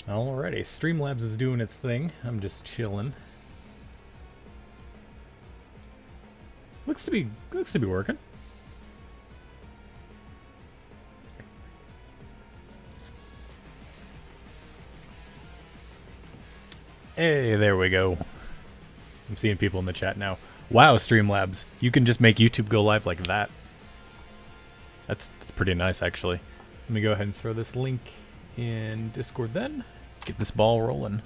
Alrighty, Streamlabs is doing its thing. I'm just chilling. Looks to be working. Hey, there we go. I'm seeing people in the chat now. Wow, Streamlabs, you can just make YouTube go live like that. That's pretty nice, actually. Let me go ahead and throw this link in Discord then. Get this ball rolling.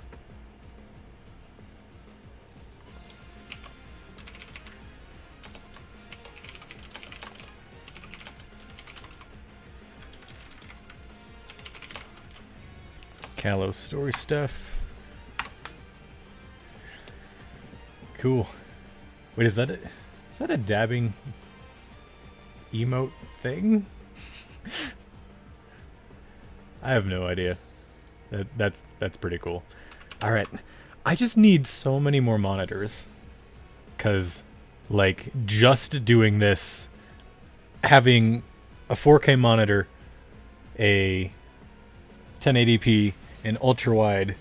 Kalos story stuff. Cool. Wait, is that a dabbing emote thing? I have no idea. That's pretty cool. All right, I just need so many more monitors, cause like just doing this, having a 4K monitor, a 1080p, an ultra wide,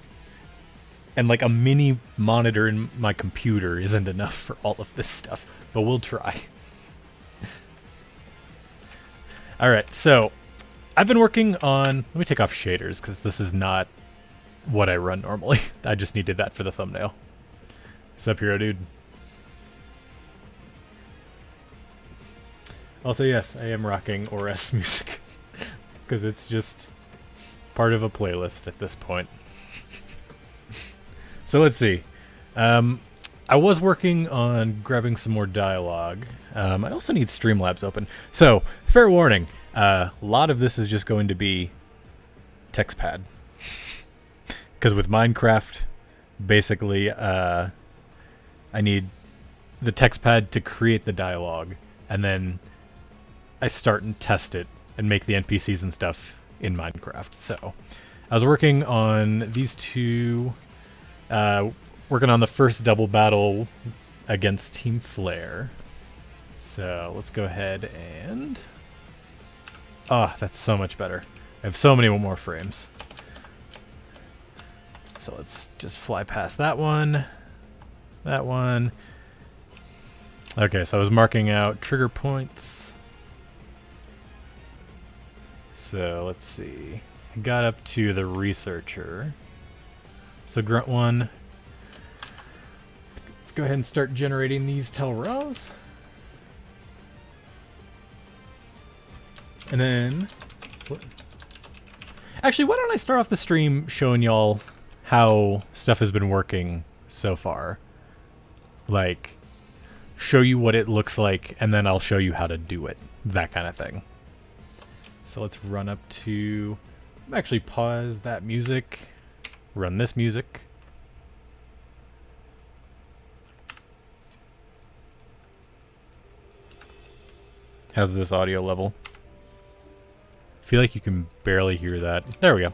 and like a mini monitor in my computer isn't enough for all of this stuff, but we'll try. All right, so I've been working on, let me take off shaders because this is not what I run normally. I just needed that for the thumbnail. What's up, hero dude? Also, yes, I am rocking ORS music because it's just part of a playlist at this point. So let's see. I was working on grabbing some more dialogue. I also need Streamlabs open. So, fair warning, a lot of this is just going to be TextPad. Because with Minecraft, basically, I need the TextPad to create the dialogue, and then I start and test it and make the NPCs and stuff in Minecraft. So, I was working on these two... working on the first double battle against Team Flare. So let's go ahead and... Ah, that's so much better. I have so many more frames. So let's just fly past that one. That one. Okay, so I was marking out trigger points. So let's see. I got up to the researcher. So grunt one. Let's go ahead and start generating these tell rows. And then... Actually, why don't I start off the stream showing y'all how stuff has been working so far. Like, show you what it looks like, and then I'll show you how to do it. That kind of thing. So let's run up to... Actually pause that music. Run this music. How's this audio level? I feel like you can barely hear that. There we go.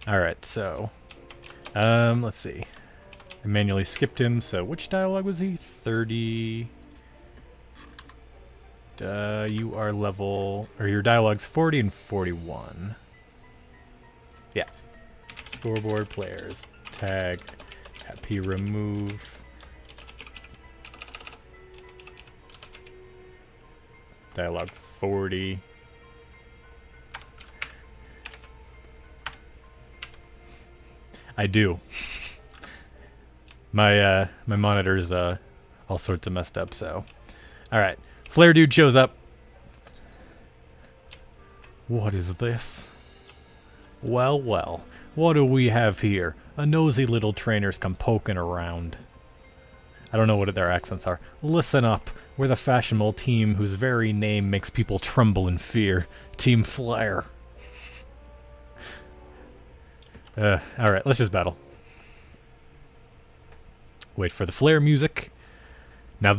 Alright, so... let's see. I manually skipped him, so which dialogue was he? 30... you are level... Or your dialogue's 40 and 41. Yeah. Scoreboard players. Tag. P remove. Dialogue 40. I do. My my monitor's all sorts of messed up, so. Alright. Flare dude shows up. What is this? Well, well. What do we have here? A nosy little trainer's come poking around. I don't know what their accents are. Listen up. We're the fashionable team whose very name makes people tremble in fear. Team Flare. Alright, let's just battle. Wait for the Flare music. Now,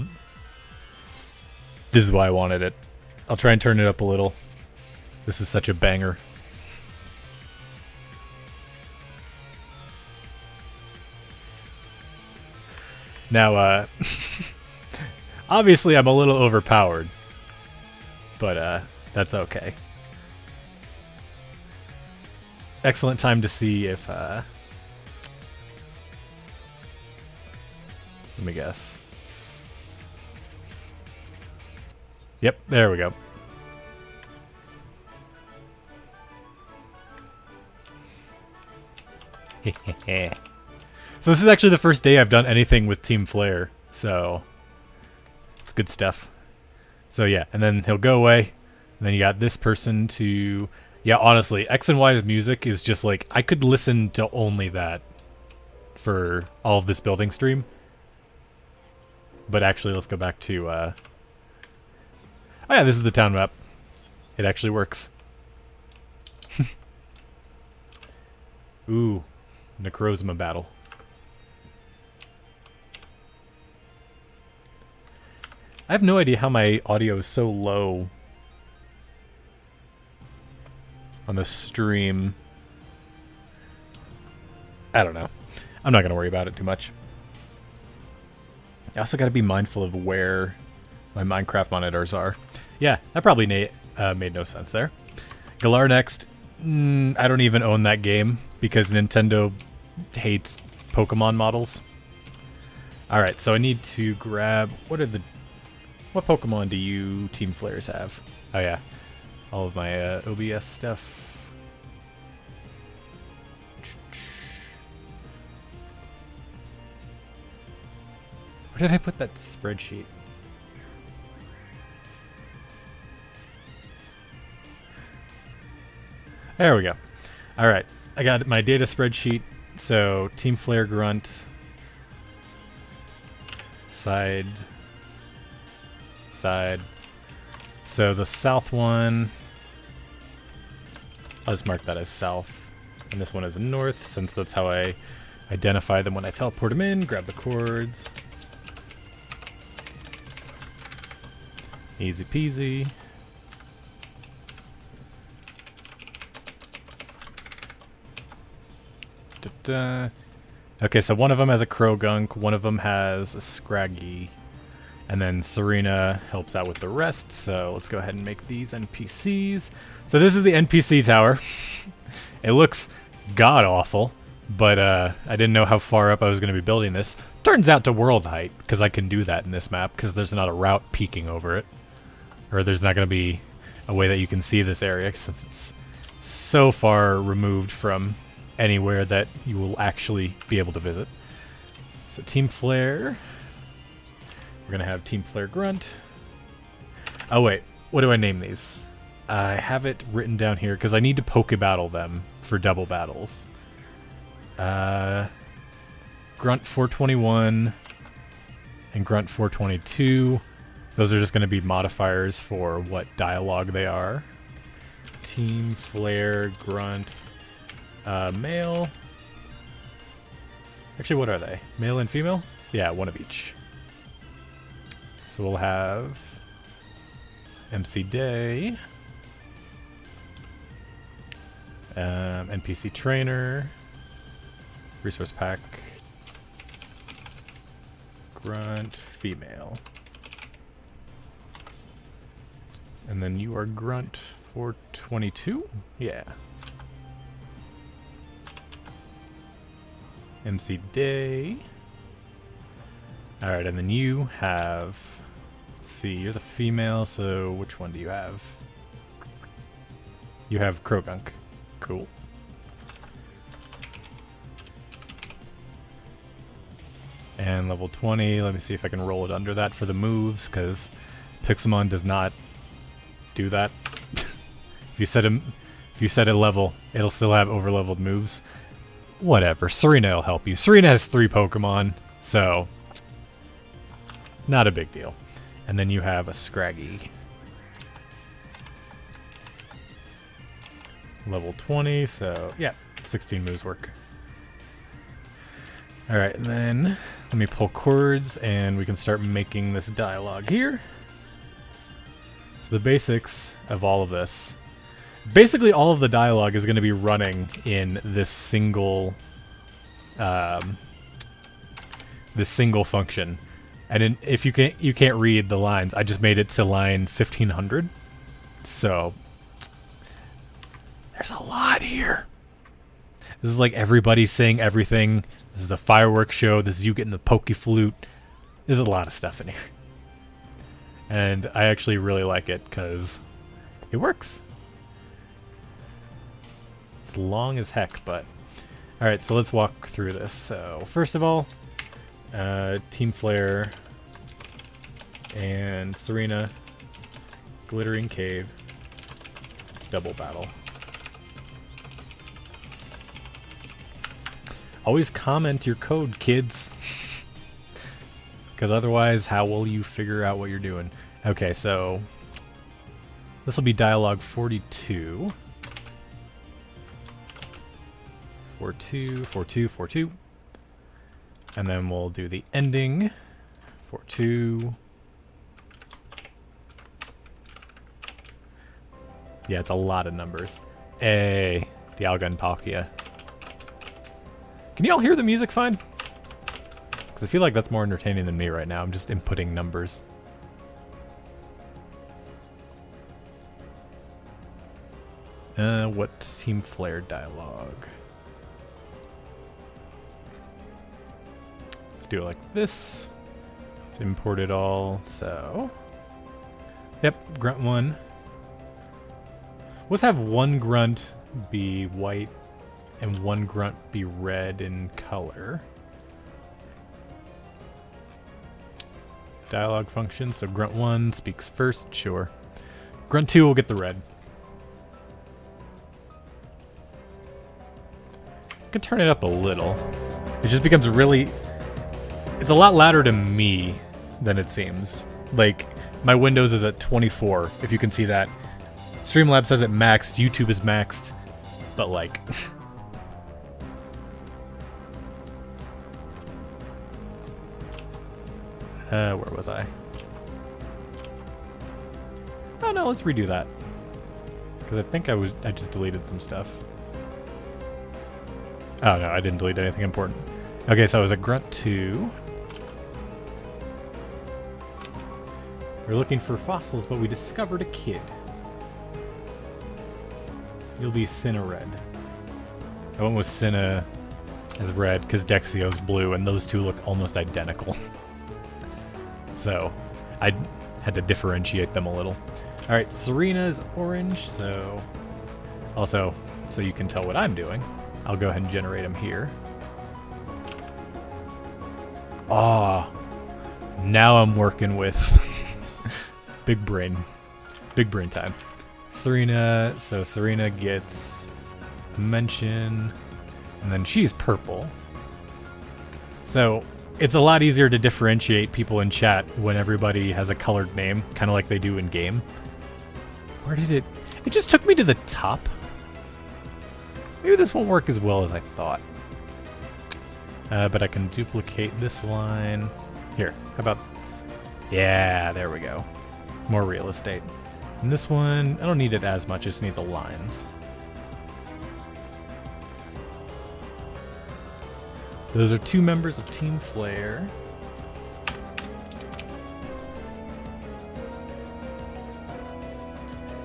this is why I wanted it. I'll try and turn it up a little. This is such a banger. Now, obviously I'm a little overpowered, but that's okay. excellent time to see if... let me guess. Yep, there we go. So this is actually the first day I've done anything with Team Flare, so it's good stuff. So yeah, and then he'll go away, and then you got this person to... Yeah, honestly, X&Y's music is just like, I could listen to only that for all of this building stream. But actually, let's go back to... Oh yeah, this is the town map. It actually works. Ooh, Necrozma battle. I have no idea how my audio is so low on the stream. I don't know. I'm not going to worry about it too much. I also got to be mindful of where my Minecraft monitors are. Yeah, that probably made no sense there. Galar next. I don't even own that game because Nintendo hates Pokemon models. Alright, so I need to grab... What Pokemon do you Team Flares have? Oh yeah, all of my OBS stuff. Where did I put that spreadsheet? There we go. Alright, I got my data spreadsheet. So, Team Flare Grunt. Side. So the south one, I'll just mark that as south. And this one is north, since that's how I identify them when I teleport them in. Grab the cords. Easy peasy. Okay, so one of them has a Krogunk, one of them has a Scraggy, and then Serena helps out with the rest, so let's go ahead and make these NPCs. So this is the NPC tower. It looks god-awful, but I didn't know how far up I was going to be building this. Turns out to world height, because I can do that in this map, because there's not a route peeking over it. Or there's not going to be a way that you can see this area, since it's so far removed from anywhere that you will actually be able to visit. So Team Flare. We're going to have Team Flare Grunt. Oh wait, what do I name these? I have it written down here because I need to Pokebattle them for double battles. Grunt 421 and Grunt 422. Those are just going to be modifiers for what dialogue they are. Team Flare Grunt. Male. Actually, what are they? Male and female? Yeah, one of each. So we'll have MC Day, NPC Trainer, Resource Pack, Grunt, Female. And then you are Grunt 422? Yeah. MC Day. Alright, and then you have... Let's see, you're the female, so which one do you have? You have Krogunk. Cool. And level 20, let me see if I can roll it under that for the moves, because Pixelmon does not do that. If you set a level, it'll still have over-leveled moves. Whatever, Serena will help you. Serena has 3 Pokemon, so not a big deal. And then you have a Scraggy. Level 20, so yeah, 16 moves work. Alright, and then let me pull cords and we can start making this dialogue here. So the basics of all of this. Basically all of the dialogue is going to be running in this single function. And if you can't read the lines, I just made it to line 1500. So there's a lot here. This is like everybody saying everything. This is a fireworks show. This is you getting the pokey flute. There's a lot of stuff in here. And I actually really like it because it works. It's long as heck, but... Alright, so let's walk through this. So, first of all, Team Flare and Serena, Glittering Cave, double battle. Always comment your code, kids. Because otherwise, how will you figure out what you're doing? Okay, so this will be dialogue 42. 42, 42, 42. And then we'll do the ending. 42. Yeah, it's a lot of numbers. Hey, the Algonpakia. Can you all hear the music fine? Because I feel like that's more entertaining than me right now. I'm just inputting numbers. What Team Flare dialogue? Let's do it like this. Let's import it all. So, yep, grunt 1. Let's have one grunt be white and one grunt be red in color. Dialogue function, so grunt 1 speaks first, sure. Grunt 2 will get the red. I could turn it up a little. It just becomes really... It's a lot louder to me than it seems. Like, my Windows is at 24, if you can see that. Streamlabs has it maxed, YouTube is maxed, but like... where was I? Oh no, let's redo that. Because I think I just deleted some stuff. Oh no, I didn't delete anything important. Okay, so it was a grunt 2. We're looking for fossils, but we discovered a kid. You'll be Cinna red. I went with Cinna as red because Dexio's blue, and those two look almost identical. So I had to differentiate them a little. Alright, Serena's orange, so... Also, so you can tell what I'm doing, I'll go ahead and generate them here. Ah, now I'm working with big brain time. Serena, so Serena gets mention, and then she's purple. So it's a lot easier to differentiate people in chat when everybody has a colored name, kind of like they do in game. Where did it... It just took me to the top. Maybe this won't work as well as I thought. But I can duplicate this line. Here, how about... Yeah, there we go. More real estate. And this one, I don't need it as much, I just need the lines. Those are 2 members of Team Flare.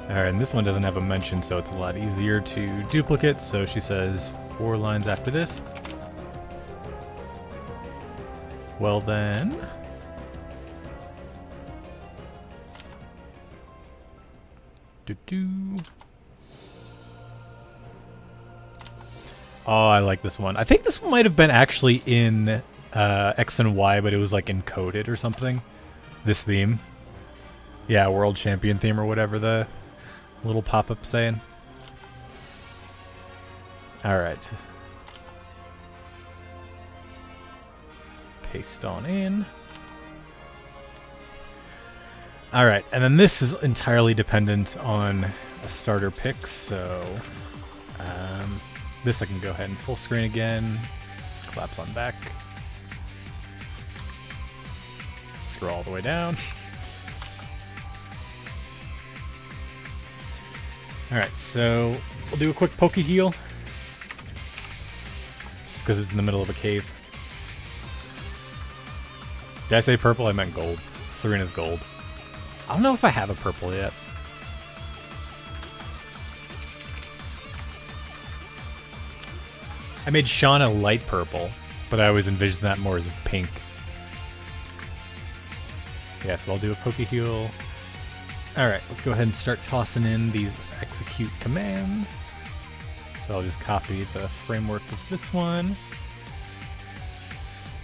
Alright, and this one doesn't have a mention, so it's a lot easier to duplicate. So she says 4 lines after this. Well then... Oh, I like this one. I think this one might have been actually in X&Y, but it was like encoded or something. This theme. Yeah, World Champion theme or whatever the little pop-up saying. Alright. Paste on in. Alright, and then this is entirely dependent on a starter pick, so this I can go ahead and full screen again, collapse on back, scroll all the way down. Alright, so we'll do a quick Poke Heal, just because it's in the middle of a cave. Did I say purple? I meant gold. Serena's gold. I don't know if I have a purple yet. I made Shauna light purple, but I always envisioned that more as a pink. Yeah, so I'll do a Poke Heal. Alright, let's go ahead and start tossing in these execute commands. So I'll just copy the framework of this one.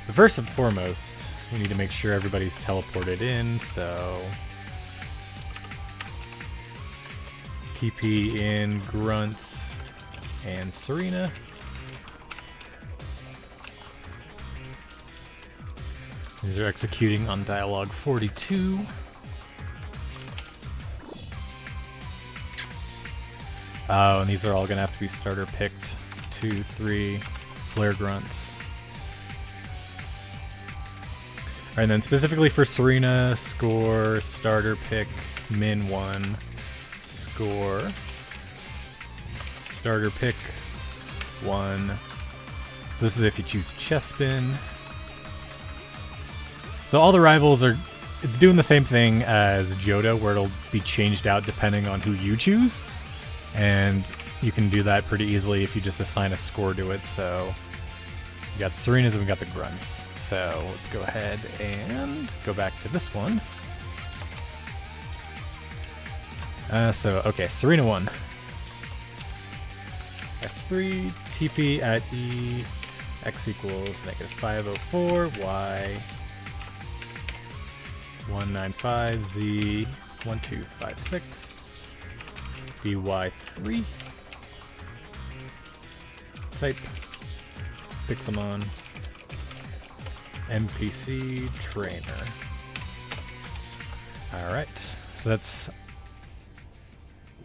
But first and foremost, we need to make sure everybody's teleported in, so... TP in Grunts and Serena. These are executing on dialogue 42. Oh, and these are all going to have to be starter picked. 2, 3, Flare Grunts. Alright, and then specifically for Serena, score, starter pick, min 1, score, starter pick, 1. So this is if you choose Chespin. So all the rivals are, it's doing the same thing as Johto, where it'll be changed out depending on who you choose. And you can do that pretty easily if you just assign a score to it. So we got Serena's and we got the Grunts. So let's go ahead and go back to this one. Okay, Serena 1. F3, TP at E, X equals -504, Y 195, Z 1256, DY3. Type Pixelmon NPC Trainer. Alright, so that's...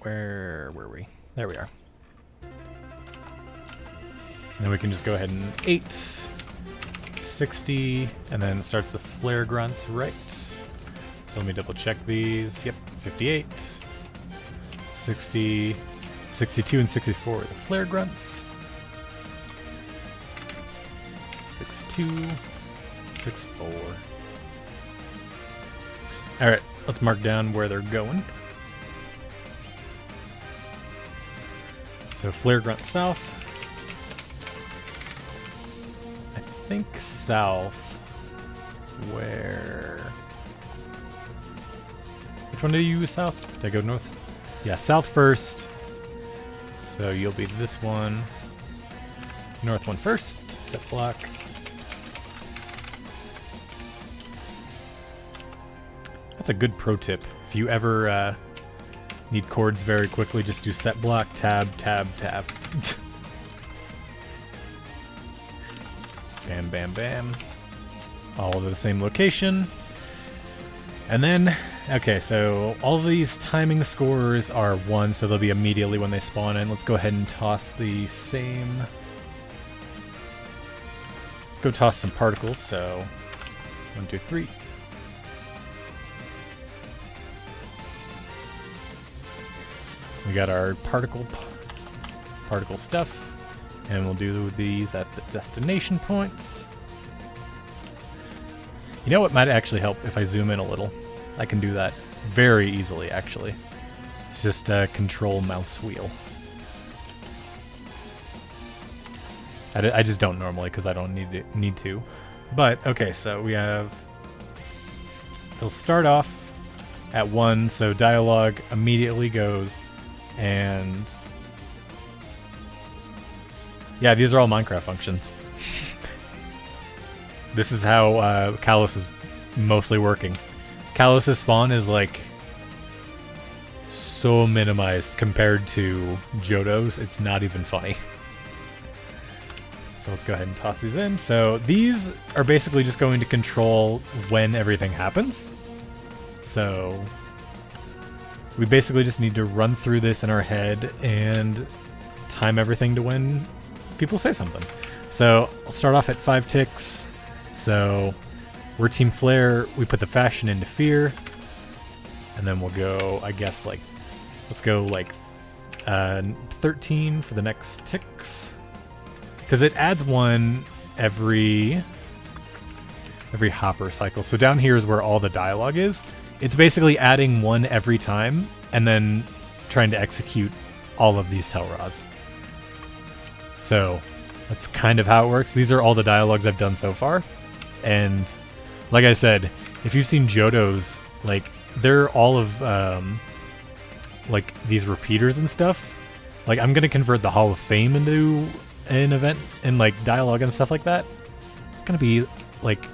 Where were we? There we are. And then we can just go ahead and 8, 60, and then it starts the Flare Grunts, right? So let me double check these. Yep, 58, 60, 62, and 64 are the Flare Grunts. 62, 64. Alright, let's mark down where they're going. So Flare Grunt south. I think south. Where? Which one do you use south? Did I go north? Yeah, south first. So you'll be this one. North one first. Set block. That's a good pro tip. If you ever need chords very quickly, just do set block, tab, tab, tab. Bam, bam, bam. All to the same location. And then, okay, so all of these timing scores are 1, so they'll be immediately when they spawn in. Let's go ahead and toss the same. Let's go toss some particles, so 1, 2, 3. We got our particle stuff, and we'll do these at the destination points. You know what might actually help if I zoom in a little? I can do that very easily, actually. It's just a control mouse wheel. I just don't normally because I don't need to. But, okay, so we have... It'll start off at 1, so dialogue immediately goes... And yeah, these are all Minecraft functions. This is how Kalos is mostly working. Kalos' spawn is like so minimized compared to Johto's, it's not even funny. So let's go ahead and toss these in. So these are basically just going to control when everything happens. So we basically just need to run through this in our head and time everything to when people say something. So I'll start off at 5 ticks. So we're Team Flare. We put the fashion into fear. And then we'll go, I guess, like, let's go like 13 for the next ticks. Because it adds one every hopper cycle. So down here is where all the dialogue is. It's basically adding one every time, and then trying to execute all of these Telras. So, That's kind of how it works. These are all the dialogues I've done so far. And like I said, if you've seen Johto's, like, they're all of, like, these repeaters and stuff. Like, I'm going to convert the Hall of Fame into an event and, like, dialogue and stuff like that. It's going to be, like,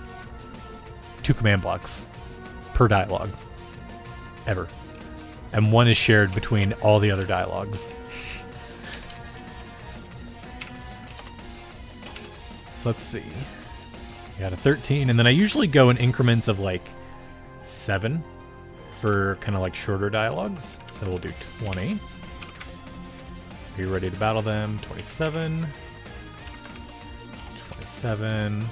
2 command blocks per dialogue. Ever. And one is shared between all the other dialogues. So let's see. We got a 13, and then I usually go in increments of like 7 for kind of like shorter dialogues. So we'll do 20. Are you ready to battle them? 27. 27.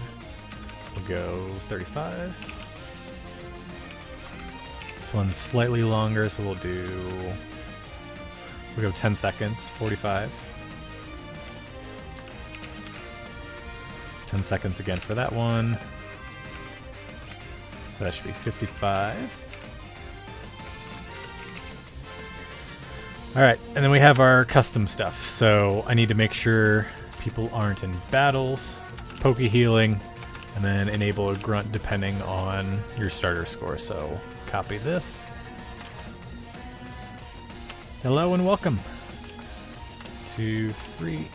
We'll go 35. This one's slightly longer, so we'll go 10 seconds, 45. 10 seconds again for that one. So that should be 55. Alright, and then we have our custom stuff. So I need to make sure people aren't in battles, poke healing, and then enable a grunt depending on your starter score. So copy this. Hello and welcome. 2, 3.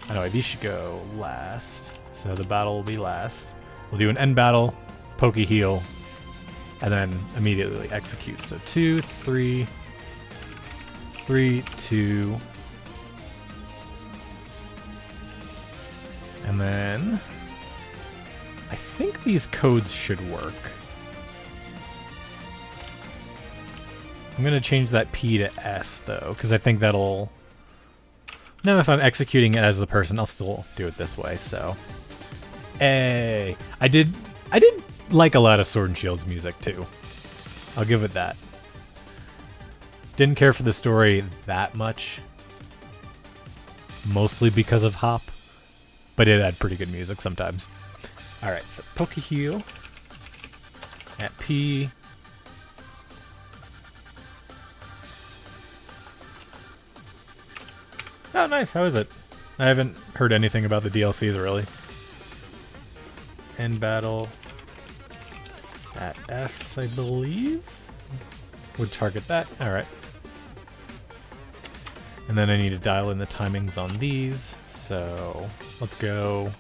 Anyway, these should go last. So the battle will be last. We'll do an end battle, poke heal, and then immediately execute. So 2, 3, 3, 2. And then I think these codes should work. I'm going to change that P to S though, because I think that'll... Now if I'm executing it as the person, I'll still do it this way, so... Hey, I did like a lot of Sword and Shield's music too. I'll give it that. Didn't care for the story that much. Mostly because of Hop. But it had pretty good music sometimes. Alright, so poke heal. At P. Oh, nice. How is it? I haven't heard anything about the DLCs, really. End battle at S, I believe. Would target that. Alright. And then I need to dial in the timings on these. So let's go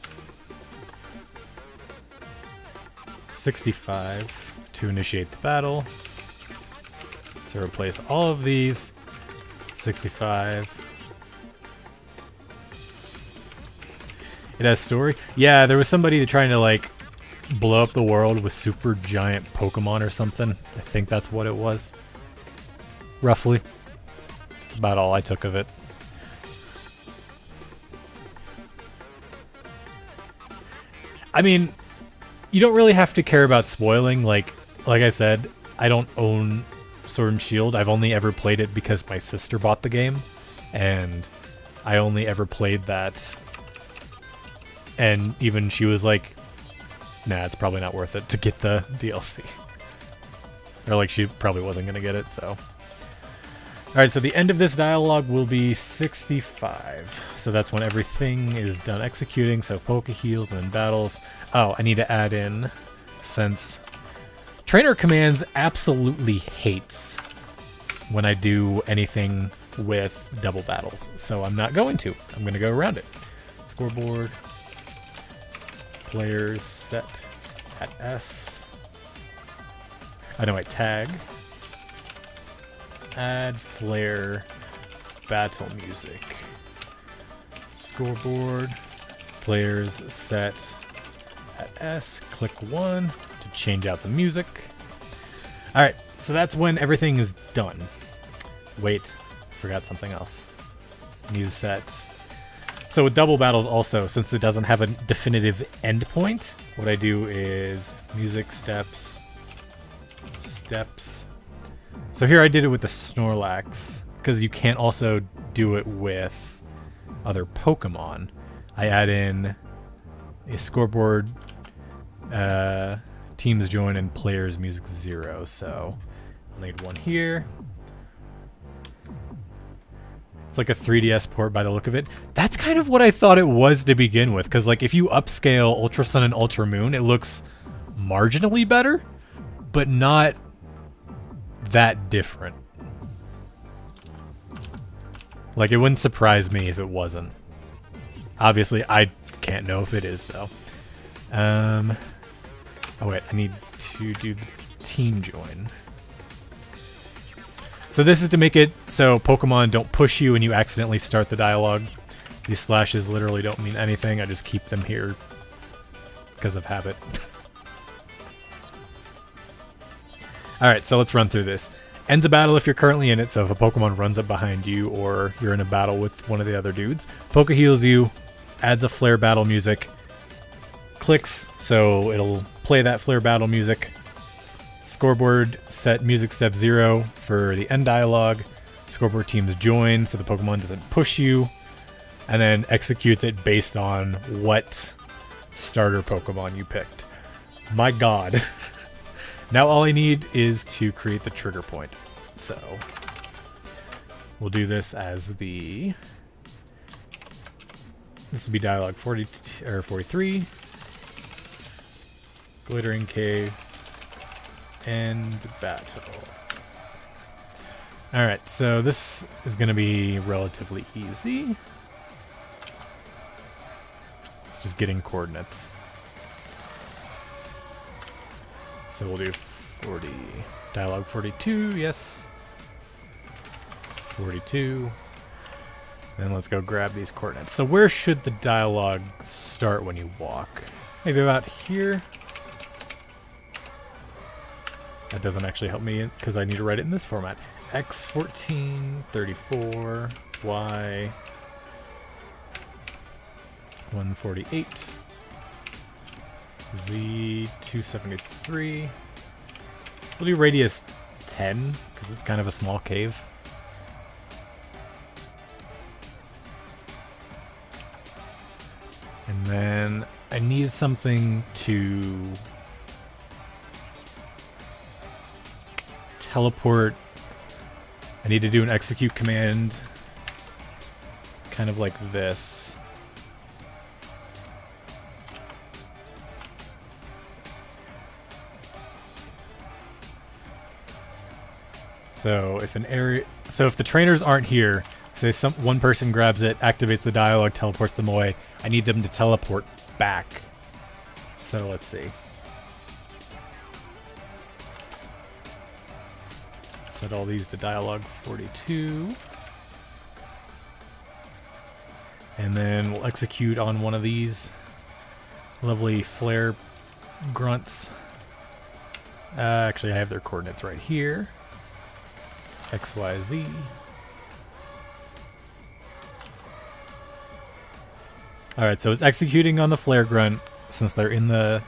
65 to initiate the battle. So replace all of these. 65. It has story? Yeah, there was somebody trying to, like, blow up the world with super giant Pokemon or something. I think that's what it was. Roughly. That's about all I took of it. I mean, you don't really have to care about spoiling. Like I said, I don't own Sword and Shield. I've only ever played it because my sister bought the game. And I only ever played that... And even she was like, nah, it's probably not worth it to get the DLC. Or like she probably wasn't going to get it, so. Alright, so the end of this dialogue will be 65. So that's when everything is done executing, so poke heals and then battles. Oh, I need to add in, since Trainer Commands absolutely hates when I do anything with double battles. So I'm not going to. I'm going to go around it. Scoreboard. Players set at S. Oh no, wait, tag. Add flare battle music. Scoreboard. Players set at S. Click 1 to change out the music. Alright, so that's when everything is done. Wait, forgot something else. Muse set. So with double battles also, since it doesn't have a definitive endpoint, what I do is music steps. So here I did it with the Snorlax, because you can't also do it with other Pokemon. I add in a scoreboard, teams join, and players music 0. So I'll need one here. It's like a 3DS port by the look of it. That's kind of what I thought it was to begin with, because like if you upscale Ultra Sun and Ultra Moon, it looks marginally better, but not that different. Like, it wouldn't surprise me if it wasn't. Obviously, I can't know if it is, though. Oh, wait. I need to do the team join. So this is to make it so Pokemon don't push you and you accidentally start the dialogue. These slashes literally don't mean anything. I just keep them here because of habit. Alright, so let's run through this. Ends a battle if you're currently in it, so if a Pokemon runs up behind you or you're in a battle with one of the other dudes. Poke heals you, adds a flare battle music, clicks, so it'll play that flare battle music. Scoreboard set music step 0 for the end dialogue. Scoreboard teams join so the Pokemon doesn't push you, and then executes it based on what starter Pokemon you picked. My god. Now all I need is to create the trigger point. So we'll do this as the... This will be dialogue 42 or 43. Glittering Cave. End battle. Alright, so this is going to be relatively easy. It's just getting coordinates. So we'll do 40. Dialogue 42, yes. 42. Then let's go grab these coordinates. So where should the dialogue start when you walk? Maybe about here? That doesn't actually help me because I need to write it in this format. X14, 34, Y, 148. Z273. We'll do radius 10 because it's kind of a small cave. And then I need something to teleport. I need to do an execute command kind of like this. So if the trainers aren't here, say one person grabs it, activates the dialogue, teleports them away, I need them to teleport back. So let's see. Set all these to dialogue 42. And then we'll execute on one of these lovely flare grunts. Actually, I have their coordinates right here. X, Y, Z. Alright, so it's executing on the flare grunt since they're in the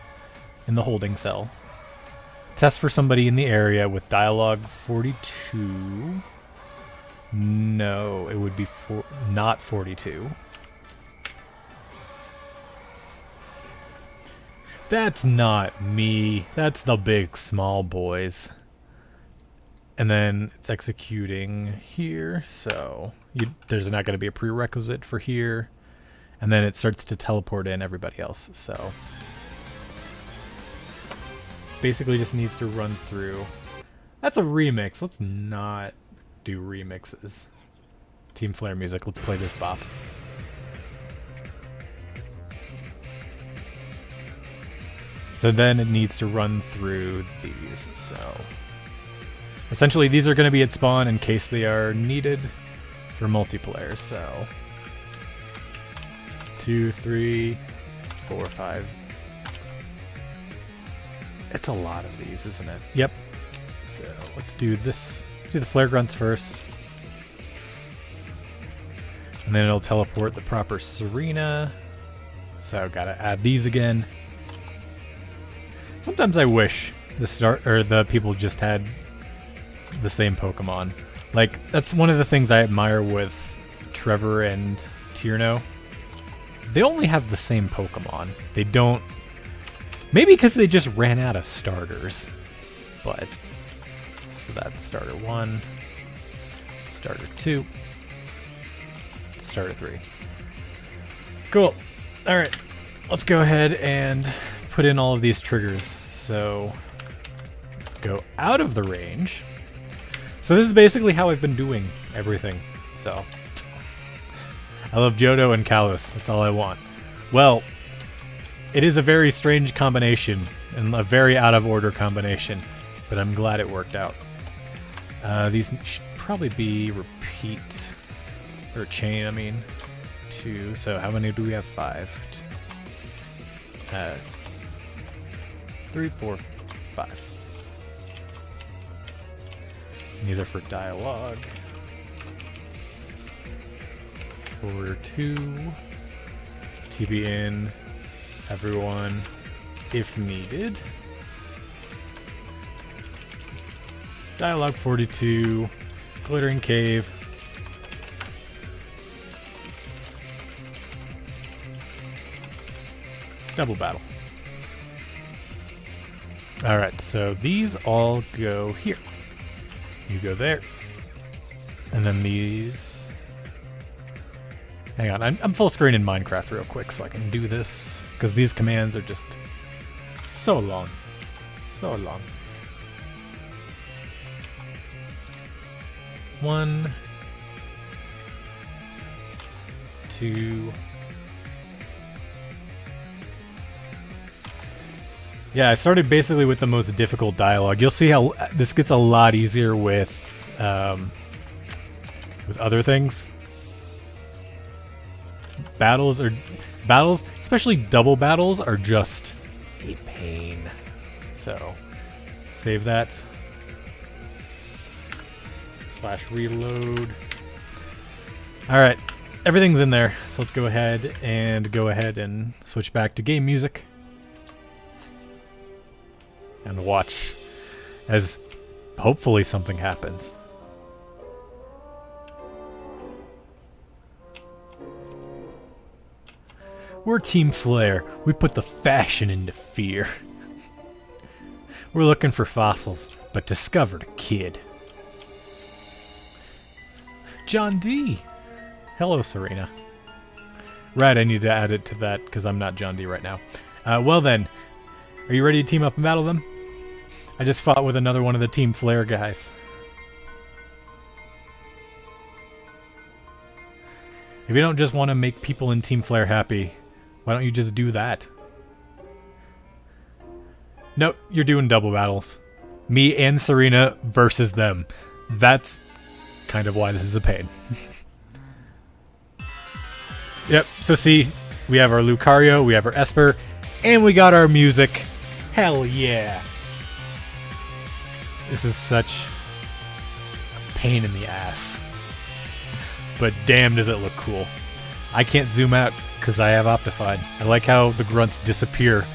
holding cell. Test for somebody in the area with dialogue 42. No, it would be not 42. That's not me. That's the big small boys. And then it's executing here, so there's not going to be a prerequisite for here. And then it starts to teleport in everybody else, so basically just needs to run through. That's a remix. Let's not do remixes. Team Flare music. Let's play this bop. So then it needs to run through these, so essentially, these are going to be at spawn in case they are needed for multiplayer, so 2, 3, 4, 5. It's a lot of these, isn't it? Yep. So let's do this. Let's do the flare grunts first. And then it'll teleport the proper Serena. So gotta add these again. Sometimes I wish the people just had the same Pokemon. Like, that's one of the things I admire with Trevor and Tierno. They only have the same Pokemon. They don't... Maybe because they just ran out of starters. But... So that's starter 1. Starter 2. start at 3. Cool. All right, let's go ahead and put in all of these triggers. So let's go out of the range. So this is basically how I've been doing everything. So I love Johto and Kalos. That's all I want. Well, it is a very strange combination and a very out of order combination, but I'm glad it worked out. These should probably be repeat or chain. I mean, 2. So how many do we have? 5. 3, 4, 5. And these are for dialogue. For 2. TB in. Everyone, if needed. Dialogue 42. Glittering Cave. Double battle. Alright, so these all go here. You go there. And then these... Hang on, I'm full screen in Minecraft real quick so I can do this. Because these commands are just so long. So long. 1, 2... Yeah, I started basically with the most difficult dialogue. You'll see how this gets a lot easier with other things. Battles, especially double battles, are just a pain. So, save that. /reload. Alright, everything's in there. So let's go ahead and switch back to game music. And watch as hopefully something happens. We're Team Flare. We put the fashion into fear. We're looking for fossils, but discovered a kid. John D. Hello, Serena. Right, I need to add it to that because I'm not John D right now. Well then, are you ready to team up and battle them? I just fought with another one of the Team Flare guys. If you don't just want to make people in Team Flare happy, why don't you just do that? Nope, you're doing double battles. Me and Serena versus them. That's kind of why this is a pain. Yep, so see, we have our Lucario, we have our Esper, and we got our music. Hell yeah. This is such a pain in the ass. But damn does it look cool. I can't zoom out because I have Optified. I like how the grunts disappear.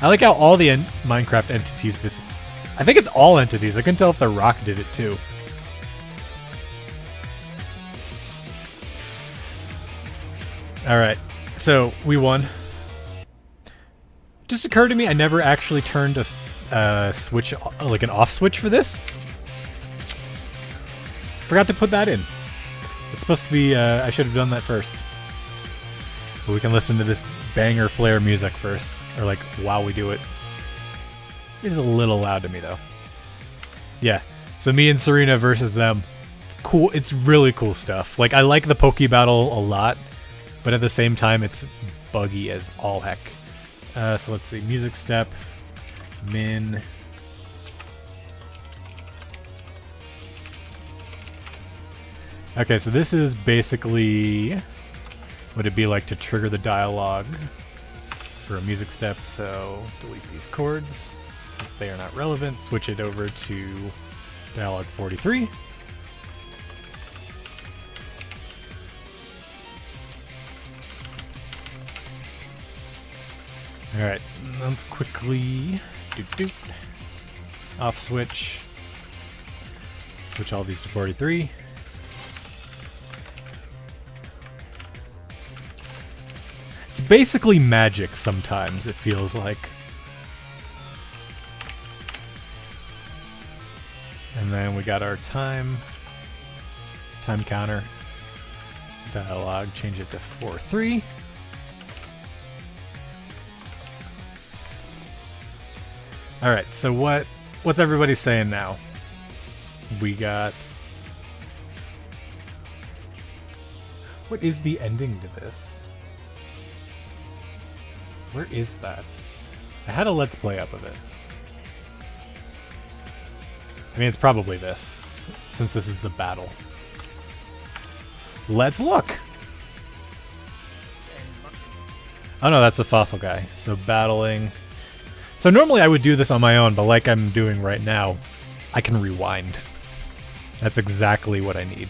I like how all the Minecraft entities disappear. I think it's all entities. I couldn't tell if the rock did it too. Alright, so we won. Just occurred to me I never actually turned a switch, like an off switch for this. Forgot to put that in. It's supposed to be, I should have done that first. But we can listen to this banger Flare music first. Or like, while we do it. It is a little loud to me though. Yeah, so me and Serena versus them. It's cool, it's really cool stuff. Like, I like the Poke Battle a lot. But at the same time, it's buggy as all heck. So let's see, music step, min. Okay, so this is basically what it'd be like to trigger the dialogue for a music step. So delete these chords since they are not relevant. Switch it over to dialogue 43. Alright, let's quickly off switch. Switch all these to 43. It's basically magic sometimes, it feels like. And then we got our time counter. Dialogue, change it to 4-3. All right, so what's everybody saying now? We got... What is the ending to this? Where is that? I had a Let's Play up of it. I mean, it's probably this, since this is the battle. Let's look! Oh no, that's the fossil guy. So battling... So normally I would do this on my own, but like I'm doing right now, I can rewind. That's exactly what I need.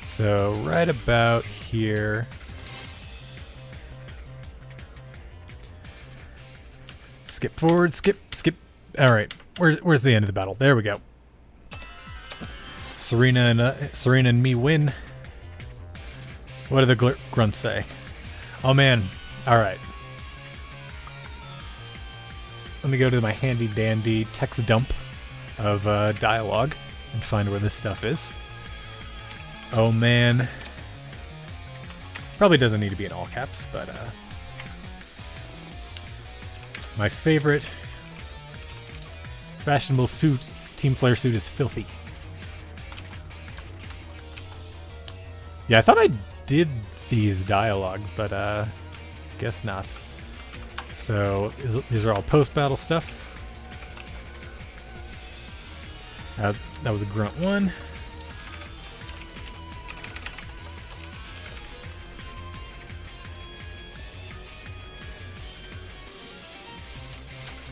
So right about here... Skip forward, skip. Alright, where's the end of the battle? There we go. Serena and me win. What do the grunts say? Oh man, alright. Let me go to my handy dandy text dump of dialogue and find where this stuff is. Oh man. Probably doesn't need to be in all caps, but my favorite fashionable suit, Team Flare suit, is filthy. Yeah, I thought I did these dialogues, but guess not. So these are all post-battle stuff. That was a grunt one.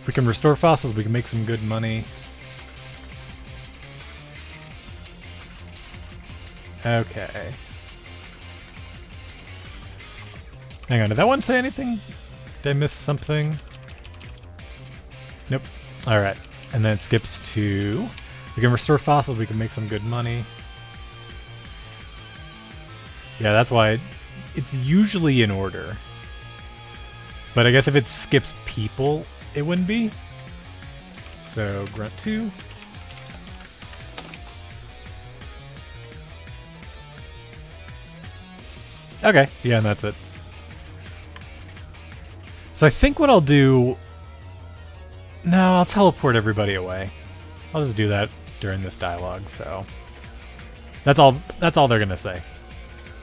If we can restore fossils, we can make some good money. Okay. Hang on, did that one say anything? Did I miss something? Nope. Alright. And then it skips to... We can restore fossils, we can make some good money. Yeah, that's why it's usually in order. But I guess if it skips people, it wouldn't be. So, grunt 2. Okay, yeah, and that's it. So I think what I'll do... No, I'll teleport everybody away. I'll just do that during this dialogue, so... That's all they're gonna say.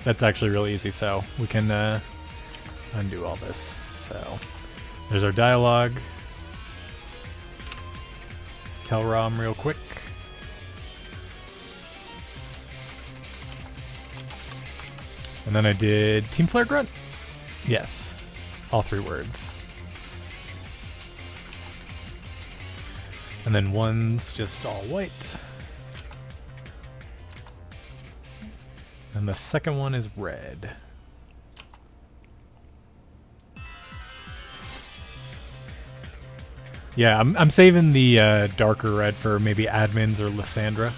That's actually really easy, so we can undo all this. So, there's our dialogue. Tell ROM real quick. And then I did Team Flare Grunt. Yes. All 3 words. And then one's just all white. And the second one is red. Yeah, I'm saving the darker red for maybe admins or Lysandra.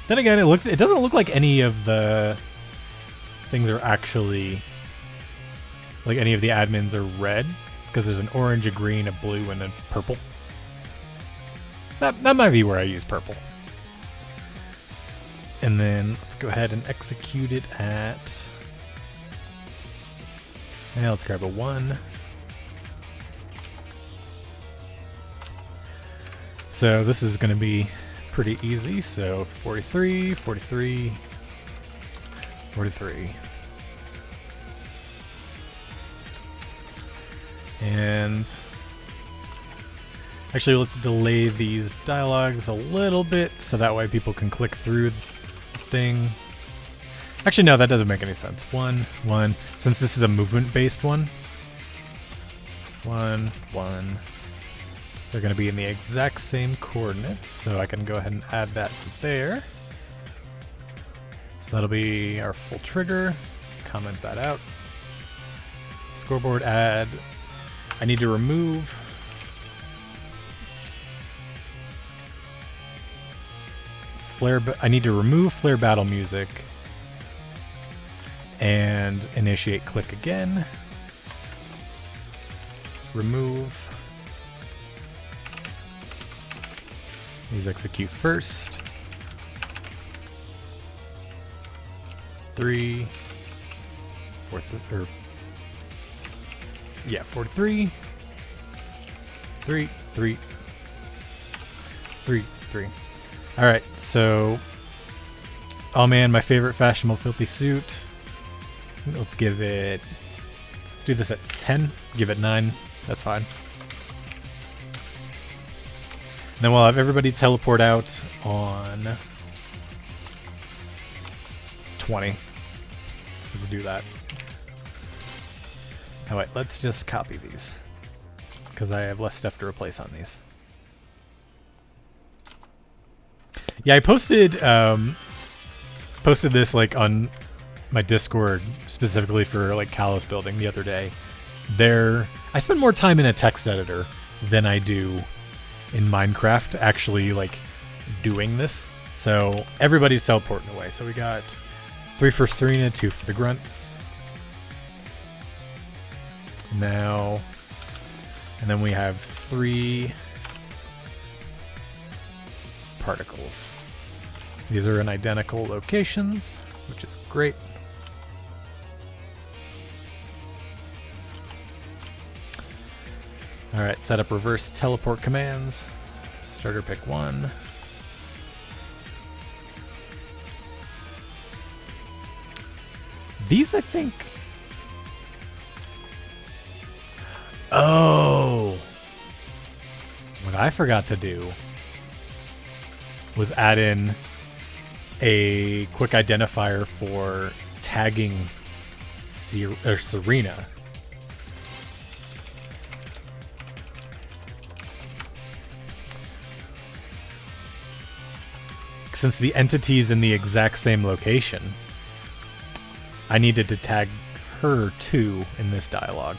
Then again, it doesn't look like any of the things are actually, like any of the admins are red, because there's an orange, a green, a blue, and a purple. That might be where I use purple. And then let's go ahead and execute it at... Yeah, let's grab a 1. So this is going to be pretty easy. So 43, 43, 43. And actually, let's delay these dialogues a little bit so that way people can click through the thing. Actually, no, that doesn't make any sense. 1, 1. Since this is a movement-based one. 1, 1. They're going to be in the exact same coordinates, so I can go ahead and add that to there. So that'll be our full trigger. Comment that out. Scoreboard add. I need to remove flare. I need to remove flare battle music and initiate click again. Remove. These execute first. 3, 4, or yeah, 4 to 3, 3, 3, 3, 3. All right, so, oh man, my favorite fashionable filthy suit. Let's give it, let's do this at 10, give it 9, that's fine. And then we'll have everybody teleport out on 20. Let's do that. Oh wait, let's just copy these, because I have less stuff to replace on these. Yeah, I posted this like on my Discord specifically for like Kalos building the other day. I spend more time in a text editor than I do in Minecraft actually like doing this. So everybody's teleporting away. So we got 3 for Serena, 2 for the grunts. Now, and then we have 3 particles. These are in identical locations, which is great. Alright, set up reverse teleport commands. Starter pick 1. These, I think... Oh! What I forgot to do was add in a quick identifier for tagging Serena. Since the entity's in the exact same location, I needed to tag her too in this dialogue.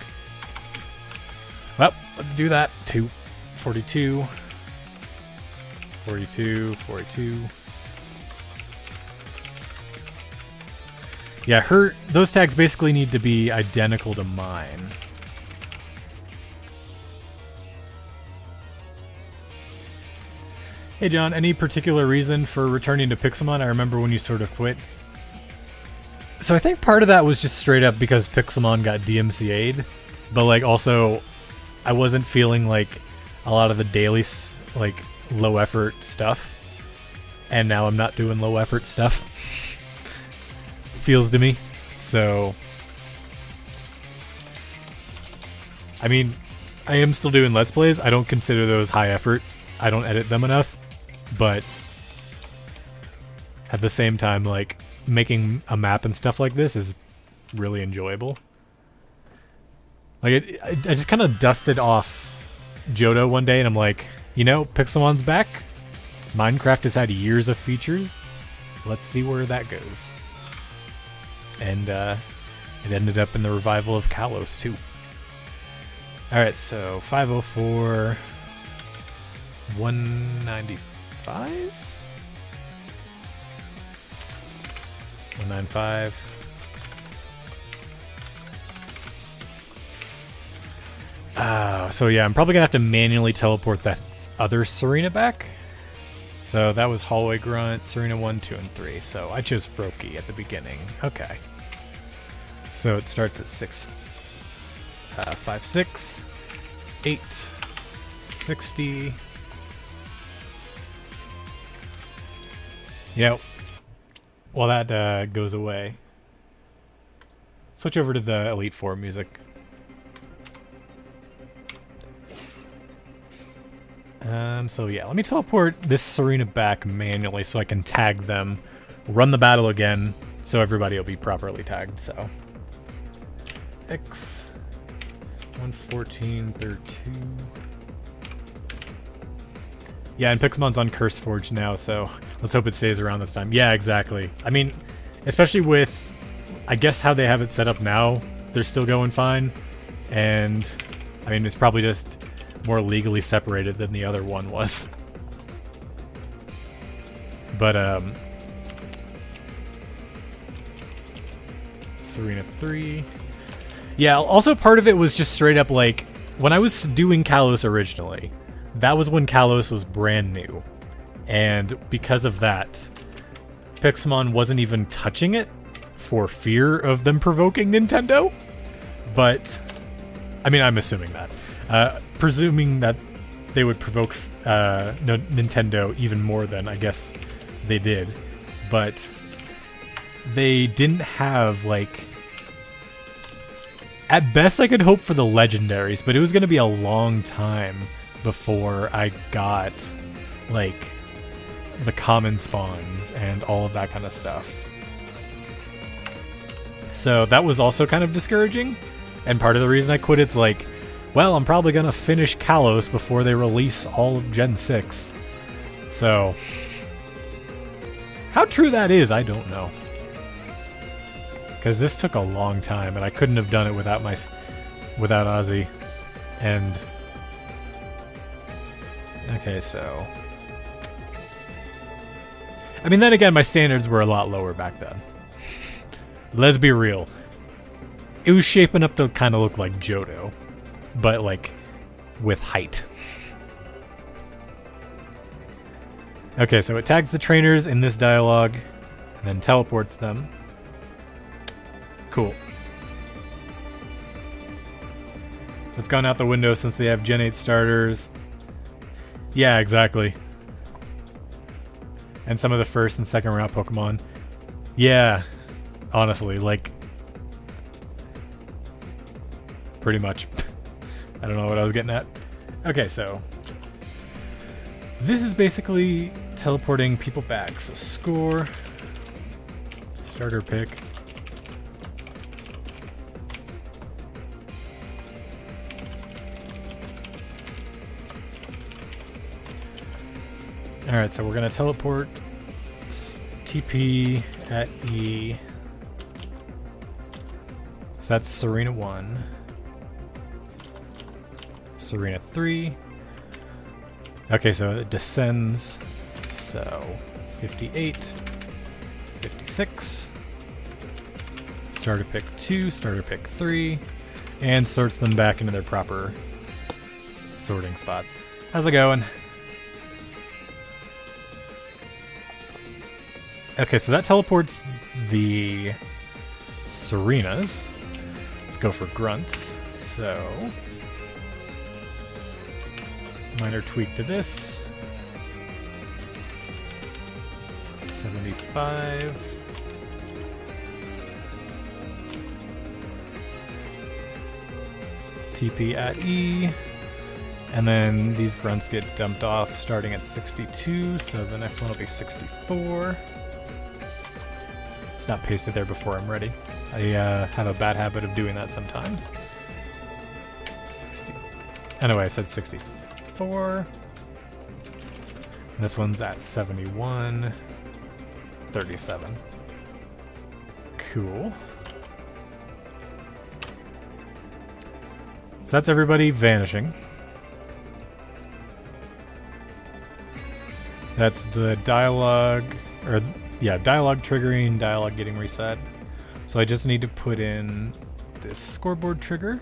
Well, let's do that. 2, 42, 42, 42. Yeah, those tags basically need to be identical to mine. Hey John, any particular reason for returning to Pixelmon? I remember when you sort of quit. So I think part of that was just straight up because Pixelmon got DMCA'd, but like also I wasn't feeling like a lot of the daily like low effort stuff, and now I'm not doing low effort stuff. Feels to me. So I mean, I am still doing Let's Plays. I don't consider those high effort. I don't edit them enough, but at the same time, like, making a map and stuff like this is really enjoyable. Like, I just kind of dusted off Johto one day, and I'm like, you know, Pixelmon's back. Minecraft has had years of features. Let's see where that goes. And it ended up in the revival of Kalos, too. Alright, so 504... 195? 195. So yeah, I'm probably gonna have to manually teleport that other Serena back. So that was Hallway Grunt, Serena 1, 2, and 3. So I chose Froakie at the beginning. Okay. So it starts at 6. 5, 6, 8, 60. Yep. Well, that goes away. Switch over to the Elite Four music. So yeah, let me teleport this Serena back manually so I can tag them, run the battle again, so everybody will be properly tagged. So X 114.32. Yeah, and Pixelmon's on Curse Forge now, so let's hope it stays around this time. Yeah, exactly. I mean, especially with, I guess, how they have it set up now, they're still going fine. And, I mean, it's probably just more legally separated than the other one was. But, Serena 3. Yeah, also part of it was just straight up, like, when I was doing Kalos originally, that was when Kalos was brand new. And because of that, Pixelmon wasn't even touching it for fear of them provoking Nintendo. But, I mean, I'm assuming that. Presuming that they would provoke Nintendo even more than I guess they did. But they didn't have, like... At best, I could hope for the legendaries, but it was going to be a long time before I got, like, the common spawns and all of that kind of stuff. So that was also kind of discouraging. And part of the reason I quit, it's like, well, I'm probably going to finish Kalos before they release all of Gen 6. So, how true that is, I don't know. Because this took a long time, and I couldn't have done it without Ozzy. And... okay, so... I mean, then again, my standards were a lot lower back then. Let's be real. It was shaping up to kind of look like Johto, but like with height. Okay, so it tags the trainers in this dialogue and then teleports them. Cool. It's gone out the window since they have Gen 8 starters. Yeah, exactly. And some of the first and second round Pokemon. Yeah, honestly, like... pretty much. I don't know what I was getting at. Okay, so... this is basically teleporting people back. So score... starter pick... Alright, so we're going to teleport TP at E. So that's Serena 1. Serena 3. Okay, so it descends. So 58, 56. Starter pick 2, starter pick 3. And sorts them back into their proper sorting spots. How's it going? Okay, so that teleports the Serenas. Let's go for grunts. So, minor tweak to this. 75. TP at E. And then these grunts get dumped off starting at 62, so the next one will be 64. Not pasted there before I'm ready. I have a bad habit of doing that sometimes. 60. Anyway, I said 64. And this one's at 71. 37. Cool. So that's everybody vanishing. That's the dialogue, or yeah, dialogue triggering, dialogue getting reset. So I just need to put in this scoreboard trigger.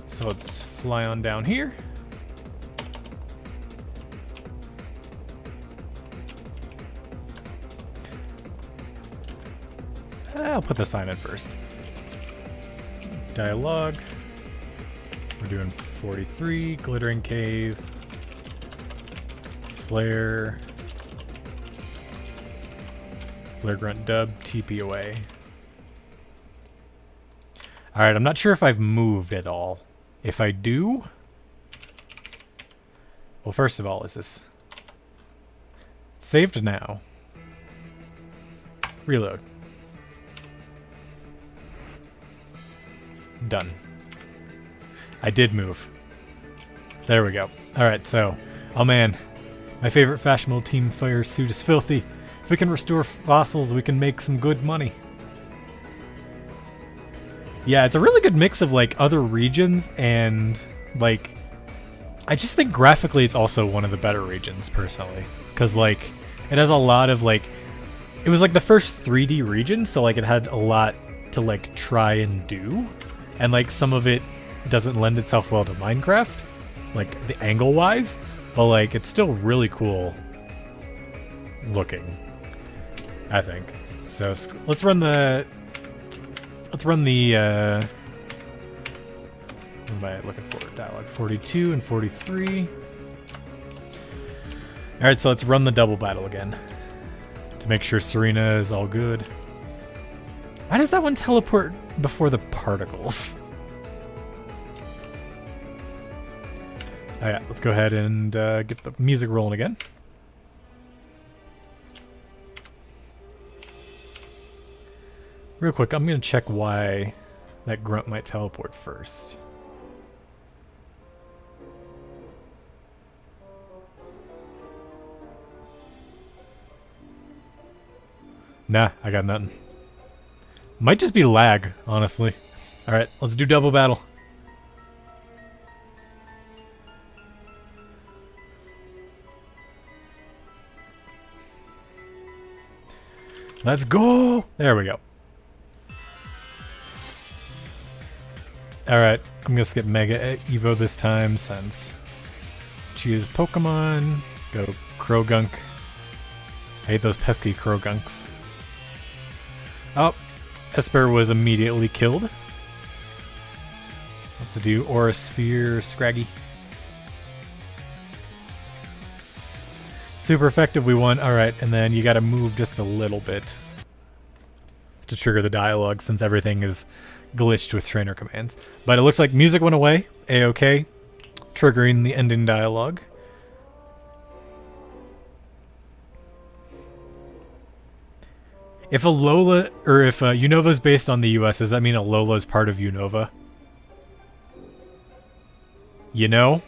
So let's fly on down here. I'll put the sign in first. Dialogue. We're doing 43, Glittering Cave, Flare, Flare Grunt Dub, TP away. Alright, I'm not sure if I've moved at all. If I do... well, first of all, is this... saved now. Reload. Done. I did move. There we go. Alright, so... oh man. My favorite fashionable Team Fire suit is filthy. If we can restore fossils, we can make some good money. Yeah, it's a really good mix of, like, other regions and, like... I just think graphically it's also one of the better regions, personally. Because, like, it has a lot of, like... it was, like, the first 3D region, so, like, it had a lot to, like, try and do. And, like, some of it doesn't lend itself well to Minecraft, like, the angle-wise. But, like, it's still really cool looking, I think. So let's run the what am I looking for? Dialogue 42 and 43. Alright, so let's run the double battle again to make sure Serena is all good. Why does that one teleport before the particles? Oh yeah, let's go ahead and get the music rolling again. Real quick, I'm going to check why that grunt might teleport first. Nah, I got nothing. Might just be lag, honestly. Alright, let's do double battle. Let's go! There we go. Alright, I'm gonna skip Mega Evo this time since choose Pokemon. Let's go Krogunk. I hate those pesky Krogunks. Oh, Esper was immediately killed. Let's do Aura Sphere Scraggy. Super effective, we won. Alright, and then you gotta move just a little bit to trigger the dialogue since everything is glitched with trainer commands. But it looks like music went away. A-OK. Triggering the ending dialogue. If Alola, or if Unova's based on the US, does that mean Alola's part of Unova? You know?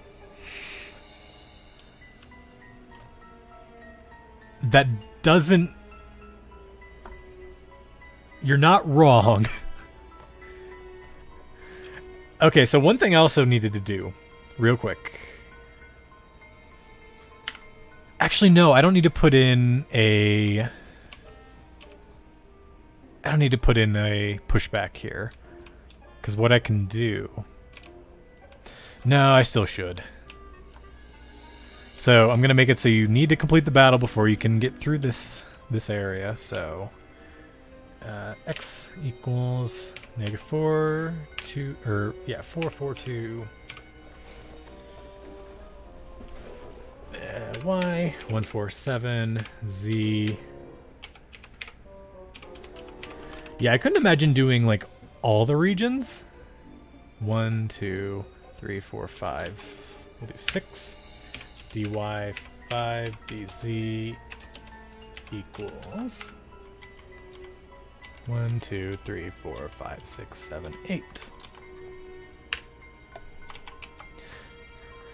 That doesn't... You're not wrong. Okay, so one thing I also needed to do, real quick. Actually, no, I don't need to put in a... I don't need to put in a pushback here. Because what I can do... No, I still should. So I'm going to make it so you need to complete the battle before you can get through this area. So x equals -4, 2, or yeah, 4, 4, 2. Y, 1, 4, 7, Z. Yeah, I couldn't imagine doing like all the regions. 1, 2, 3, 4, 5. We'll do 6. dy 5 dz equals 1, 2, 3, 4, 5, 6, 7, 8.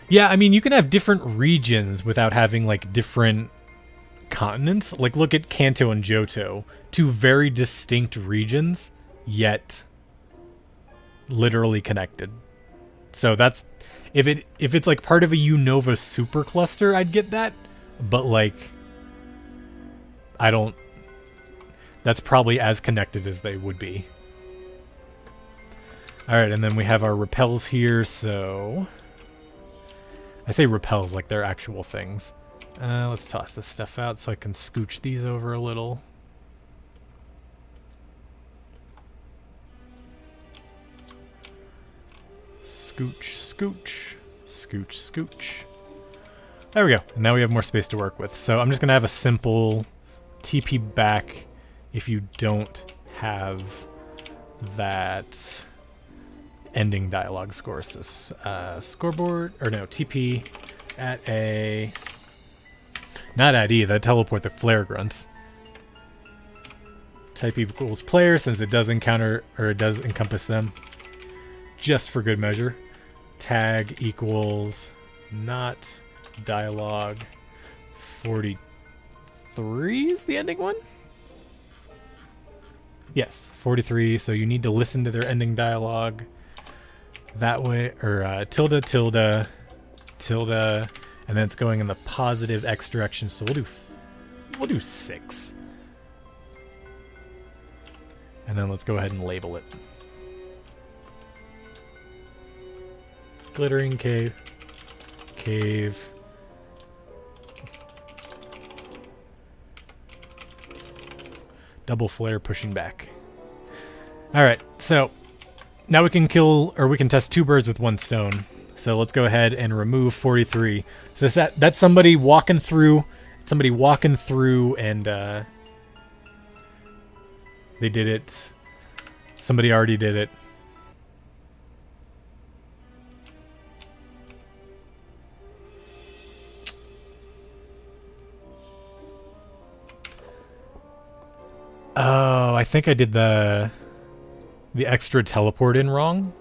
Yeah, I mean, you can have different regions without having like different continents. Like look at Kanto and Johto, two very distinct regions, yet literally connected. So that's if it's like part of a Unova supercluster, I'd get that. But like I don't, that's probably as connected as they would be. Alright, and then we have our repels here, so I say repels like they're actual things. Let's toss this stuff out so I can scooch these over a little. Scooch, scooch, scooch, scooch. There we go. And now we have more space to work with. So I'm just going to have a simple TP back if you don't have that ending dialogue score. So scoreboard, or no, TP at a... Not at E, that teleport the flare grunts. Type equals player since it does encounter, or it does encompass them. Just for good measure. Tag equals not dialogue 43 is the ending one? Yes, 43. So you need to listen to their ending dialogue that way, or tilde, tilde, tilde, and then it's going in the positive X direction. So we'll do 6. And then let's go ahead and label it. Glittering cave. Cave. Double flare pushing back. Alright, so now we can kill, or we can test 2 birds with 1 stone. So let's go ahead and remove 43. So that's somebody walking through, and they did it. Somebody already did it. Oh, I think I did the extra teleport in wrong.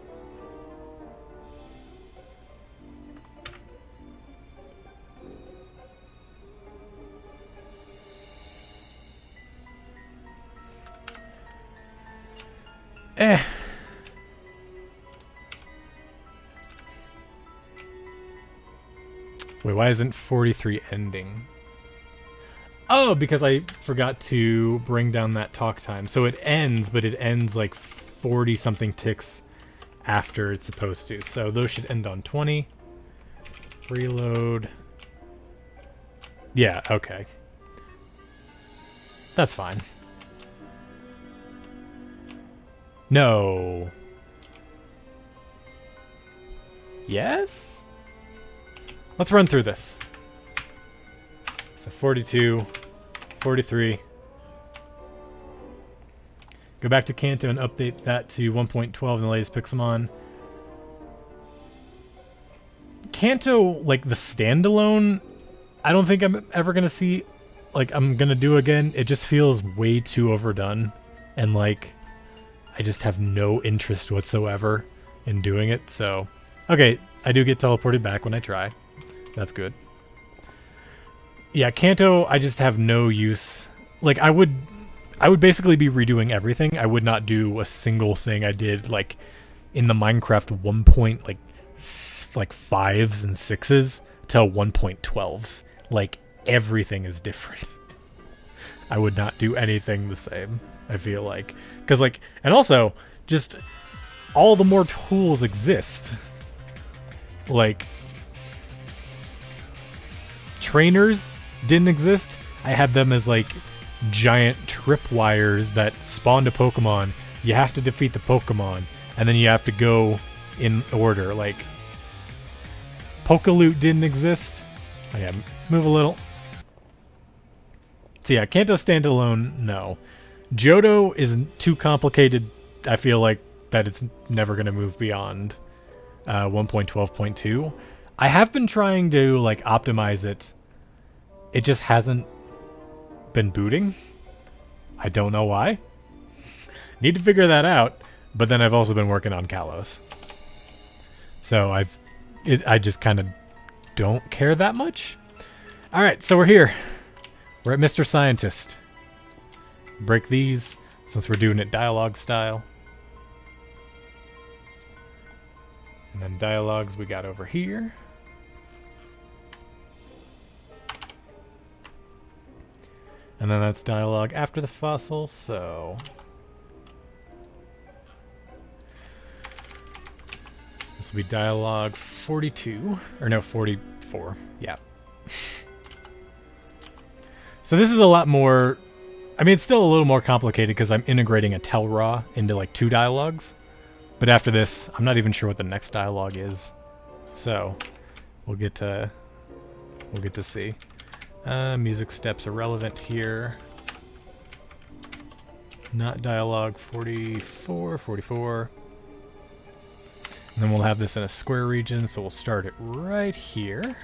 Wait, why isn't 43 ending? Oh, because I forgot to bring down that talk time. So it ends, but it ends like 40-something ticks after it's supposed to. So those should end on 20. Reload. Yeah, okay. That's fine. No. Yes? Let's run through this. So 42, 43. Go back to Kanto and update that to 1.12 in the latest Pixelmon. Kanto, like the standalone, I don't think I'm ever going to see, like I'm going to do again. It just feels way too overdone. And like, I just have no interest whatsoever in doing it. So, okay, I do get teleported back when I try. That's good. Yeah, Kanto, I just have no use. Like, I would basically be redoing everything. I would not do a single thing I did, like, in the Minecraft 1 point, like 5s and 6s till 1.12s. Like, everything is different. I would not do anything the same, I feel like. Because, like, and also, just all the more tools exist. Like, trainers didn't exist. I had them as like giant tripwires that spawned a Pokemon. You have to defeat the Pokemon, and then you have to go in order. Like, Pokaloot didn't exist. Oh yeah, move a little. So yeah, Kanto standalone, no. Johto is too complicated. I feel like that it's never going to move beyond 1.12.2. I have been trying to like optimize it. It just hasn't been booting. I don't know why. Need to figure that out. But then I've also been working on Kalos. So I just kind of don't care that much. Alright, so we're here. We're at Mr. Scientist. Break these, since we're doing it dialogue style. And then dialogues we got over here. And then that's dialogue after the fossil, so... This will be dialogue 42, or no, 44, yeah. So this is a lot more... I mean, it's still a little more complicated because I'm integrating a tell raw into like 2 dialogues. But after this, I'm not even sure what the next dialogue is. So, we'll get to see. Music steps are relevant here. Not dialogue 44. And then we'll have this in a square region, so we'll start it right here.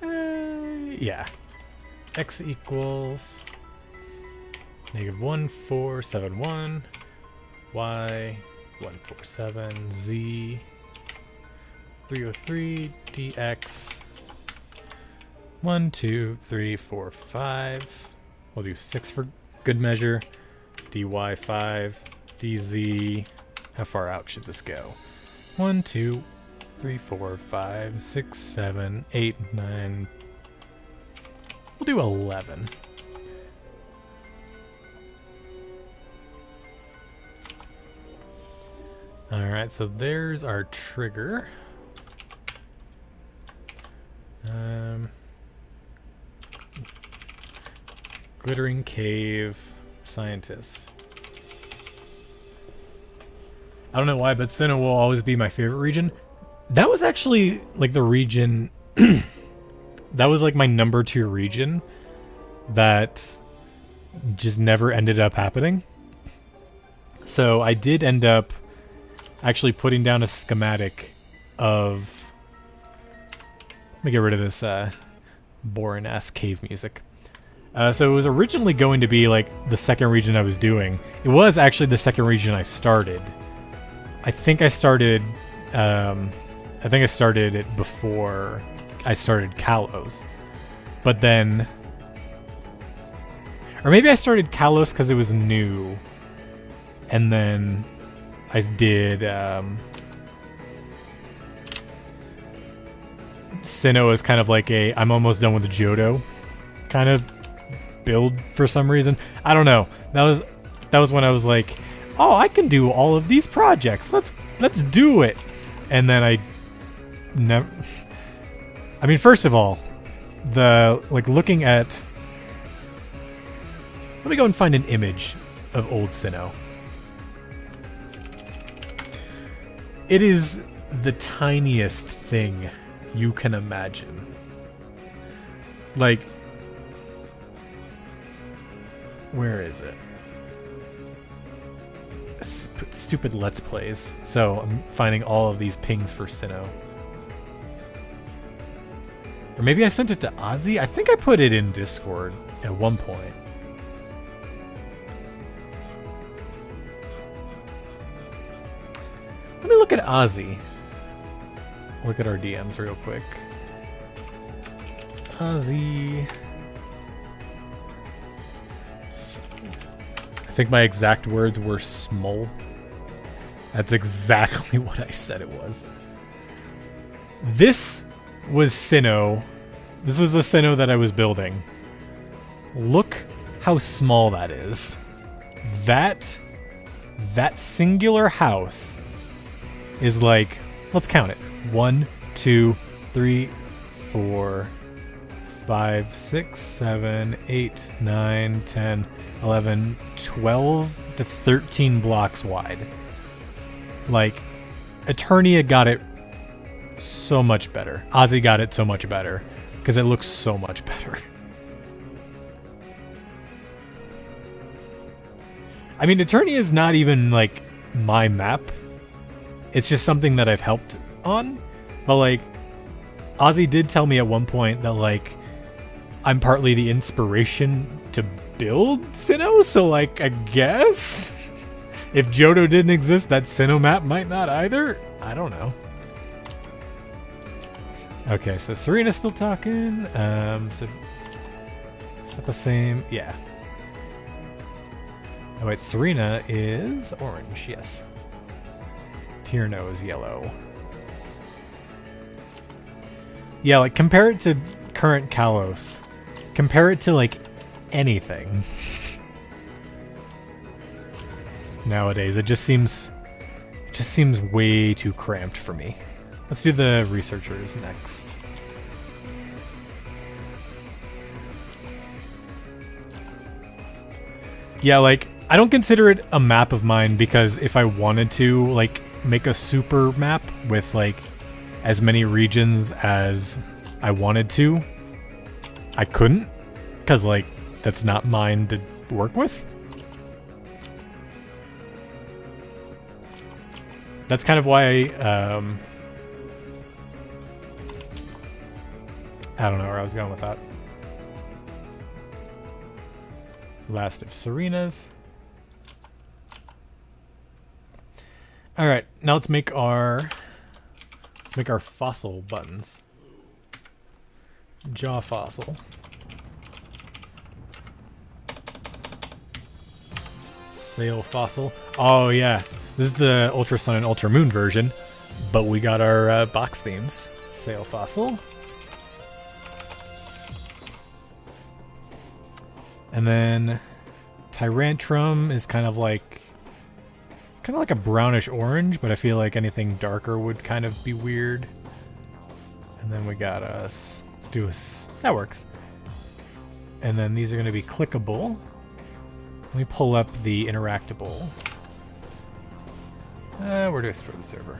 Yeah. X equals -1471 Y 147 Z 303 DX 1 2 3 4 5. We'll do 6 for good measure. DY 5 DZ. How far out should this go? 1 2 3 4 5 6 7 8 9. We'll do 11. Alright, so there's our trigger. Glittering Cave Scientist. I don't know why, but Sinnoh will always be my favorite region. That was actually like the region that was like my number 2 region that just never ended up happening. So I did end up actually putting down a schematic of... Let me get rid of this boring-ass cave music. So it was originally going to be like the second region I was doing. It was actually the second region I started. I think I started it before I started Kalos. But then... Or maybe I started Kalos because it was new. And then I did Sinnoh as kind of like a I'm almost done with the Johto kind of build for some reason. I don't know. That was when I was like, oh, I can do all of these projects. Let's do it. And then I never... I mean, first of all, looking at... Let me go and find an image of old Sinnoh. It is the tiniest thing you can imagine. Like, where is it? Stupid Let's Plays. So I'm finding all of these pings for Sinnoh. Or maybe I sent it to Ozzy? I think I put it in Discord at one point. Let me look at Ozzy. Look at our DMs real quick. Ozzy. I think my exact words were small. That's exactly what I said it was. This was Sinnoh. This was the Sinnoh that I was building. Look how small that is. That singular house is like, let's count it. 1, 2, 3, 4, 5, 6, 7, 8, 9, 10, 11, 12 to 13 blocks wide. Like, Eternia got it so much better. Ozzy got it so much better. Because it looks so much better. I mean, Eternia is not even, like, my map. It's just something that I've helped on. But, like, Ozzy did tell me at one point that, like, I'm partly the inspiration to build Sinnoh, so, like, I guess if Johto didn't exist, that Sinnoh map might not either. I don't know. Okay, so Serena's still talking. So is that the same? Yeah. Oh wait, Serena is orange. Yes. Tierno is yellow. Yeah, like compare it to current Kalos. Compare it to like anything. Nowadays, it just seems way too cramped for me. Let's do the researchers next. Yeah, like, I don't consider it a map of mine because if I wanted to, like, make a super map with, like, as many regions as I wanted to, I couldn't. Because, like, that's not mine to work with. That's kind of why I don't know where I was going with that. Last of Serena's. All right, now let's make our fossil buttons. Jaw fossil. Sail fossil. Oh yeah, this is the Ultra Sun and Ultra Moon version, but we got our box themes. Sail fossil. And then Tyrantrum is kind of like a brownish orange, but I feel like anything darker would kind of be weird. And then we got us. Let's do us. That works. And then these are going to be clickable. Let me pull up the interactable. Where do I store the server?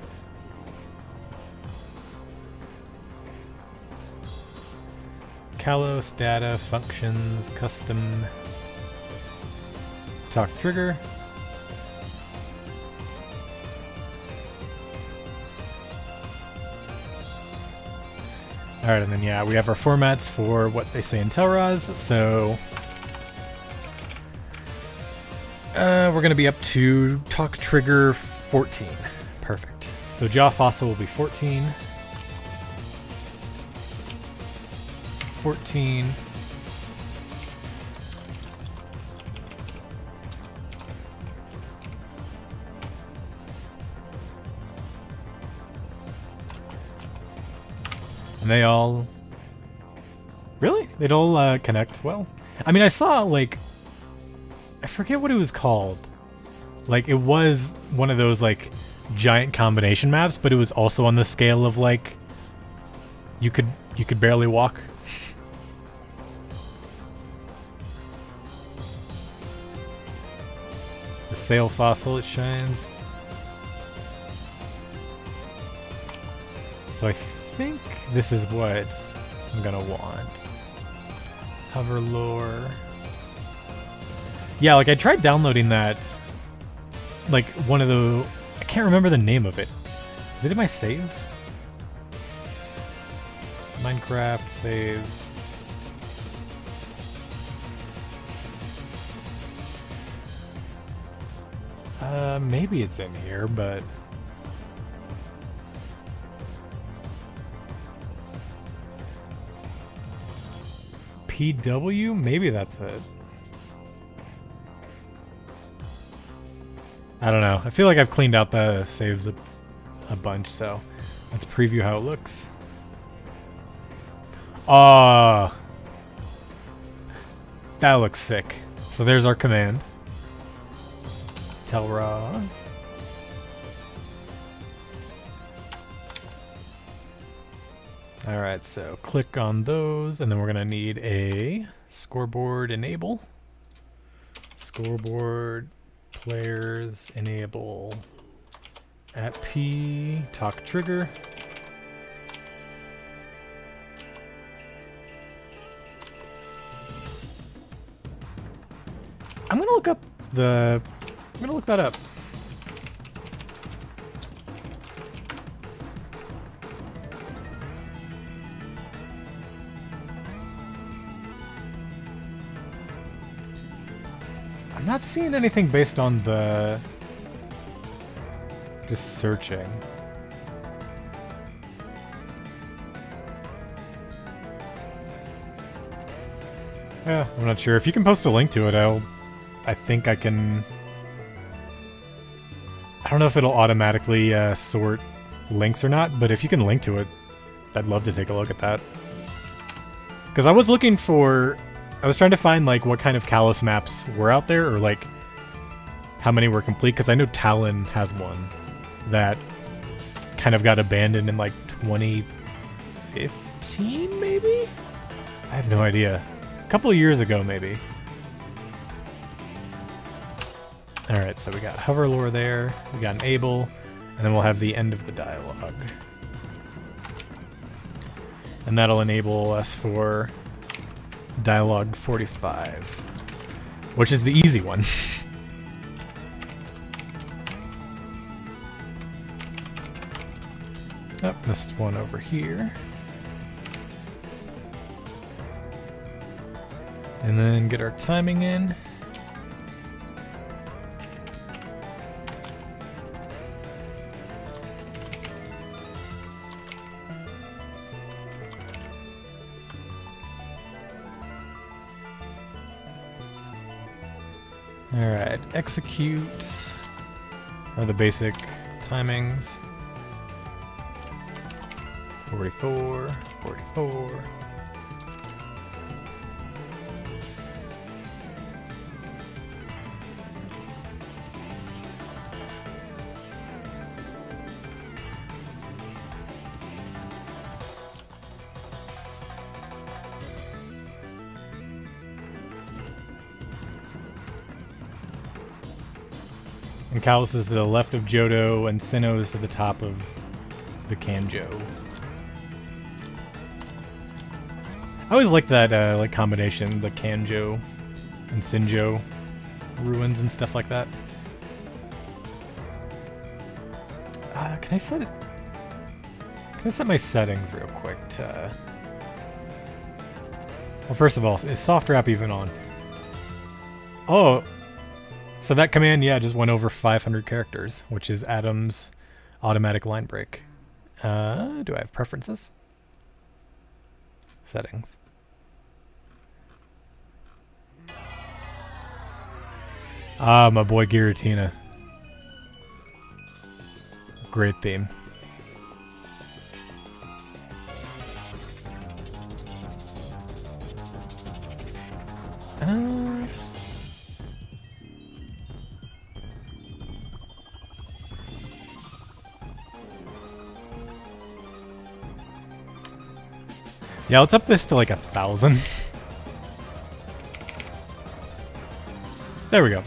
Kalos, data, functions, custom, talk trigger. Alright, and then yeah, we have our formats for what they say in Telraz, so we're going to be up to talk trigger 14. Perfect. So jaw fossil will be 14. 14. And they all... Really? They'd all connect well? I mean, I saw, like... I forget what it was called. Like, it was one of those, like, giant combination maps, but it was also on the scale of, like... You could barely walk. The sail fossil, it shines. So I think this is what I'm gonna want. Hover lore. Yeah, like I tried downloading that. Like one of the... I can't remember the name of it. Is it in my saves? Minecraft saves. Maybe it's in here, but... PW? Maybe that's it. I don't know. I feel like I've cleaned out the saves a bunch, so let's preview how it looks. That looks sick. So there's our command. Telra. Alright, so click on those, and then we're going to need a scoreboard enable. Scoreboard players enable at P talk trigger. I'm going to look up the... I'm going to look that up. I'm not seeing anything based on the... Just searching. Yeah, I'm not sure. If you can post a link to it, I think I can... I don't know if it'll automatically sort links or not, but if you can link to it, I'd love to take a look at that. Because I was looking for... I was trying to find, like, what kind of Kalos maps were out there, or, like, how many were complete, because I know Talon has one that kind of got abandoned in, like, 2015, maybe? I have no idea. A couple of years ago, maybe. Alright, so we got hover lore there, we got enable, and then we'll have the end of the dialogue. And that'll enable us for dialogue 45, which is the easy one. Oh, missed one over here. And then get our timing in. Alright, execute are the basic timings. 44, 44. And Kalos is to the left of Johto, and Sinnoh is to the top of the Kanjo. I always like that like combination, the Kanjo and Sinjo ruins and stuff like that. Can I set it? Can I set my settings real quick to... Well, first of all, is soft wrap even on? Oh, so that command, yeah, just went over 500 characters, which is Adam's automatic line break. Do I have preferences? Settings. Ah, my boy Giratina. Great theme. Yeah, let's up this to like 1,000. There we go.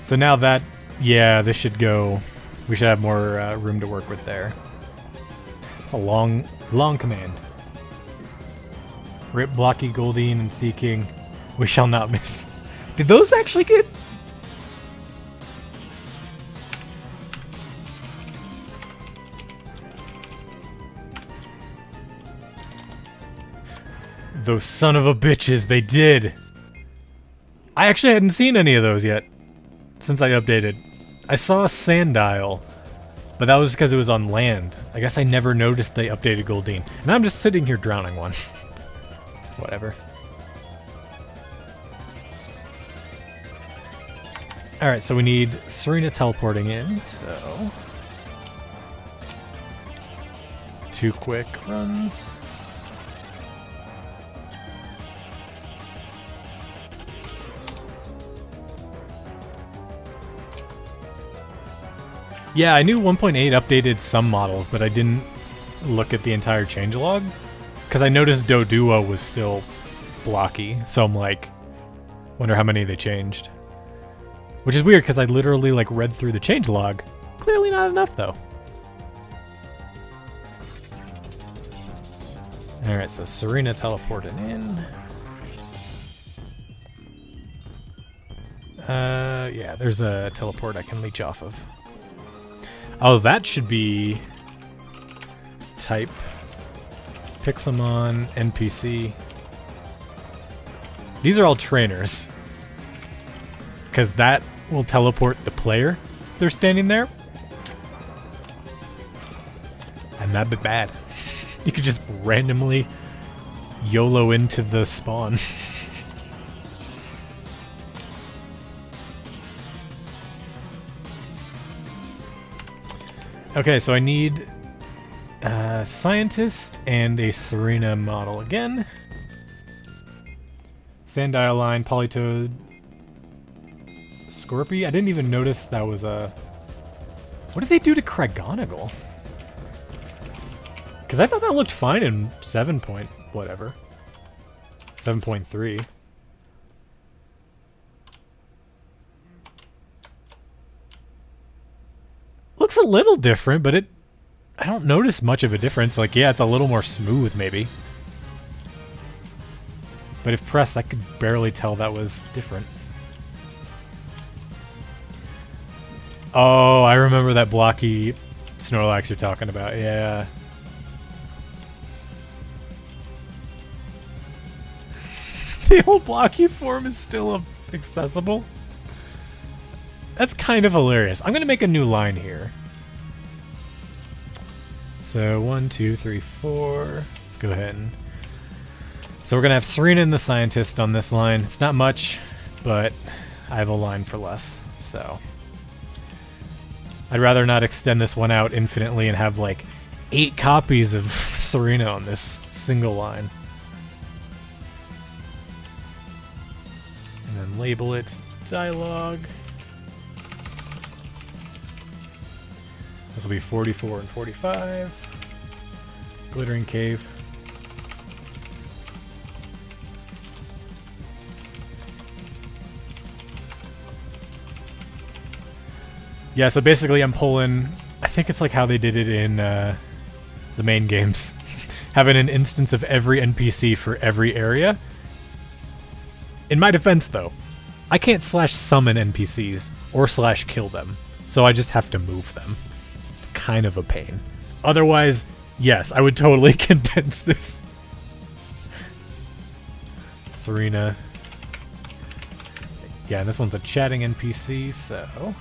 So now that, yeah, this should go. We should have more room to work with there. It's a long command. Rip Blocky, Goldeen, and Sea King. We shall not miss. Did those actually get... Those son of a bitches, they did. I actually hadn't seen any of those yet since I updated. I saw a Sandile, but that was because it was on land. I guess I never noticed they updated Goldeen. And I'm just sitting here drowning one. Whatever. Alright, so we need Serena teleporting in, so... 2 quick runs. Yeah, I knew 1.8 updated some models, but I didn't look at the entire changelog. Because I noticed Doduo was still blocky, so I'm like, wonder how many they changed. Which is weird, because I literally like read through the changelog. Clearly not enough, though. Alright, so Serena teleported in. Yeah, there's a teleport I can leech off of. Oh, that should be type Pixelmon NPC. These are all trainers. Because that will teleport the player if they're standing there. And that'd be bad. You could just randomly YOLO into the spawn. Okay, so I need a scientist and a Serena model again. Sandile line, Politoed, Scorpy. I didn't even notice that was a... What did they do to Cragonigal? Because I thought that looked fine in 7 point whatever. 7.3. Looks a little different, but I don't notice much of a difference. Like, yeah, it's a little more smooth, maybe. But if pressed, I could barely tell that was different. Oh, I remember that blocky Snorlax you're talking about. Yeah. The old blocky form is still accessible. That's kind of hilarious. I'm going to make a new line here. So 1, 2, 3, 4. Let's go ahead and... So we're going to have Serena and the Scientist on this line. It's not much, but I have a line for less. So I'd rather not extend this one out infinitely and have like 8 copies of Serena on this single line. And then label it dialogue. This will be 44 and 45. Glittering Cave. Yeah, so basically I'm pulling... I think it's like how they did it in the main games. Having an instance of every NPC for every area. In my defense, though, I can't slash summon NPCs or slash kill them, so I just have to move them. It's kind of a pain. Otherwise, yes, I would totally condense this. Serena. Yeah, and this one's a chatting NPC, so...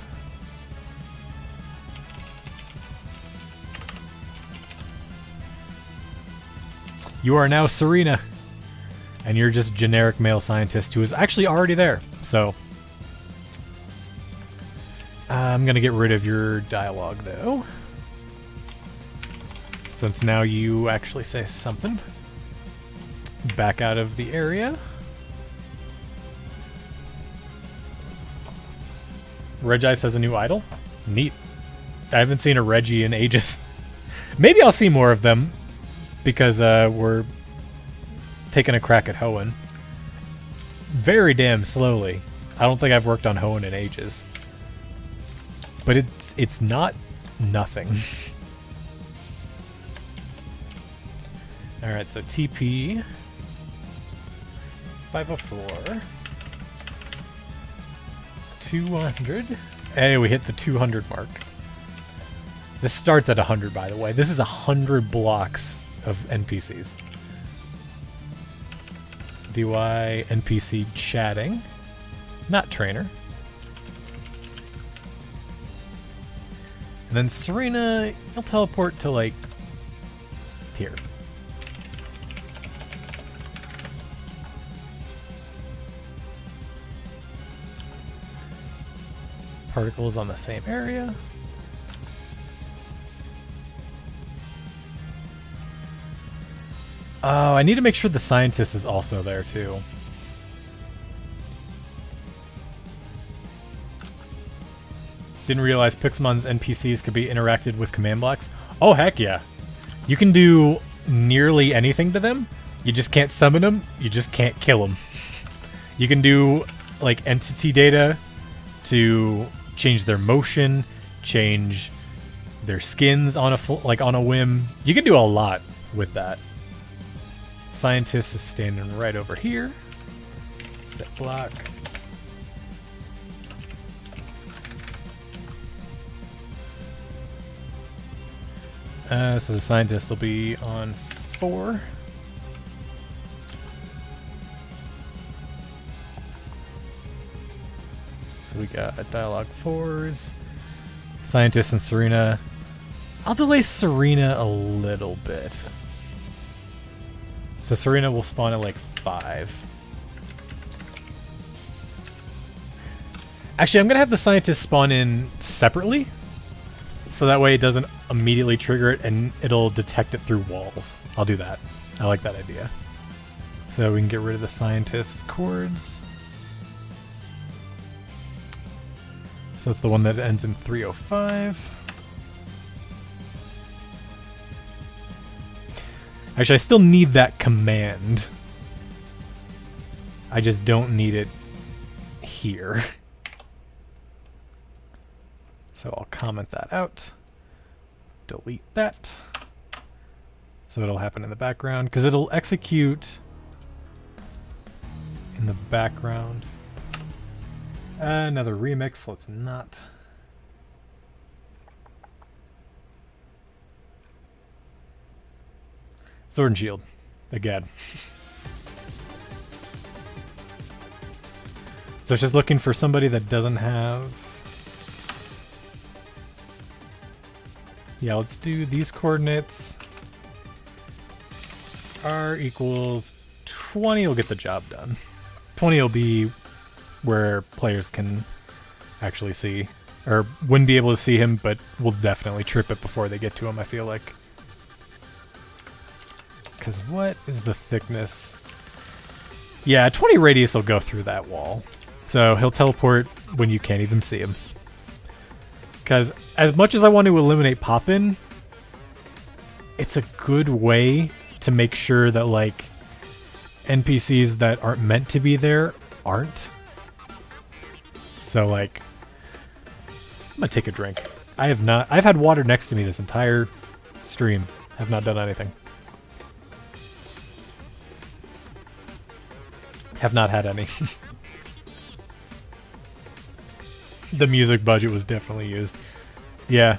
You are now Serena. And you're just generic male scientist who is actually already there. So I'm going to get rid of your dialogue, though. Since now you actually say something. Back out of the area. Regice has a new idol? Neat. I haven't seen a Reggie in ages. Maybe I'll see more of them. Because we're taking a crack at Hoenn. Very damn slowly. I don't think I've worked on Hoenn in ages. But it's not nothing. Alright, so TP 504 200. Hey, we hit the 200 mark. This starts at 100, by the way. This is 100 blocks of NPCs. DY NPC chatting. Not trainer. And then Serena, you'll teleport to, like, here. Particles on the same area. Oh, I need to make sure the scientist is also there, too. Didn't realize Pixelmon's NPCs could be interacted with command blocks. Oh, heck yeah. You can do nearly anything to them. You just can't summon them. You just can't kill them. You can do, like, entity data to change their motion, change their skins on a whim. You can do a lot with that. Scientist is standing right over here. Set block. So the scientist will be on 4. So we got dialogue 4s. Scientist and Serena. I'll delay Serena a little bit. So Serena will spawn at like 5. Actually, I'm going to have the scientist spawn in separately. So that way it doesn't immediately trigger it and it'll detect it through walls. I'll do that. I like that idea. So we can get rid of the scientist's chords. So it's the one that ends in 305. Actually, I still need that command. I just don't need it here. So I'll comment that out. Delete that. So it'll happen in the background, because it'll execute in the background. Another remix, let's not. Sword and Shield, again. So it's just looking for somebody that doesn't have... Yeah, let's do these coordinates. R equals 20 will get the job done. 20 will be where players can actually see, or wouldn't be able to see him, but will definitely trip it before they get to him, I feel like. Because what is the thickness? Yeah, 20 radius will go through that wall. So he'll teleport when you can't even see him. Because as much as I want to eliminate pop-in, it's a good way to make sure that, like, NPCs that aren't meant to be there aren't. So, like, gonna take a drink. I have not. I've had water next to me this entire stream. Have not done anything. Have not had any. The music budget was definitely used. Yeah.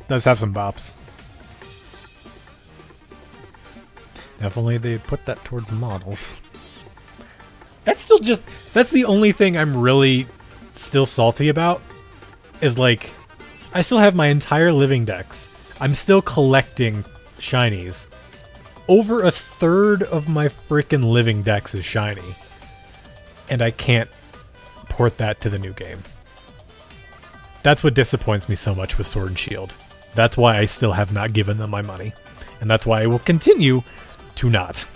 Does have some bops. If only they'd put that towards models. That's still just... That's the only thing I'm really still salty about. Is like... I still have my entire living dex. I'm still collecting shinies. Over a third of my freaking living dex is shiny. And I can't port that to the new game. That's what disappoints me so much with Sword and Shield. That's why I still have not given them my money. And that's why I will continue to not.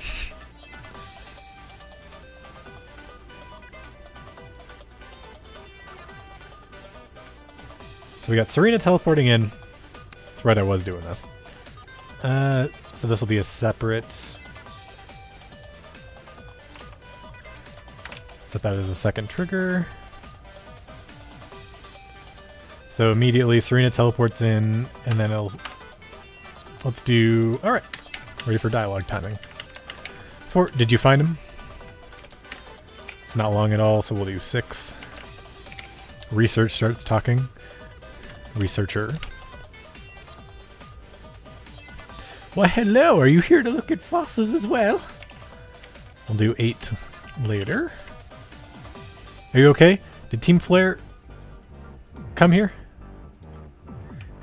So we got Serena teleporting in. That's right, I was doing this. So this will be a separate... Set that as a second trigger. So immediately Serena teleports in, and then it'll... Let's do... Alright. Ready for dialogue timing. Did you find him? It's not long at all, so we'll do 6. Research starts talking. Researcher. Why, hello, are you here to look at fossils as well? We'll do 8 later. Are you okay? Did Team Flare come here?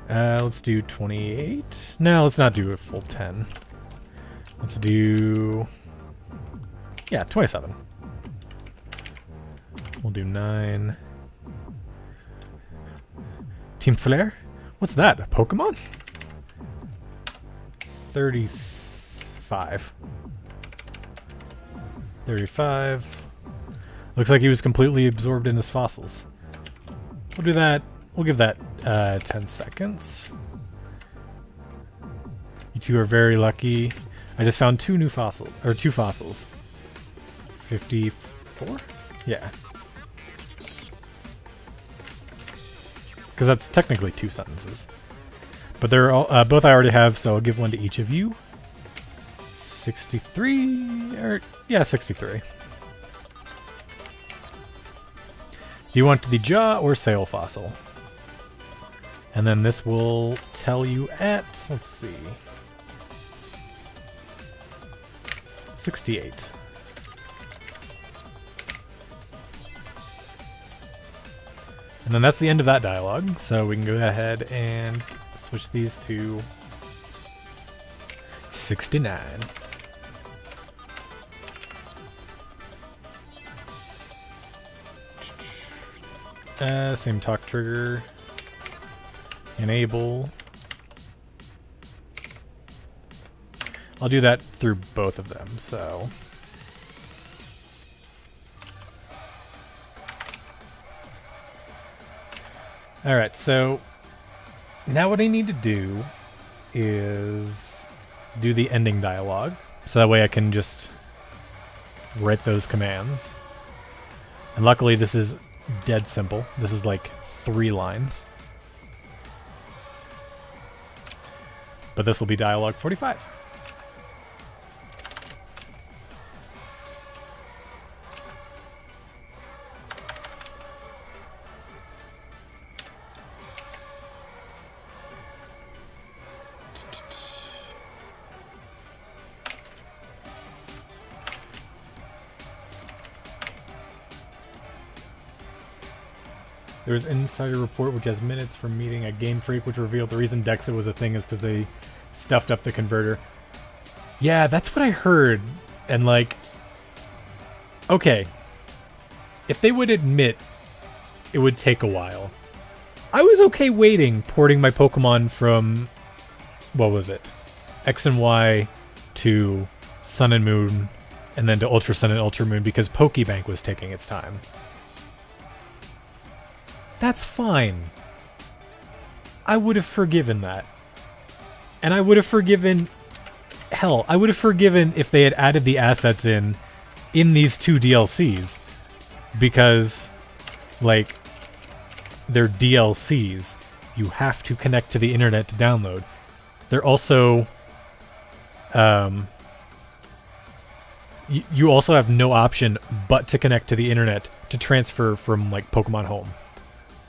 Let's do 28. No, let's not do a full 10. Let's do... Yeah, 27. We'll do 9. Team Flare? What's that? A Pokemon? 35. 35. Looks like he was completely absorbed in his fossils. We'll do that. We'll give that 10 seconds. You two are very lucky. I just found 2 new fossils, or 2 fossils. 54? Yeah. Because that's technically 2 sentences. But they're all, both I already have, so I'll give one to each of you. 63, or yeah, 63. Do you want the jaw or sail fossil? And then this will tell you at, let's see, 68. And then that's the end of that dialogue, so we can go ahead and switch these to 69. Same talk trigger. Enable. I'll do that through both of them, so... Alright, so now what I need to do is do the ending dialogue, so that way I can just write those commands. And luckily this is dead simple. This is like 3 lines. But this will be dialogue 45. There was an insider report which has minutes from meeting a Game Freak which revealed the reason Dexa was a thing is because they stuffed up the converter. Yeah, that's what I heard. And like, okay, if they would admit it would take a while. I was okay waiting, porting my Pokemon from, what was it? X&Y to Sun and Moon, and then to Ultra Sun and Ultra Moon because Pokebank was taking its time. That's fine. I would have forgiven that. And I would have forgiven... Hell, I would have forgiven if they had added the assets in these 2 DLCs. Because, like, they're DLCs. You have to connect to the internet to download. They're also you also have no option but to connect to the internet to transfer from like Pokemon Home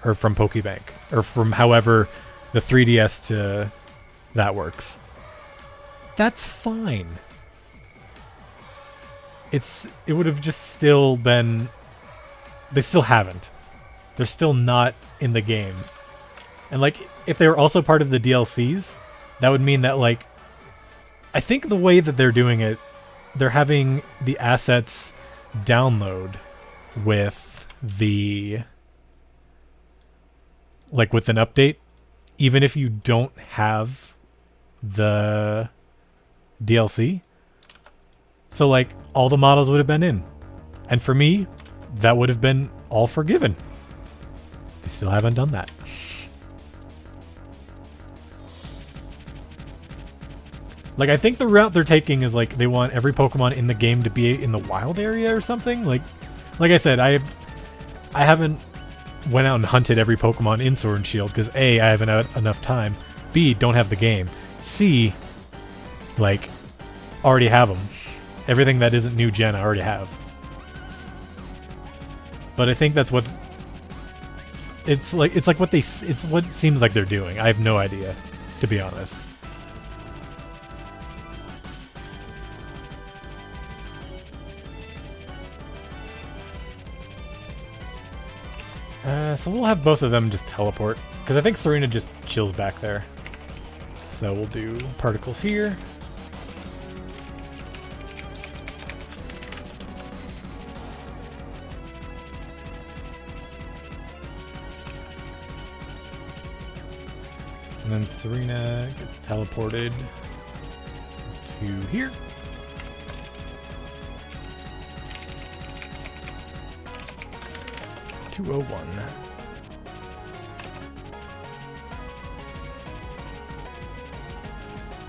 or from Pokebank or from however the 3DS to that works. That's fine. It would have just still been... They still haven't. They're still not in the game. And like, if they were also part of the DLCs, that would mean that like... I think the way that they're doing it, they're having the assets download with the... Like with an update, even if you don't have the DLC. So like all the models would have been in. And for me, that would have been all forgiven. They still haven't done that. Like I think the route they're taking is like they want every Pokemon in the game to be in the wild area or something. Like I said, I haven't went out and hunted every Pokemon in Sword and Shield because A, I haven't had enough time. B, don't have the game. C, like already have them. Everything that isn't new gen I already have. But I think that's what it's like what it's what it seems like they're doing. I have no idea, to be honest. So we'll have both of them just teleport because I think Serena just chills back there. So we'll do particles here. And then Serena gets teleported to here. .201.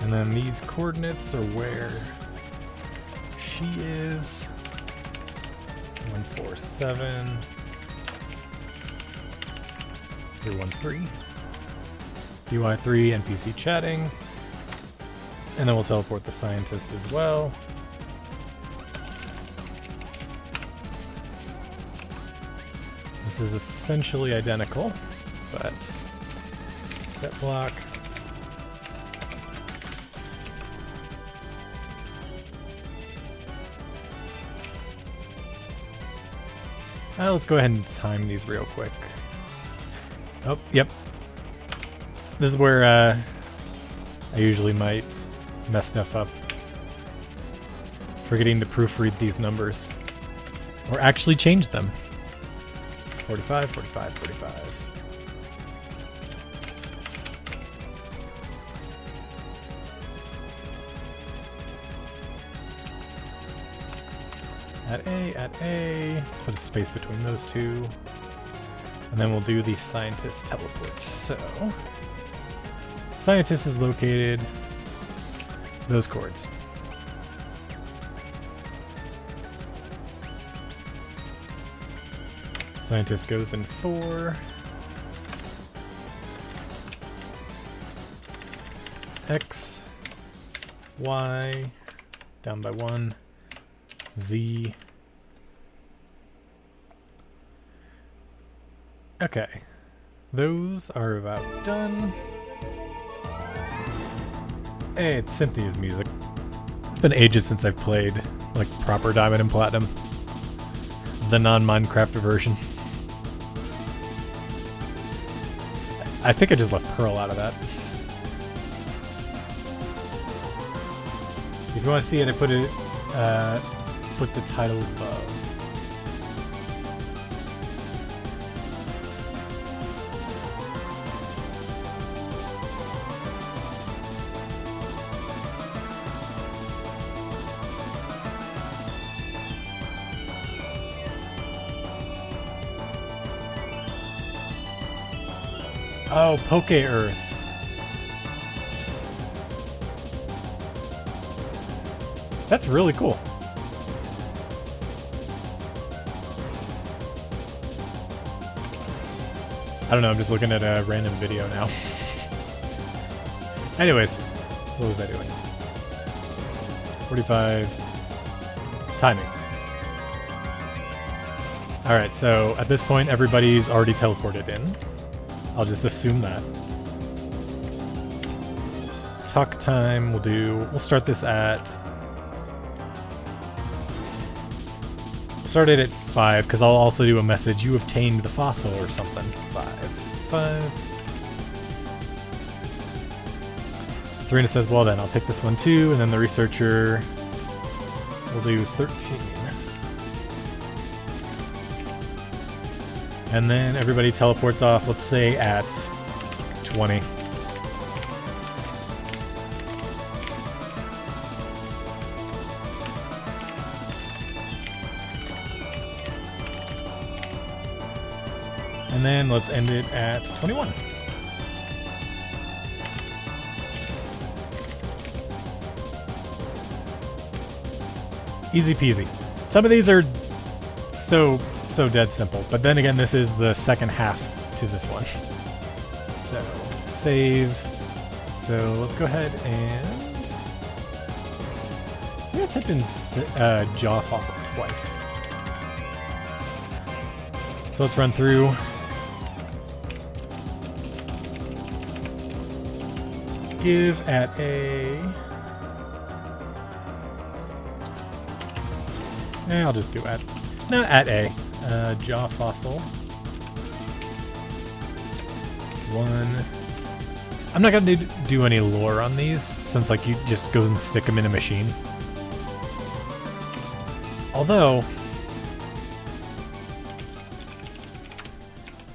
And then these coordinates are where she is. 147. 013. UI3 NPC chatting. And then we'll teleport the scientist as well. This is essentially identical, but set block. Let's go ahead and time these real quick. Oh, yep. This is where I usually might mess stuff up. Forgetting to proofread these numbers. Or actually change them. 45, 45, 45. At A. Let's put a space between those two. And then we'll do the scientist teleport. So, scientist is located those chords. Scientist goes in 4. X, Y, down by 1, Z. Okay, those are about done. Hey, it's Cynthia's music. It's been ages since I've played like proper Diamond and Platinum. The non-Minecraft version. I think I just left Pearl out of that. If you want to see it, I put it, put the title above. Oh, Poke Earth. That's really cool. I don't know, I'm just looking at a random video now. Anyways, what was I doing? 45 timings. Alright, so at this point everybody's already teleported in. I'll just assume that. Talk time we'll start this at... Start it at 5, because I'll also do a message. You obtained the fossil or something. 5. Serena says, well then, I'll take this one too, and then the researcher will do 13. And then everybody teleports off, let's say at 20. And then let's end it at 21. Easy peasy. Some of these are so dead simple, but then again, this is the second half to this one. So, save. So let's go ahead and... I'm gonna type in jaw fossil twice. So let's run through. Give at a... I'll just do at... No, at a. Jaw fossil. 1. I'm not going to do any lore on these, since like you just go and stick them in a machine. Although...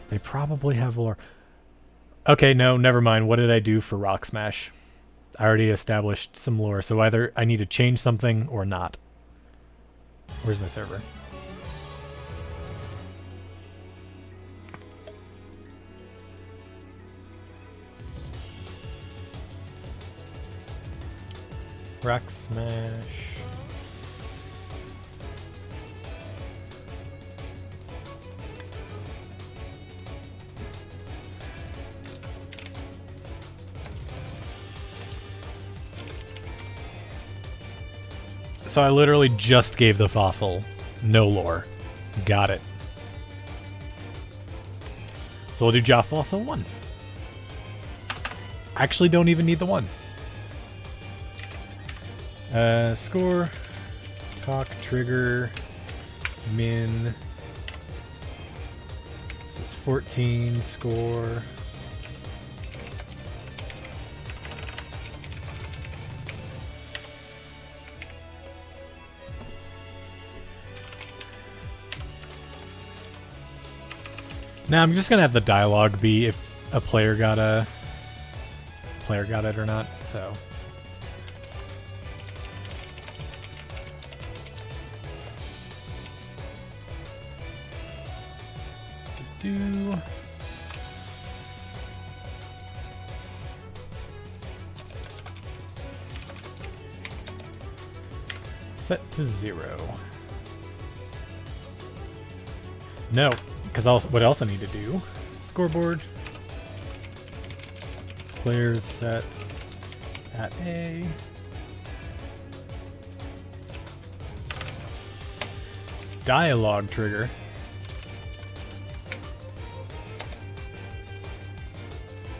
they probably have lore. Okay, no, never mind. What did I do for Rock Smash? I already established some lore, so either I need to change something or not. Where's my server? Rock Smash. So I literally just gave the fossil no lore. Got it. So we'll do Jaw Fossil 1. Actually don't even need the 1. Score, talk, trigger, min. This is 14, score. Now I'm just gonna have the dialogue be if a player got it or not, so. Do set to 0. No, because what else I need to do? Scoreboard. Players set at A. Dialogue trigger.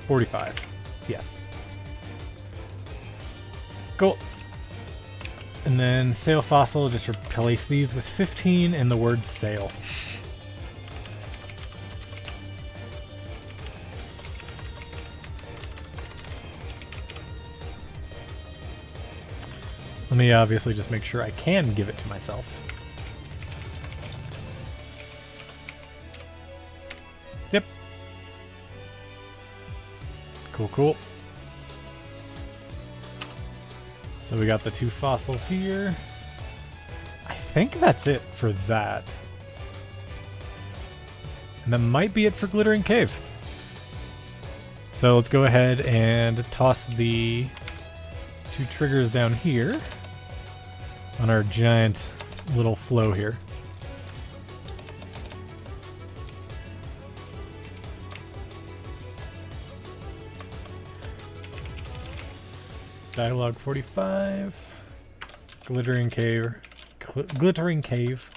$45. Yes. Cool. And then sail fossil, just replace these with 15 and the word sail. Let me obviously just make sure I can give it to myself. Yep. Cool, cool. So we got the 2 fossils here. I think that's it for that. And that might be it for Glittering Cave. So let's go ahead and toss the 2 triggers down here on our giant little flow here. Dialogue 45. Glittering cave. Glittering cave.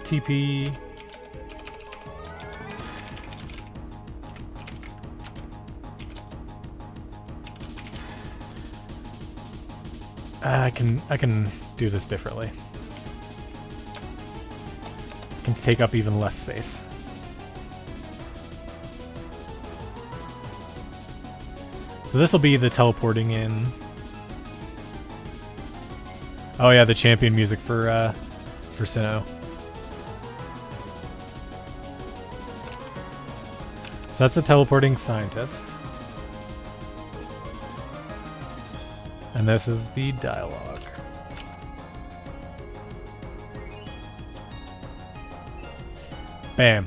TP. I can do this differently. I can take up even less space. So this will be the teleporting in. Oh yeah, the champion music for Sinnoh. So that's the teleporting scientist. And this is the dialogue. Bam.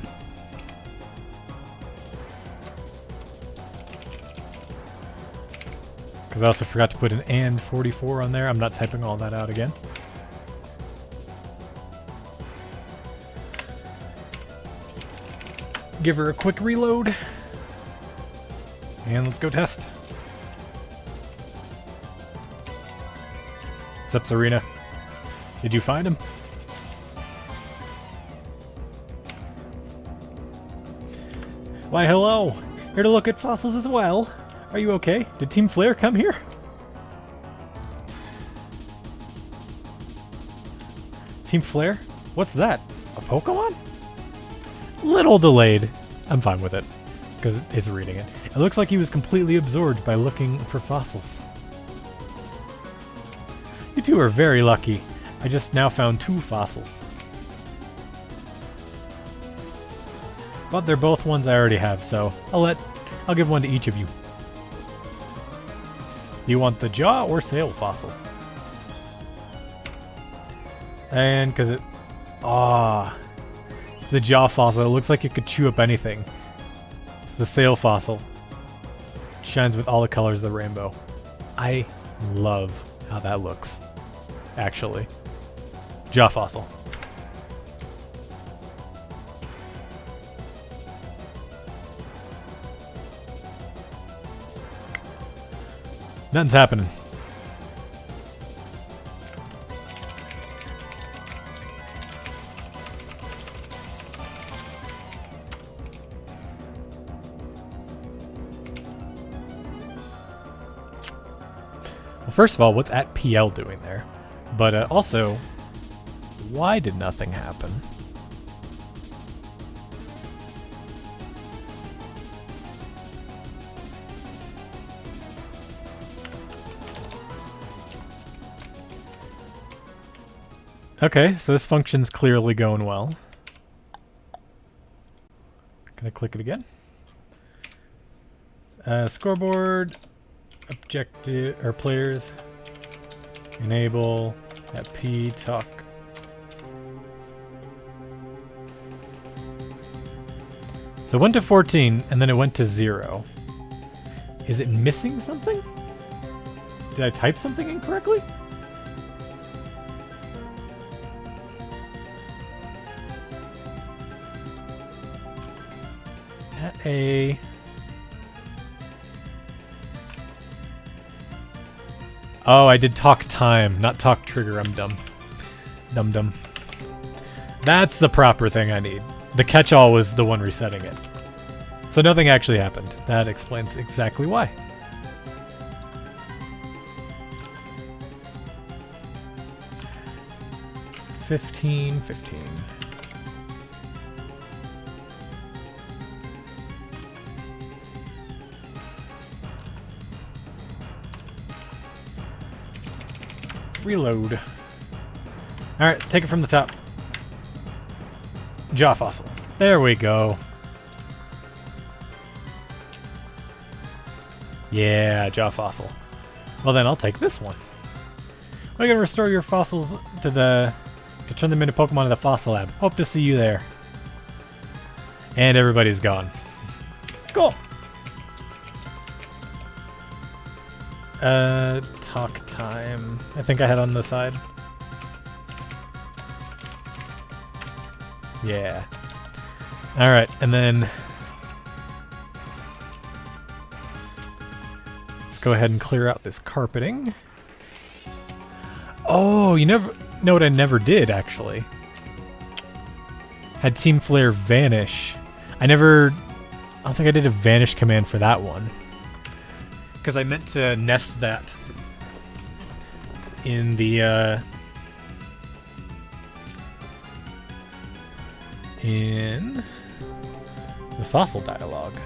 Because I also forgot to put an and 44 on there. I'm not typing all that out again. Give her a quick reload. And let's go test. What's up, Serena? Did you find him? Why, hello. Here to look at fossils as well. Are you okay? Did Team Flare come here? Team Flare? What's that? A Pokemon? Little delayed. I'm fine with it, because it's reading it. It looks like he was completely absorbed by looking for fossils. You two are very lucky. I just now found 2 fossils. But they're both ones I already have, so I'll give one to each of you. You want the jaw or sail fossil? And because it's the jaw fossil. It looks like it could chew up anything. It's the sail fossil. It shines with all the colors of the rainbow. I love how that looks, actually. Jaw fossil. Nothing's happening. Well, first of all, what's at PL doing there? But also, why did nothing happen? Okay, so this function's clearly going well. Can I click it again? Scoreboard, objective, or players, enable, at P, talk. So it went to 14, and then it went to 0. Is it missing something? Did I type something incorrectly? A oh, I did talk time, not talk trigger. I'm dumb. Dumb. That's the proper thing I need. The catch-all was the one resetting it. So nothing actually happened. That explains exactly why. $15. Reload. Alright, take it from the top. Jaw fossil. There we go. Yeah, jaw fossil. Well then, I'll take this one. We're gonna restore your fossils to turn them into Pokemon in the Fossil Lab. Hope to see you there. And everybody's gone. Cool. Talk time. I think I had on the side. Yeah. All right, and then let's go ahead and clear out this carpeting. Oh, you never know what I never did actually. Had Team Flare vanish. I don't think I did a vanish command for that one. Because I meant to nest that in the fossil dialogue.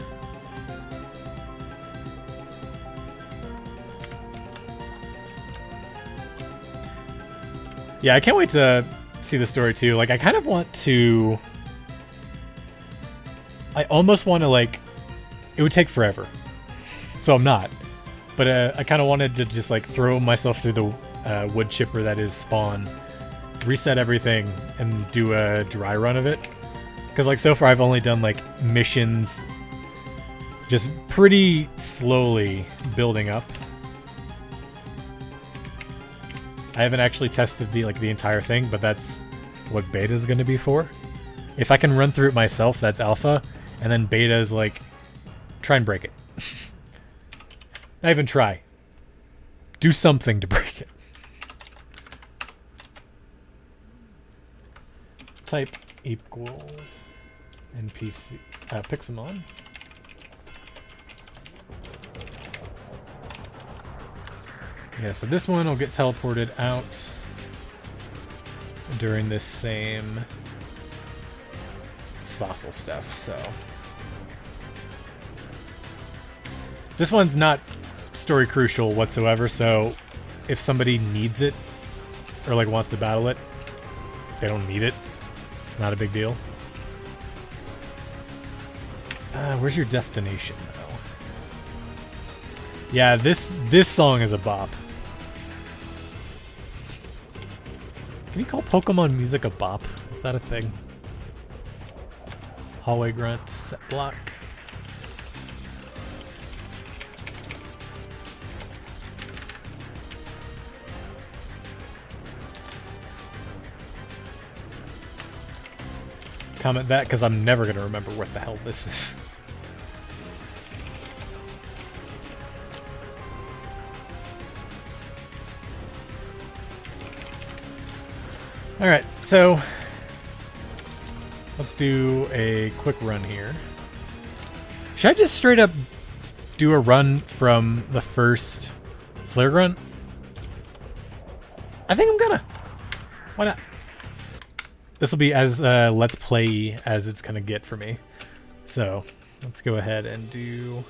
Yeah, I can't wait to see the story too. Like, I kind of want to... I almost want to, like... It would take forever. So I'm not. But I kind of wanted to just, like, throw myself through the wood chipper that is Spawn, reset everything, and do a dry run of it. Because, like, so far I've only done, like, missions just pretty slowly building up. I haven't actually tested the entire thing, but that's what beta is going to be for. If I can run through it myself, that's alpha, and then beta is like, try and break it. Not even try. Do something to break it. Type equals NPC Pixelmon. Yeah, so this one will get teleported out during this same fossil stuff, so. This one's not story crucial whatsoever, so if somebody needs it or like wants to battle it, they don't need it. It's not a big deal. Where's your destination, though? Yeah, this song is a bop. Can you call Pokemon music a bop? Is that a thing? Hallway grunt, set block. Comment that, because I'm never going to remember what the hell this is. Alright, so let's do a quick run here. Should I just straight up do a run from the first Flare Grunt? I think I'm gonna. Why not? This will be as let's play as it's gonna get for me. So let's go ahead and do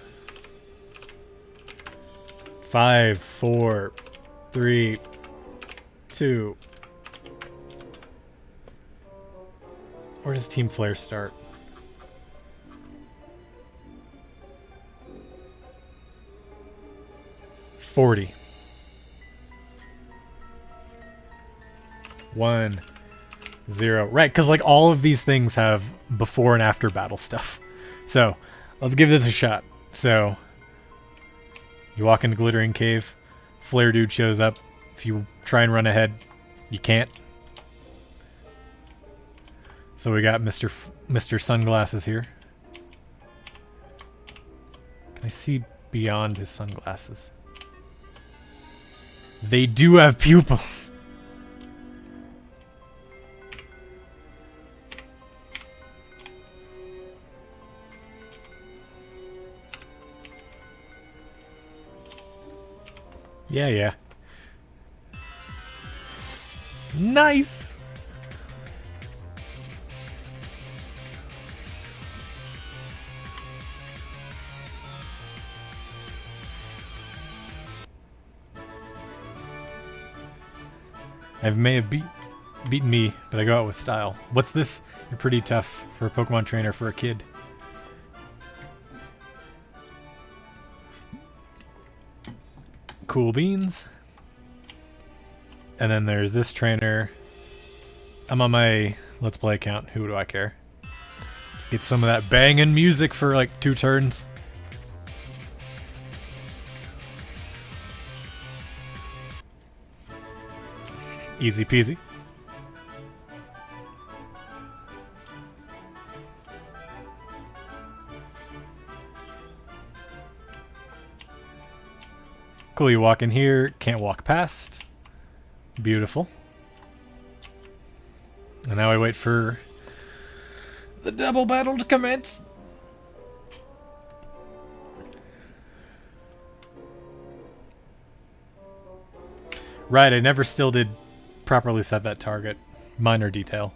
5, 4, 3, 2. Where does Team Flare start? $40. 1, 0. Right, because like all of these things have before and after battle stuff. So let's give this a shot. So you walk into Glittering Cave, Flare Dude shows up. If you try and run ahead, you can't. So we got Mr. Sunglasses here. Can I see beyond his sunglasses? They do have pupils. Yeah. Nice. I may have beaten me, but I go out with style. What's this? You're pretty tough for a Pokemon trainer for a kid. Cool beans. And then there's this trainer. I'm on my Let's Play account. Who do I care? Let's get some of that banging music for like 2 turns. Easy peasy. Cool, you walk in here, can't walk past. Beautiful. And now I wait for the double battle to commence. Right, I never still did properly set that target. Minor detail.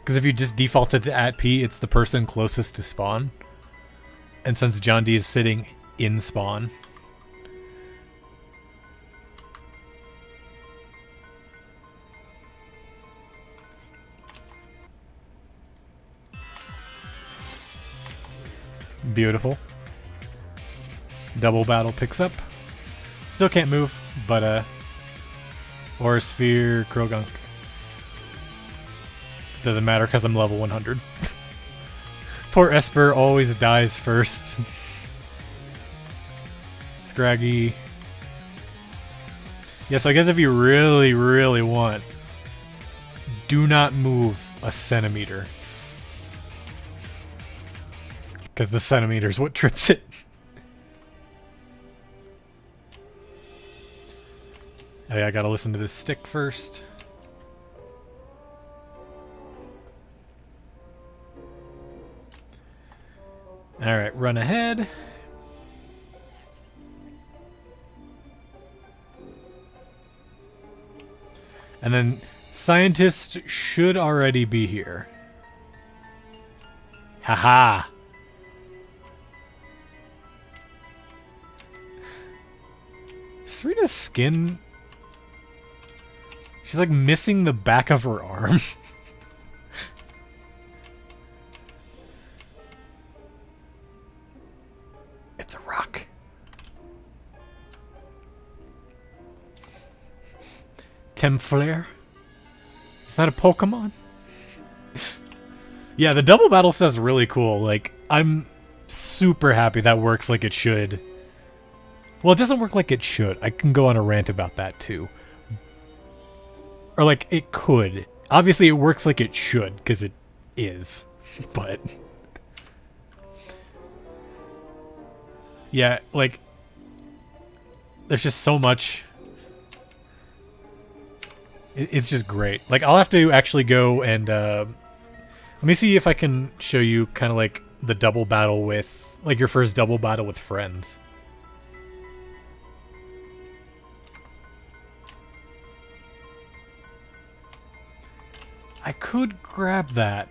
Because if you just defaulted to @P, it's the person closest to spawn. And since Jond is sitting in spawn... Beautiful. Double battle picks up. Still can't move, but Aura Sphere, Krogunk. Doesn't matter because I'm level 100. Poor Esper always dies first. Scraggy. Yeah, so I guess if you really, really want, do not move a centimeter. Because the centimeter's what trips it. Oh yeah, I gotta listen to this stick first. Alright, run ahead. And then scientist should already be here. Haha. Serena's skin... She's like missing the back of her arm. It's a rock. Temflare? Is that a Pokemon? Yeah, the double battle says really cool. Like, I'm super happy that works like it should. Well, it doesn't work like it should. I can go on a rant about that too. Or like, it could. Obviously, it works like it should, because it is. But... yeah, like... there's just so much... It's just great. Like, I'll have to actually go and... let me see if I can show you kind of like the double battle with... like, your first double battle with friends. I could grab that,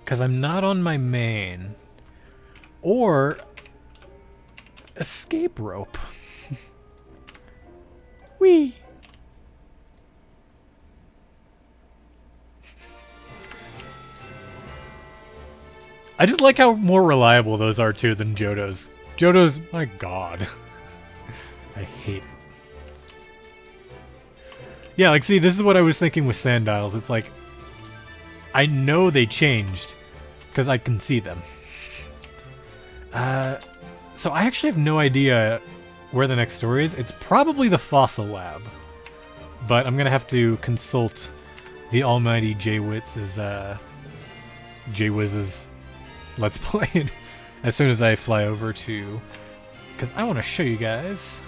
because I'm not on my main. Or escape rope. Whee! I just like how more reliable those are too than Johto's. Johto's, my god. I hate it. Yeah, like, see, this is what I was thinking with Sandiles. It's like, I know they changed, because I can see them. So I actually have no idea where the next story is. It's probably the Fossil Lab. But I'm gonna have to consult the almighty J-Witz's, J-Wiz's Let's Play as soon as I fly over to... because I want to show you guys...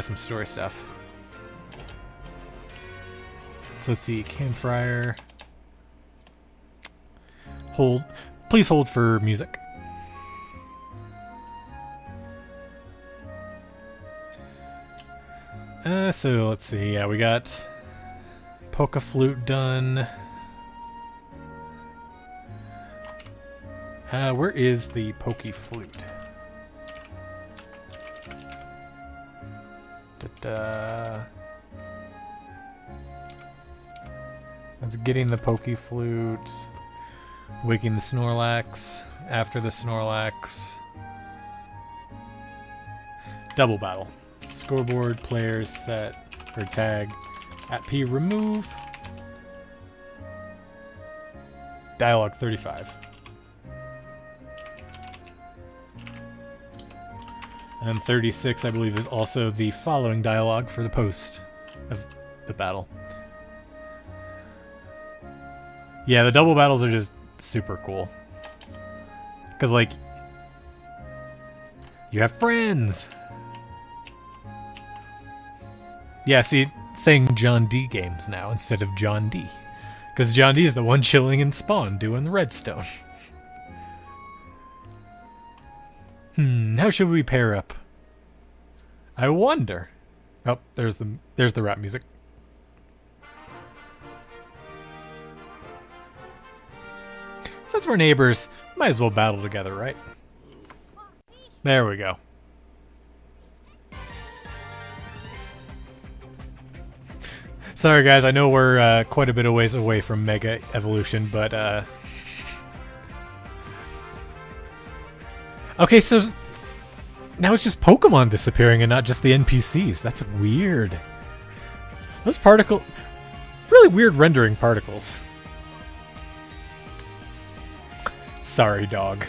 some story stuff. So let's see, Camfryer. Hold. Please hold for music. So let's see, yeah, we got Poke Flute done. Where is the Poke Flute? That's getting the Poke Flute, waking the Snorlax, after the Snorlax. Double battle. Scoreboard, players, set, or tag. @P remove. Dialogue 35. And 36, I believe, is also the following dialogue for the post of the battle. Yeah, the double battles are just super cool. Because, like, you have friends. Yeah, see, saying John D games now instead of John D. Because John D is the one chilling in Spawn doing the redstone. How should we pair up? I wonder. Oh, there's the rap music. Since we're neighbors, might as well battle together, right? There we go. Sorry guys, I know we're quite a bit of ways away from Mega Evolution, but okay, so now it's just Pokemon disappearing and not just the NPCs. That's weird. Those really weird rendering particles. Sorry, dog.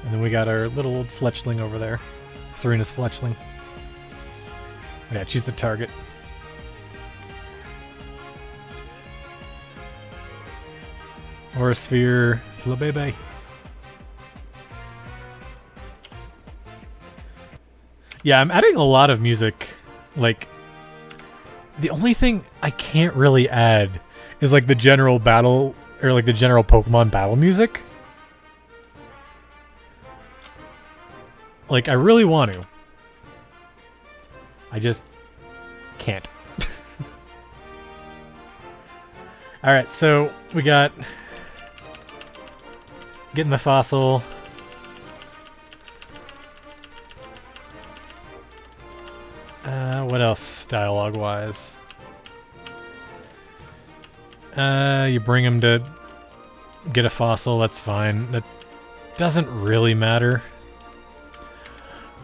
And then we got our little old Fletchling over there. Serena's Fletchling. Yeah, choose the target. Aura Sphere, Flabebe. Yeah, I'm adding a lot of music. Like, the only thing I can't really add is like the general battle, or like the general Pokemon battle music. Like, I really want to. I just can't. Alright, so we got getting the fossil. What else, dialogue-wise? You bring him to get a fossil, that's fine. That doesn't really matter.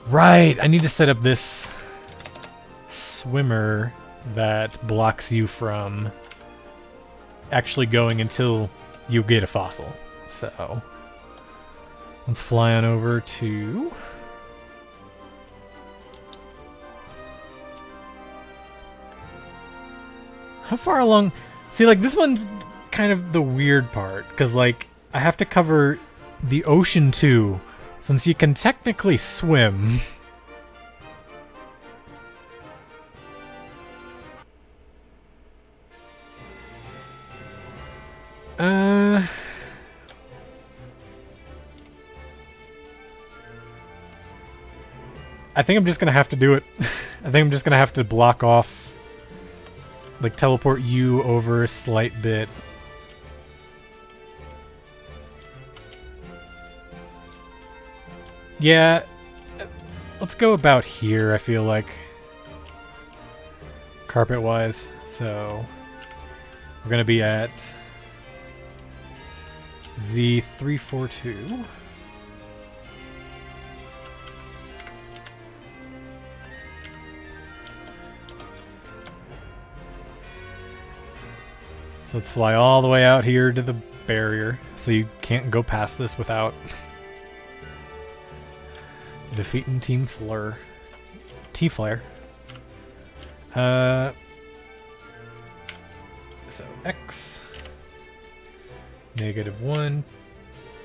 Right, I need to set up this swimmer that blocks you from actually going until you get a fossil. So, let's fly on over to... How far along? See, like, this one's kind of the weird part, because, like, I have to cover the ocean too, since you can technically swim. I think I'm just gonna have to do it. I think I'm just gonna have to block off, like, teleport you over a slight bit. Yeah, let's go about here, I feel like, carpet-wise. So, we're gonna be at Z342. So let's fly all the way out here to the barrier, so you can't go past this without defeating Team Flare. T-Flare. So X -1,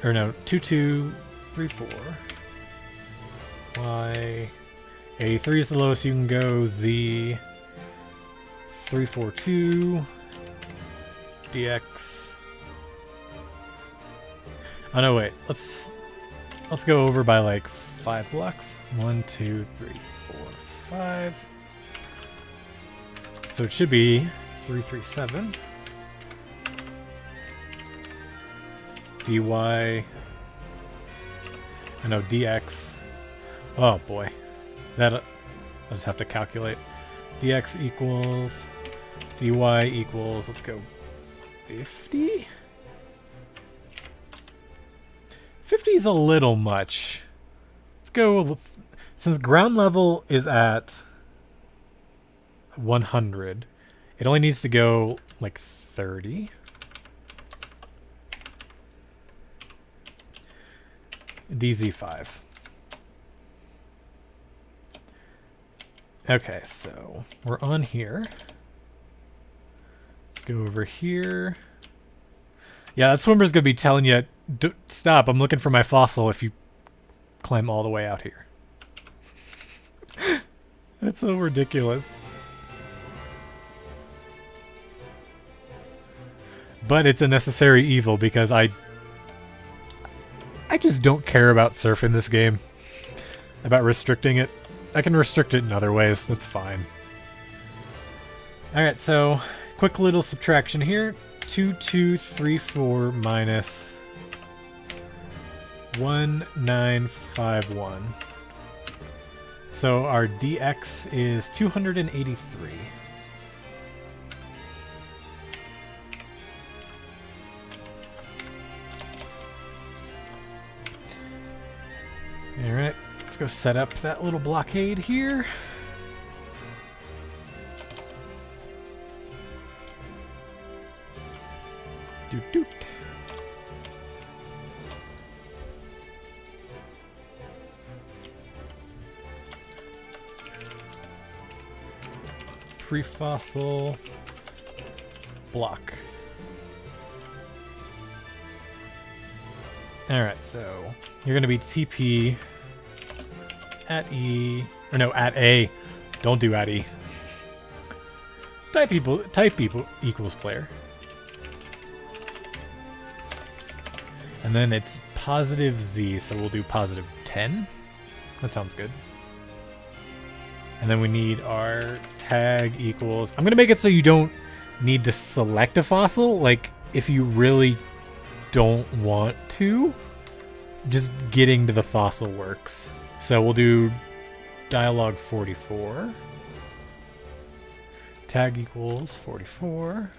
or no, 2 2 3 4. Y 83 is the lowest you can go. Z 342. DX. Oh no, wait. Let's go over by like 5 blocks. 1, 2, 3, 4, 5. So it should be 337. DY. I know DX. Oh boy, that I'll just have to calculate. DX equals DY equals. Let's go. 50? 50 is a little much. Let's go with, since ground level is at 100, it only needs to go like 30. DZ5. Okay, so we're on here. Let's go over here. Yeah, that swimmer's gonna be telling you, stop, I'm looking for my fossil if you climb all the way out here. That's so ridiculous. But it's a necessary evil because I just don't care about surf in this game. About restricting it. I can restrict it in other ways, that's fine. Alright, so quick little subtraction here. 2234 minus 1951. So our dx is 283. Alright, let's go set up that little blockade here. Doot doot. Pre-fossil block. Alright, so you're going to be TP at E, or no, at A. Don't do at E. Type equals player. And then it's positive Z, so we'll do positive 10. That sounds good. And then we need our tag equals... I'm going to make it so you don't need to select a fossil. Like, if you really don't want to, just getting to the fossil works. So we'll do dialog 44. Tag equals 44.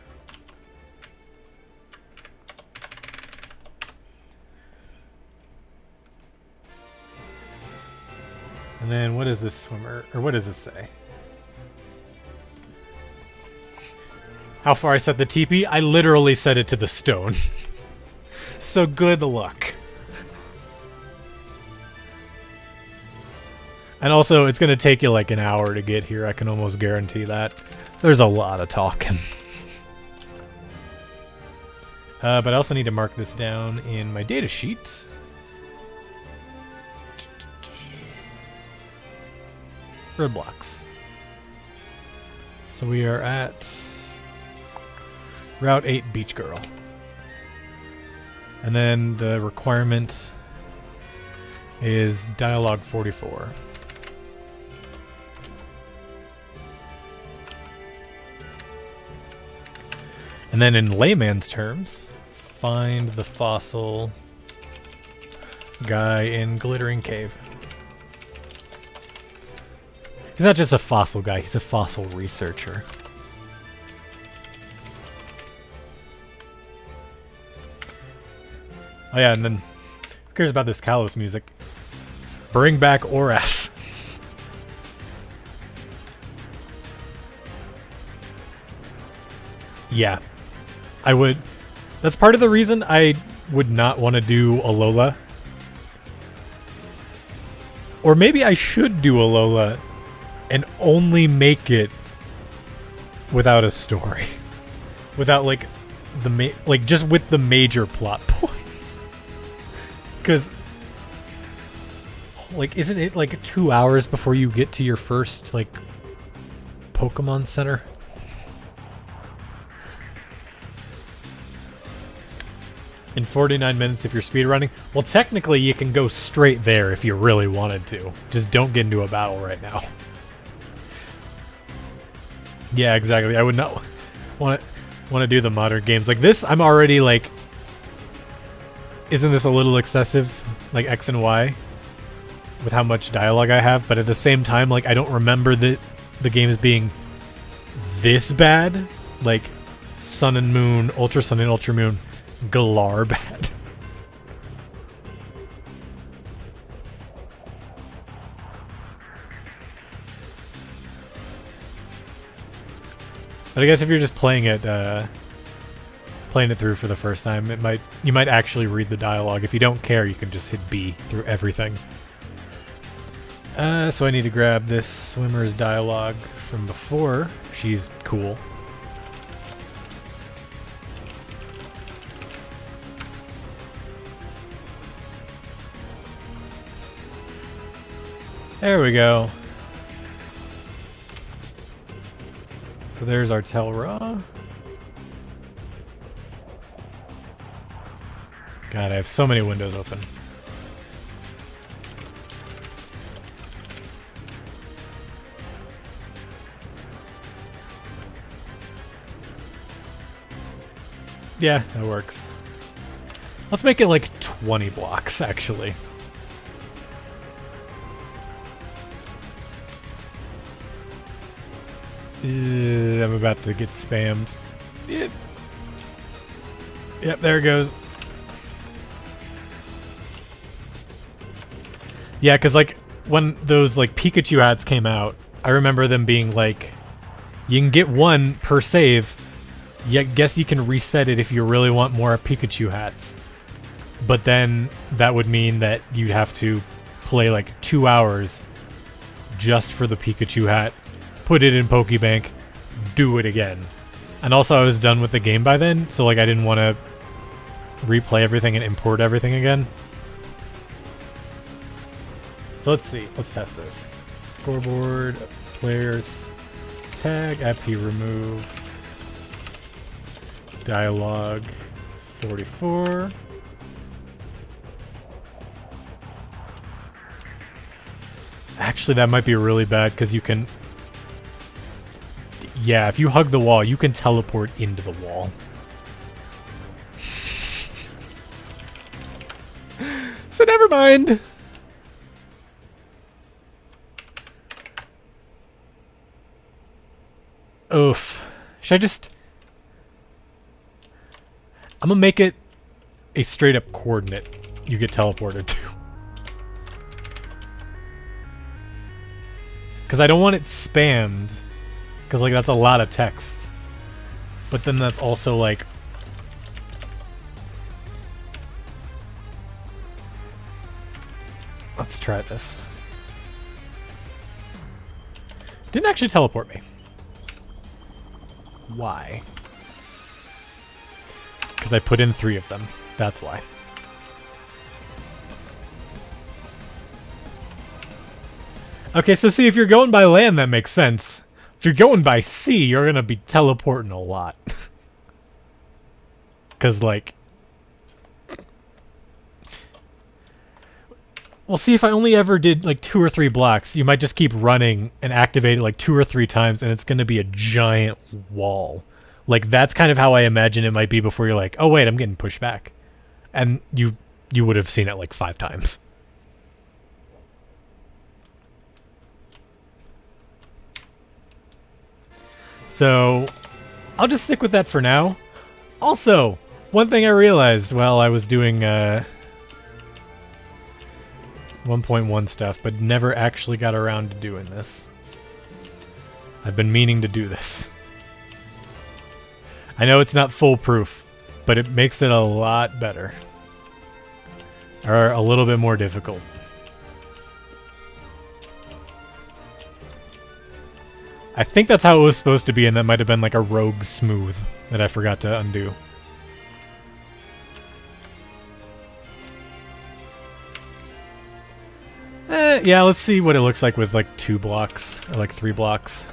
And then what is this swimmer, or what does this say? How far I set the TP? I literally set it to the stone. So good luck. And also, it's going to take you like an hour to get here. I can almost guarantee that. There's a lot of talking. But I also need to mark this down in my data sheet. Roadblocks. So we are at Route 8 Beach Girl. And then the requirement is dialog 44. And then in layman's terms, find the fossil guy in Glittering Cave. He's not just a fossil guy, he's a fossil researcher. Oh yeah, and then who cares about this Kalos music? Bring back Oras. Yeah. I would... That's part of the reason I would not want to do Alola. Or maybe I should do Alola and only make it without a story. Without, like, just with the major plot points. Because, like, isn't it, like, 2 hours before you get to your first, like, Pokemon Center? In 49 minutes if you're speedrunning? Well, technically you can go straight there if you really wanted to. Just don't get into a battle right now. Yeah, exactly. I would not want to do the modern games. Like this, I'm already like... Isn't this a little excessive? Like X and Y? With how much dialogue I have? But at the same time, like I don't remember the games being this bad. Like Sun and Moon, Ultra Sun and Ultra Moon. Galar bad. But I guess if you're just playing it through for the first time, you might actually read the dialogue. If you don't care, you can just hit B through everything. So I need to grab this swimmer's dialogue from before. She's cool. There we go. So there's our Telra. God, I have so many windows open. Yeah, that works. Let's make it like 20 blocks, actually. I'm about to get spammed. Yep, there it goes. Yeah, because like when those like Pikachu hats came out, I remember them being like, you can get one per save. Yeah, guess you can reset it if you really want more Pikachu hats. But then that would mean that you'd have to play like 2 hours just for the Pikachu hat, put it in Pokebank, do it again. And also I was done with the game by then, so like I didn't want to replay everything and import everything again. So let's see, let's test this. Scoreboard, players, tag, AP remove, dialogue, 44. Actually, that might be really bad because you can... Yeah, if you hug the wall, you can teleport into the wall. So never mind. Oof. Should I just... I'm gonna make it a straight up coordinate you get teleported to. Because I don't want it spammed. Because like that's a lot of text. But then that's also like... Let's try this. Didn't actually teleport me. Why? Because I put in 3 of them. That's why. Okay, so see, if you're going by land, that makes sense. If you're going by sea, you're going to be teleporting a lot. Because, like... Well, see, if I only ever did, like, 2 or 3 blocks, you might just keep running and activate it, like, 2 or 3 times, and it's going to be a giant wall. Like, that's kind of how I imagine it might be before you're like, oh, wait, I'm getting pushed back. And you would have seen it, like, 5 times. So, I'll just stick with that for now. Also, one thing I realized while I was doing 1.1 stuff, but never actually got around to doing this. I've been meaning to do this. I know it's not foolproof, but it makes it a lot better. Or a little bit more difficult. I think that's how it was supposed to be, and that might have been like a rogue smooth that I forgot to undo. Yeah, let's see what it looks like with like 2 blocks, or like 3 blocks.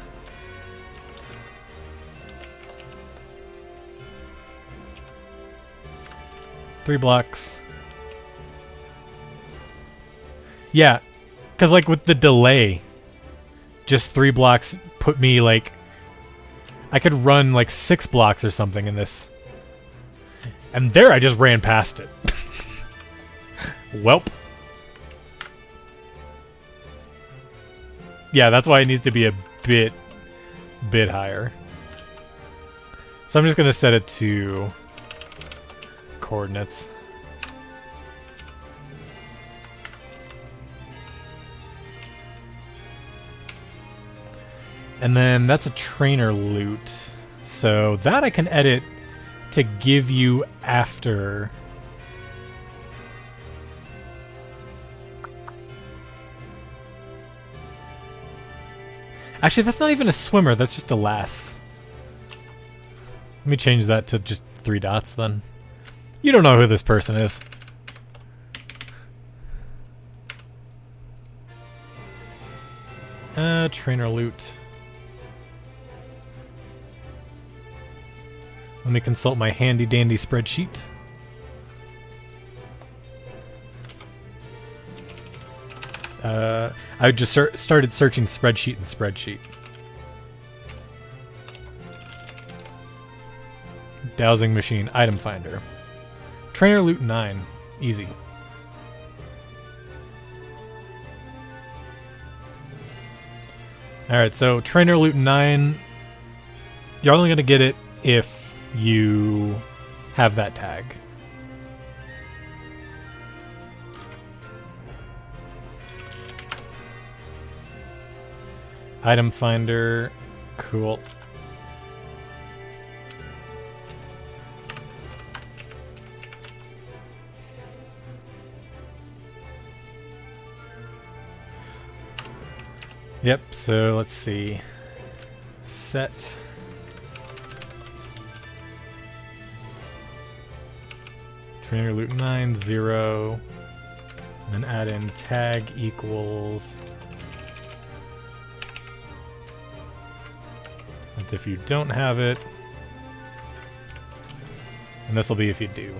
Three blocks. Yeah, because like with the delay, just 3 blocks put me like... I could run like 6 blocks or something in this. And there I just ran past it. Welp. Yeah, that's why it needs to be a bit higher. So I'm just going to set it to coordinates. And then that's a trainer loot. So that I can edit to give you after. Actually, that's not even a swimmer. That's just a lass. Let me change that to just 3 dots then. You don't know who this person is. Trainer loot. Let me consult my handy dandy spreadsheet. I just started searching spreadsheet and spreadsheet. Dowsing machine, item finder. Trainer loot 9. Easy. Alright, so trainer loot 9. You're only going to get it if you have that tag. Item finder. Cool. Yep, so let's see. Set. Trainer loot 9, 0. And then add in tag equals. That's if you don't have it. And this will be if you do.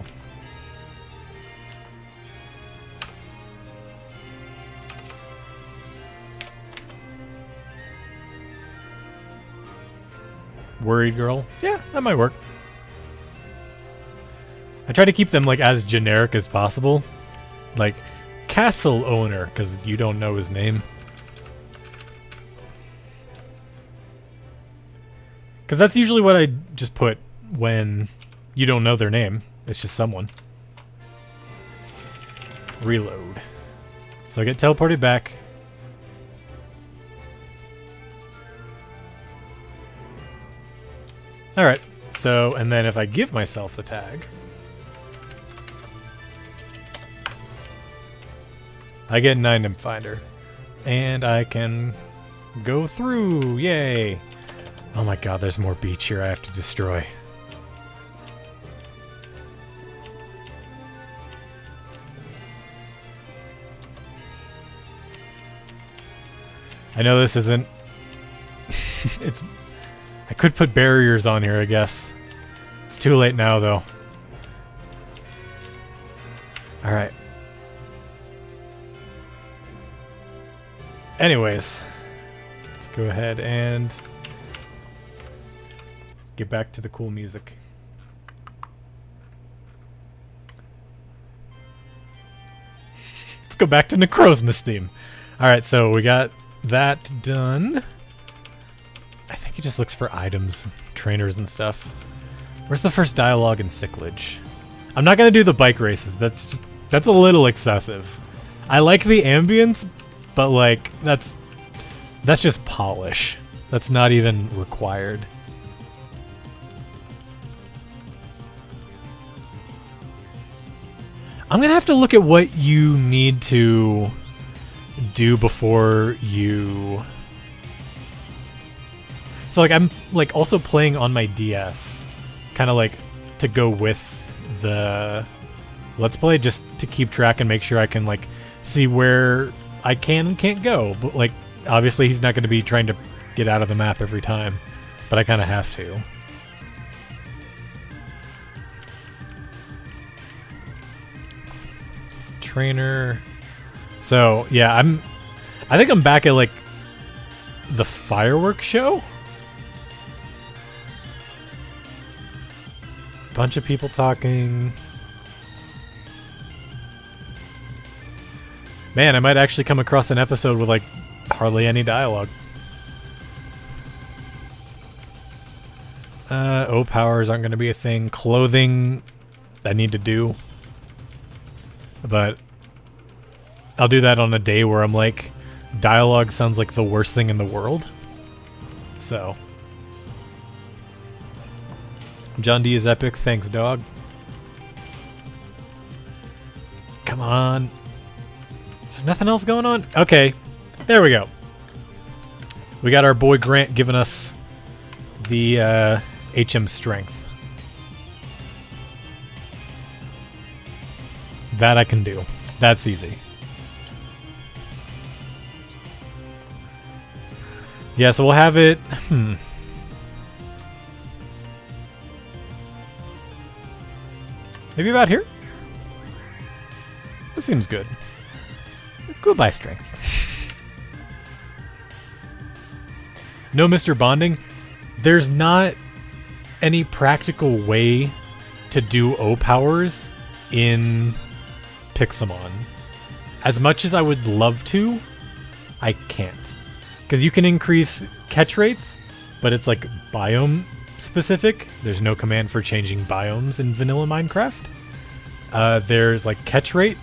Worried girl? Yeah, that might work. I try to keep them like as generic as possible. Like castle owner, because you don't know his name. Because that's usually what I just put when you don't know their name. It's just someone. Reload. So I get teleported back. Alright, so, and then if I give myself the tag, I get an item finder. And I can go through, yay! Oh my god, there's more beach here I have to destroy. I know this isn't... it's... I could put barriers on here, I guess. It's too late now, though. Alright. Anyways. Let's go ahead and... get back to the cool music. Let's go back to Necrozma's theme. Alright, so we got that done. I think it just looks for items, trainers and stuff. Where's the first dialogue in Cyclage? I'm not gonna do the bike races. That's a little excessive. I like the ambience, but like that's just polish. That's not even required. I'm gonna have to look at what you need to do before you... So like I'm like also playing on my DS, kind of like to go with the Let's Play, just to keep track and make sure I can like see where I can and can't go. But like obviously he's not going to be trying to get out of the map every time, but I kind of have to. Trainer. So yeah, I think I'm back at like the fireworks show. Bunch of people talking. Man, I might actually come across an episode with like hardly any dialogue. O powers aren't going to be a thing. Clothing I need to do. But I'll do that on a day where I'm like, dialogue sounds like the worst thing in the world. So John D is epic. Thanks, dog. Come on. Is there nothing else going on? Okay. There we go. We got our boy Grant giving us the HM strength. That I can do. That's easy. Yeah, so we'll have it... Maybe about here? That seems good. Goodbye, strength. No Mr. Bonding. There's not any practical way to do O-powers in Pixelmon. As much as I would love to, I can't. Because you can increase catch rates, but it's like biome specific. There's no command for changing biomes in vanilla Minecraft. There's like catch rate.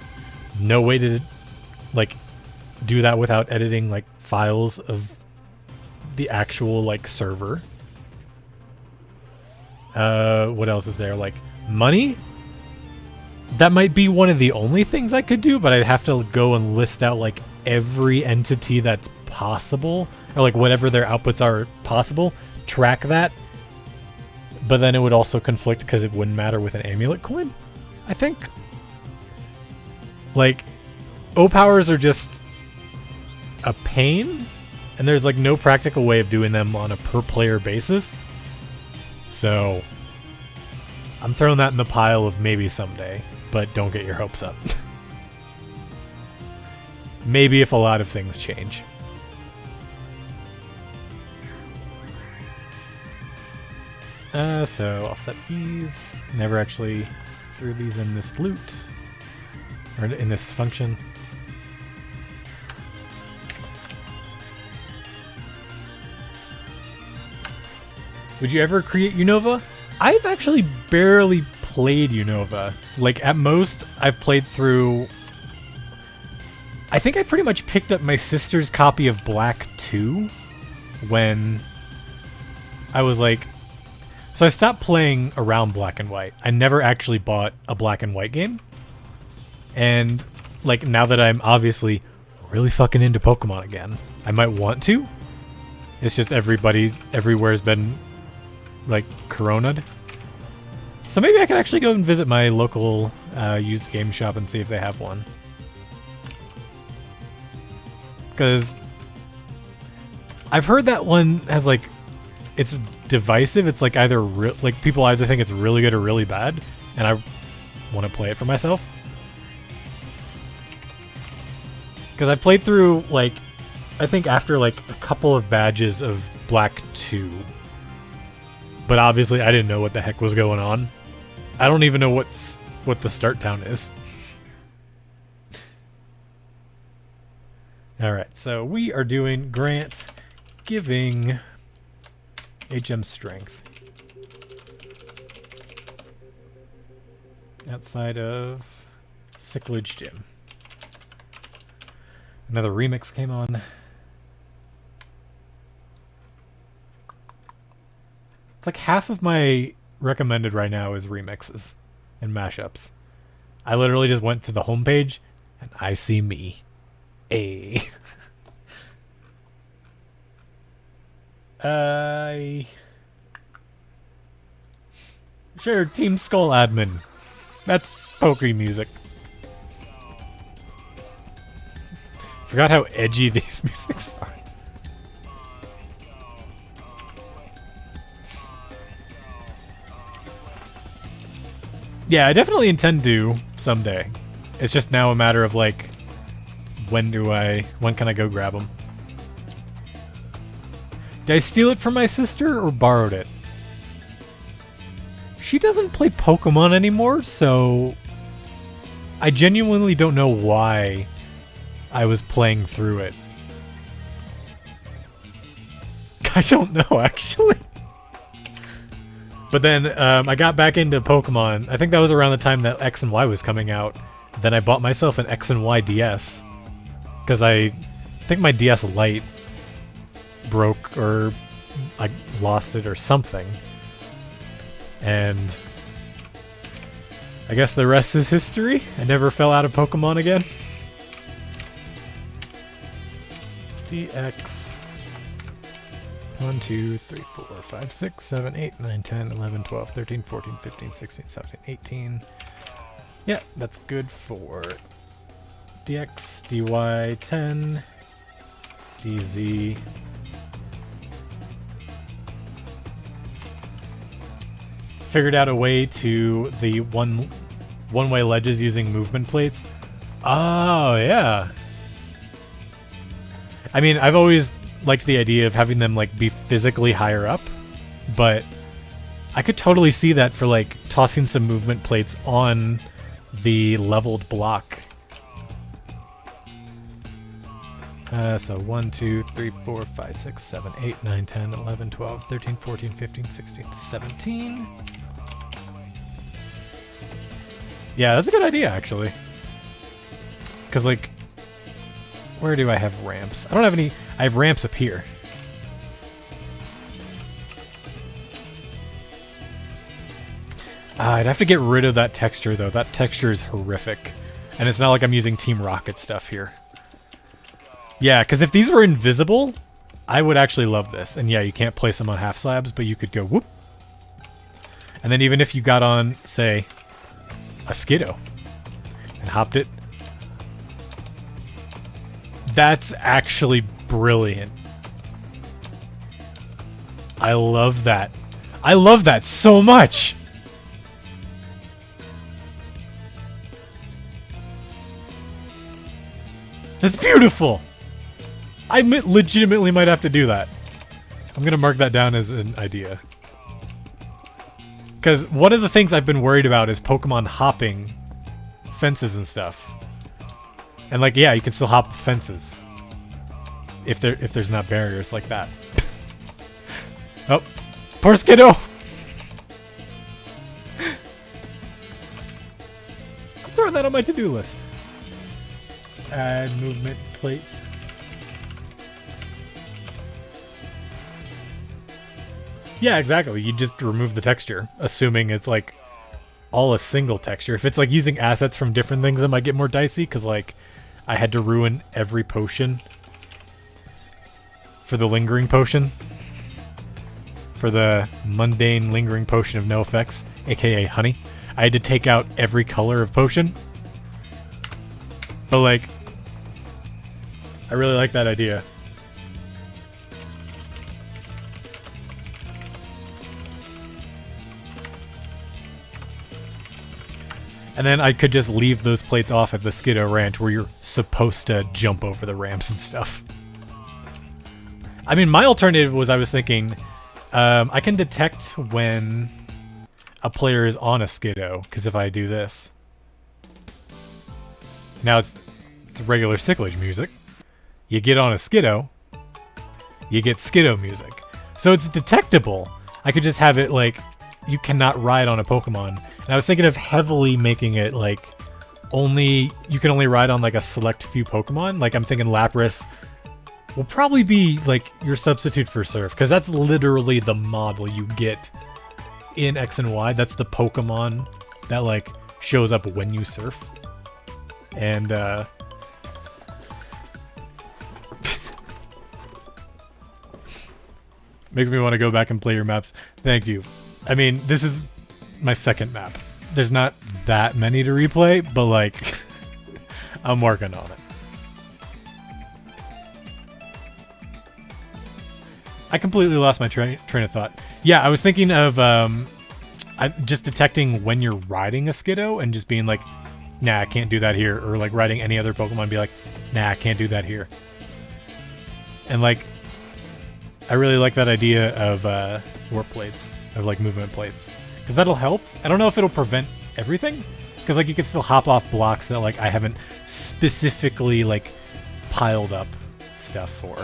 No way to like do that without editing like files of the actual like server. What else is there? Like money? That might be one of the only things I could do, but I'd have to go and list out like every entity that's possible, or like whatever their outputs are possible, track that. But then it would also conflict because it wouldn't matter with an amulet coin, I think. Like, O-powers are just a pain, and there's like no practical way of doing them on a per player basis. So I'm throwing that in the pile of maybe someday, but don't get your hopes up. Maybe if a lot of things change. So I'll set these. Never actually threw these in this loot. Or in this function. Would you ever create Unova? I've actually barely played Unova. Like, at most, I've played through... I think I pretty much picked up my sister's copy of Black 2 when I was like... So I stopped playing around Black and White. I never actually bought a Black and White game. And, like, now that I'm obviously really fucking into Pokemon again, I might want to. It's just everybody everywhere's been, like, corona'd. So maybe I could actually go and visit my local used game shop and see if they have one. Because I've heard that one has, like, it's divisive. It's like either like people either think it's really good or really bad, and I want to play it for myself. Because I played through, like, I think after like a couple of badges of Black 2, but obviously I didn't know what the heck was going on. I don't even know what the start town is. All right, so we are doing Grant giving HM Strength. Outside of Sicklage Gym. Another remix came on. It's like half of my recommended right now is remixes and mashups. I literally just went to the homepage and I see me. Sure, Team Skull admin. That's Poke music. Forgot how edgy these musics are. Yeah, I definitely intend to someday. It's just now a matter of like, when can I go grab them? Did I steal it from my sister or borrowed it? She doesn't play Pokemon anymore, so I genuinely don't know why I was playing through it. I don't know, actually. But then I got back into Pokemon. I think that was around the time that X&Y was coming out. Then I bought myself an X&Y DS. Because I think my DS Lite broke, or I lost it or something. And I guess the rest is history. I never fell out of Pokemon again. DX 1, 2, 3, 4, 5, 6, 7, 8, 9, 10, 11, 12, 13, 14, 15, 16, 17, 18. Yeah, that's good for DX, DY 10, DZ figured out a way to the one-way ledges using movement plates. Oh, yeah. I mean, I've always liked the idea of having them like be physically higher up, but I could totally see that for like tossing some movement plates on the leveled block. So 1, 2, 3, 4, 5, 6, 7, 8, 9, 10, 11, 12, 13, 14, 15, 16, 17. Yeah, that's a good idea, actually. Because, like, where do I have ramps? I don't have any... I have ramps up here. I'd have to get rid of that texture, though. That texture is horrific. And it's not like I'm using Team Rocket stuff here. Yeah, because if these were invisible, I would actually love this. And yeah, you can't place them on half slabs, but you could go whoop. And then even if you got on, say, a Skiddo and hopped it, that's actually brilliant. I love that. I love that so much. That's beautiful. I legitimately might have to do that. I'm gonna mark that down as an idea. Because one of the things I've been worried about is Pokemon hopping fences and stuff. And like, yeah, you can still hop fences if there's not barriers like that. Oh, poor Skiddo. I'm throwing that on my to-do list. Add movement plates. Yeah, exactly. You just remove the texture, assuming it's like all a single texture. If it's like using assets from different things, it might get more dicey because like I had to ruin every potion for the lingering potion. For the mundane lingering potion of no effects, aka honey. I had to take out every color of potion. But like, I really like that idea. And then I could just leave those plates off at the Skiddo Ranch where you're supposed to jump over the ramps and stuff. I mean, my alternative was I was thinking I can detect when a player is on a Skiddo, because if I do this... Now it's regular Cyclage music. You get on a Skiddo, you get Skiddo music. So it's detectable. I could just have it like, you cannot ride on a Pokemon. And I was thinking of heavily making it like, you can only ride on like a select few Pokemon. Like I'm thinking Lapras will probably be like your substitute for Surf, because that's literally the model you get in X&Y. That's the Pokemon that like shows up when you surf. And makes me want to go back and play your maps. Thank you. I mean, this is my second map. There's not that many to replay, but like, I'm working on it. I completely lost my train of thought. Yeah, I was thinking of just detecting when you're riding a Skiddo and just being like, nah, I can't do that here. Or like riding any other Pokemon and be like, nah, I can't do that here. And like, I really like that idea of warp plates, of like movement plates. Because that'll help. I don't know if it'll prevent everything. Because like you can still hop off blocks that like I haven't specifically like piled up stuff for.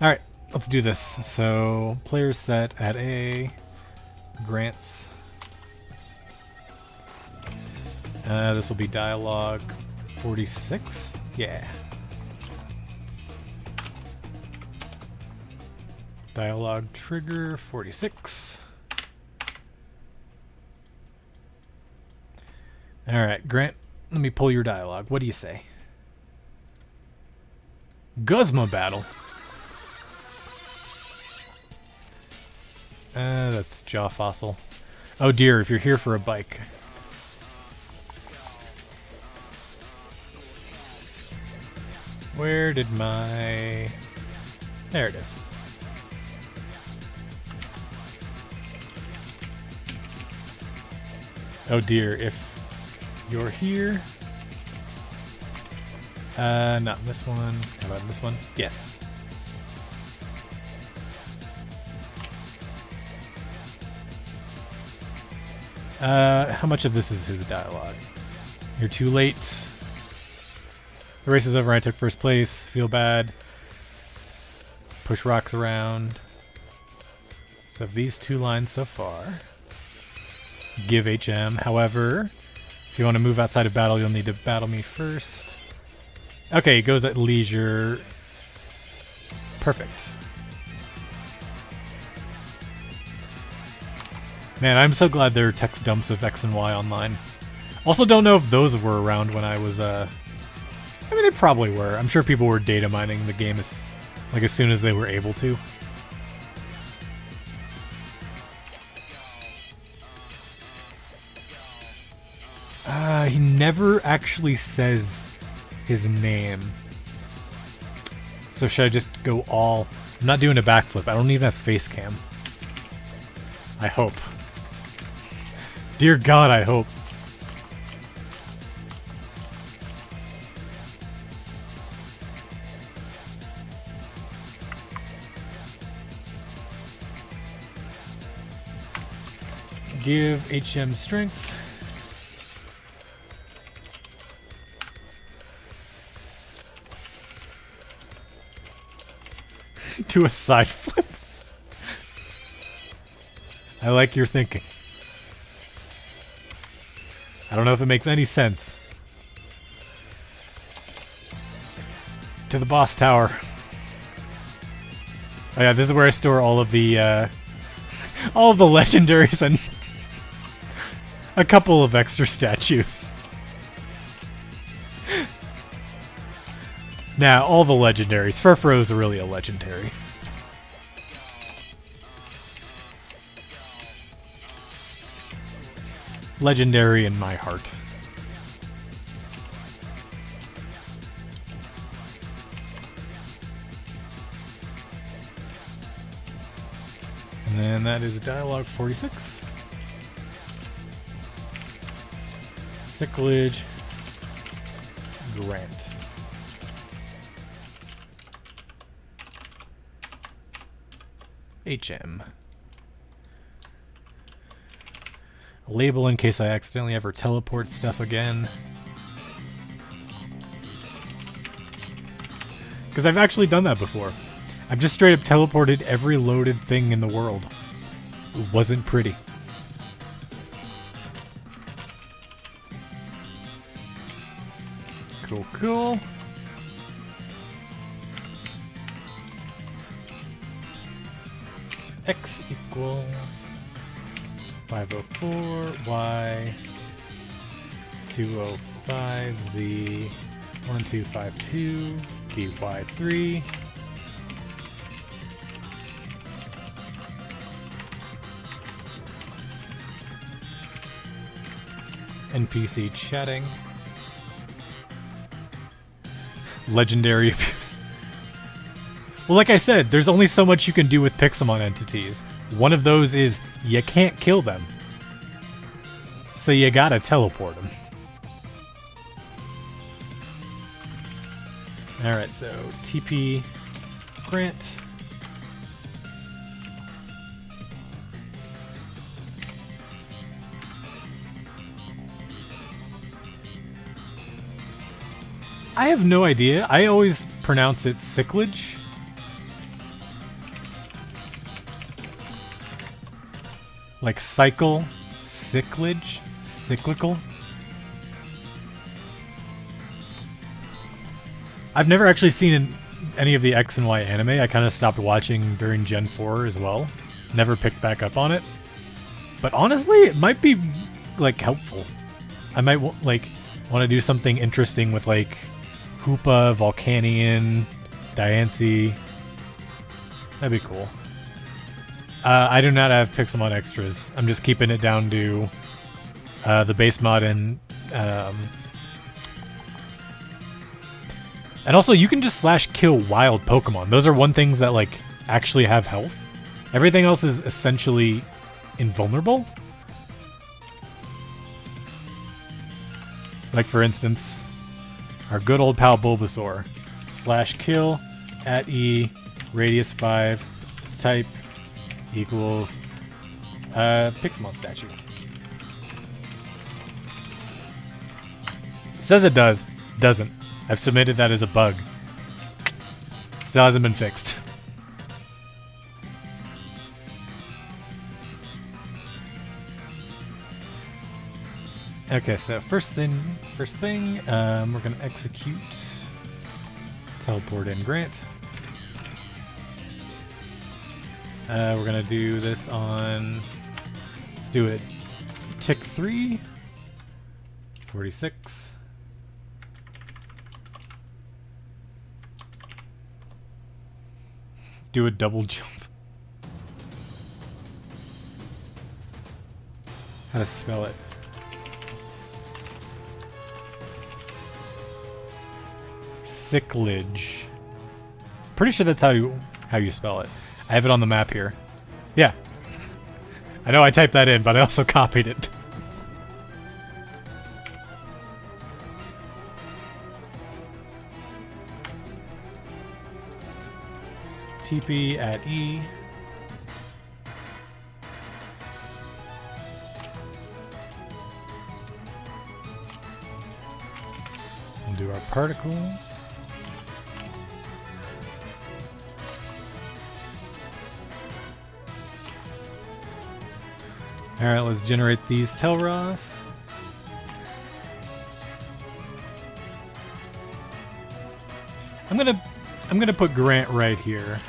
Alright, let's do this. So, players set at A, grants. This will be dialogue 46? Yeah. Dialogue trigger 46. Alright, Grant, let me pull your dialogue. What do you say? Guzma battle. That's Jaw Fossil. Oh dear, if you're here for a bike. Where did my... There it is. Oh dear, if you're here... not in this one. How about in this one? Yes. How much of this is his dialogue? You're too late. The race is over. I took first place. Feel bad. Push rocks around. So these 2 lines so far. Give HM. However, if you want to move outside of battle, you'll need to battle me first. Okay, it goes at leisure. Perfect. Man, I'm so glad there are text dumps of X and Y online. Also don't know if those were around when I was, I mean, they probably were. I'm sure people were data mining the game as soon as they were able to. He never actually says his name. So should I just go all... I'm not doing a backflip. I don't even have face cam. I hope. Dear God, I hope. Give HM strength. Do a side flip. I like your thinking. I don't know if it makes any sense. To the boss tower. Oh yeah, this is where I store all of the legendaries and a couple of extra statues. Now, all the legendaries. Furfurow's really a legendary. Legendary in my heart. And then that is dialogue 46. Cyclage. Grant. HM. Label in case I accidentally ever teleport stuff again. Because I've actually done that before. I've just straight up teleported every loaded thing in the world. It wasn't pretty. Cool, cool. X equals 504 Y 205 Z 1252 DY3 NPC chatting. Legendary abuse. Well, like I said, there's only so much you can do with Pixelmon entities. One of those is you can't kill them. So you gotta teleport them. Alright, so TP Grant. I have no idea. I always pronounce it cyclage. Like cycle, cyclage, cyclical. I've never actually seen any of the X and Y anime. I kind of stopped watching during Gen 4 as well. Never picked back up on it. But honestly, it might be like helpful. I might want to do something interesting with like Hoopa, Volcanion, Diancie. That'd be cool. I do not have Pixelmon extras. I'm just keeping it down to the base mod and also you can just slash kill wild Pokemon. Those are one things that like actually have health. Everything else is essentially invulnerable. Like for instance, our good old pal Bulbasaur. /kill at E, radius 5, type equals Pixelmon statue. Says it does. Doesn't. I've submitted that as a bug. Still hasn't been fixed. Okay, so first thing, we're gonna execute teleport in Grant. We're gonna do this on, let's do it, tick 3, 46. Do a double jump. How to spell it? Cyclage. Pretty sure that's how you spell it. I have it on the map here. Yeah. I know I typed that in, but I also copied it. TP at E. We'll do our particles. Alright, let's generate these Telras. I'm gonna put Grant right here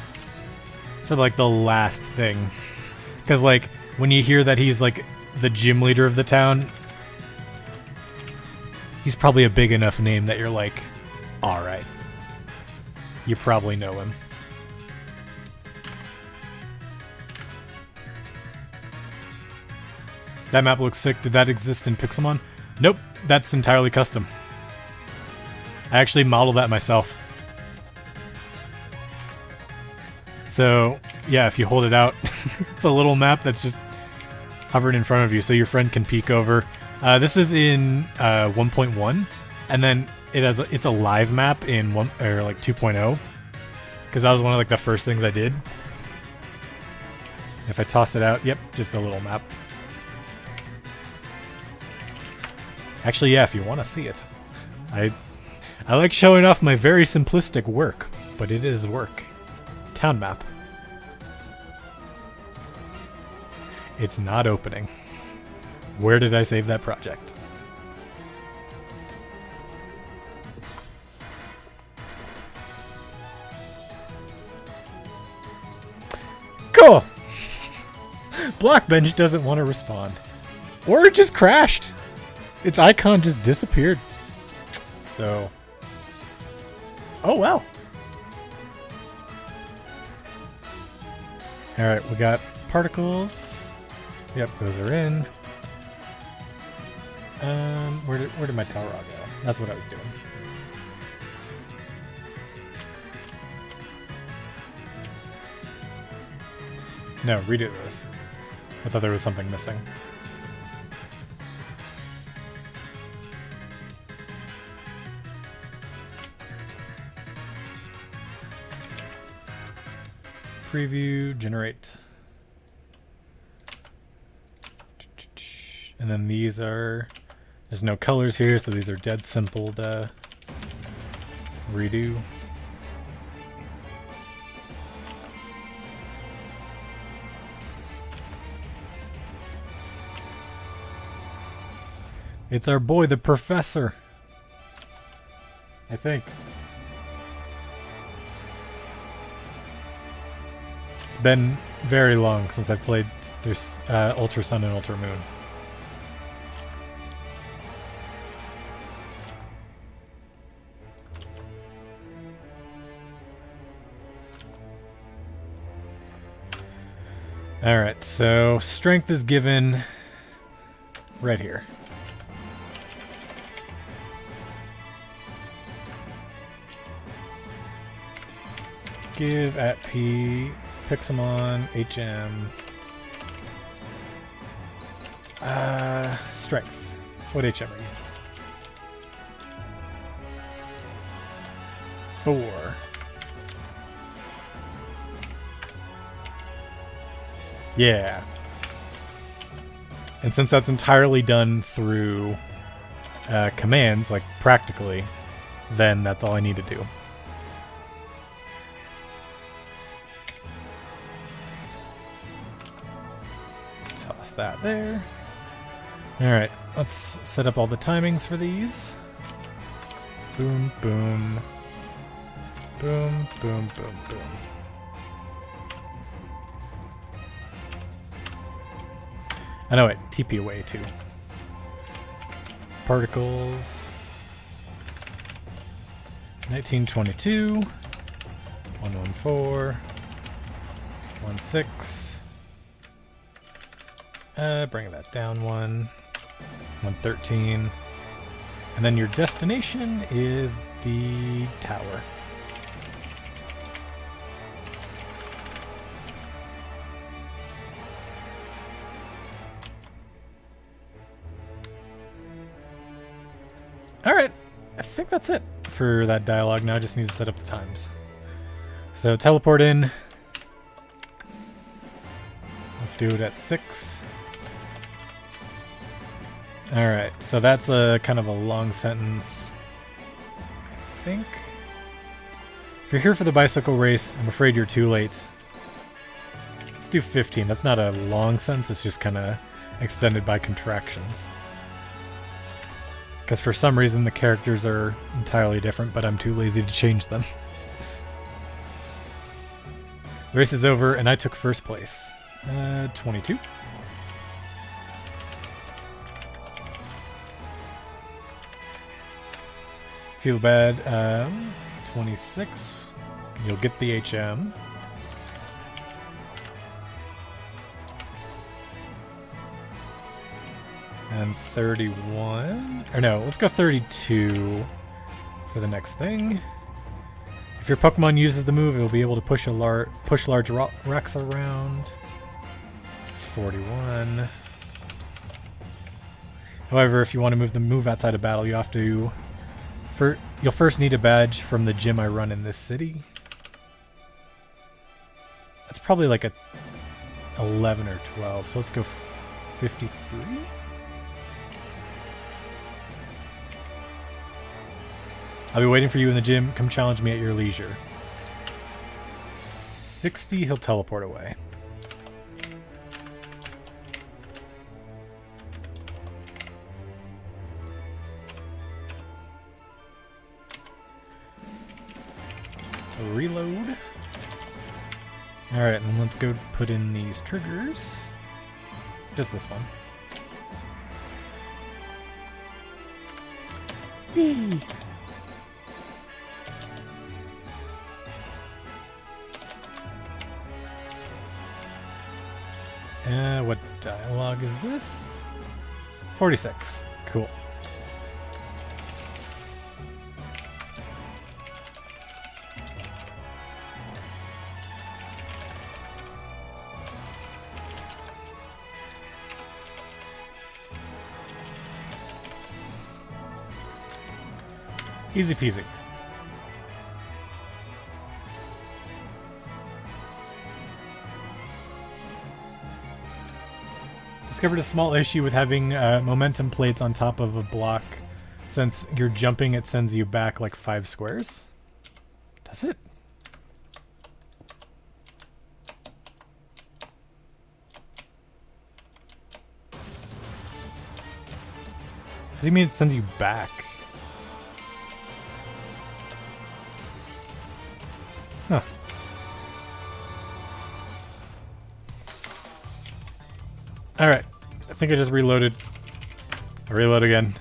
for like the last thing, because like when you hear that he's like the gym leader of the town, he's probably a big enough name that you're like, all right, you probably know him. That map looks sick. Did that exist in Pixelmon? Nope, that's entirely custom. I actually modeled that myself. So, yeah, if you hold it out, it's a little map that's just hovered in front of you, so your friend can peek over. This is in 1.1, and then it's a live map in 2.0, because that was one of like the first things I did. If I toss it out, yep, just a little map. Actually, yeah, if you want to see it, I like showing off my very simplistic work, but it is work. Town map. It's not opening. Where did I save that project? Cool! Blockbench doesn't want to respond. Or it just crashed. Its icon just disappeared. So... oh, well. Alright, we got particles. Yep, those are in. Where did my Telra go? That's what I was doing. No, redo those. I thought there was something missing. Preview, generate. And then these are, there's no colors here, so these are dead simple to redo. It's our boy, the professor. I think. It's been very long since I've played Ultra Sun and Ultra Moon. Alright, so strength is given right here. Give at P, Pixelmon, HM, strength. What HM are you? 4. Yeah. And since that's entirely done through commands, like practically, then that's all I need to do. Toss that there. Alright, let's set up all the timings for these. Boom, boom. Boom, boom, boom, boom. I know it. TP away too. Particles. 1922. 114. 16. Bring that down one. 113. And then your destination is the tower. Alright, I think that's it for that dialogue. Now I just need to set up the times. So teleport in. Let's do it at 6. Alright, so that's a kind of a long sentence, I think. If you're here for the bicycle race, I'm afraid you're too late. Let's do 15. That's not a long sentence, it's just kind of extended by contractions. Because for some reason the characters are entirely different, but I'm too lazy to change them. The race is over, and I took first place. 22. Feel bad. 26. You'll get the HM. And 31. Or no, let's go 32 for the next thing. If your Pokemon uses the move, it will be able to push large rocks around. 41. However, if you want to move the move outside of battle, you have to. You'll first need a badge from the gym I run in this city. That's probably like a 11 or 12. So let's go 53. I'll be waiting for you in the gym. Come challenge me at your leisure. 60, he'll teleport away. Reload. Alright, and then let's go put in these triggers. Just this one. Whee! What dialogue is this? 46. Cool. Easy peasy. Discovered a small issue with having momentum plates on top of a block. Since you're jumping, it sends you back like 5 squares. Does it? What do you mean it sends you back? Huh. Alright. I think I just reloaded. I reload again.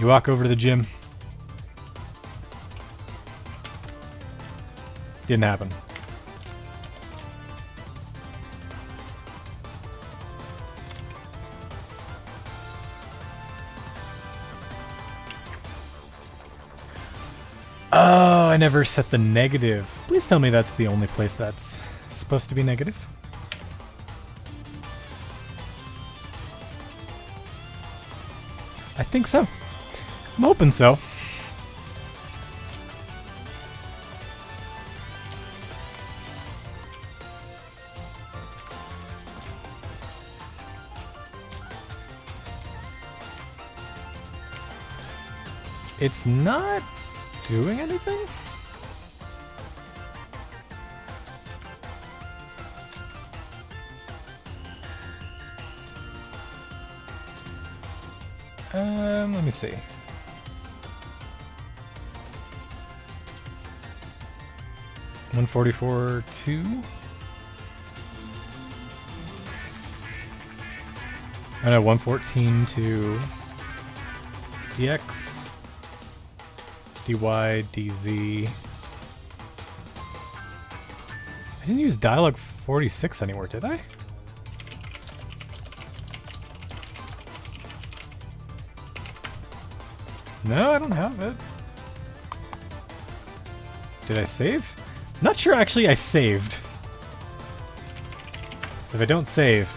You walk over to the gym. Didn't happen. Oh, I never set the negative. Please tell me that's the only place that's supposed to be negative. I think so. I'm hoping so. It's not doing anything? Let me see. $144.2. I know 114.2. DX, DY, DZ. I didn't use dialog 46 anywhere, did I? No, I don't have it. Did I save? Not sure actually I saved. So if I don't save...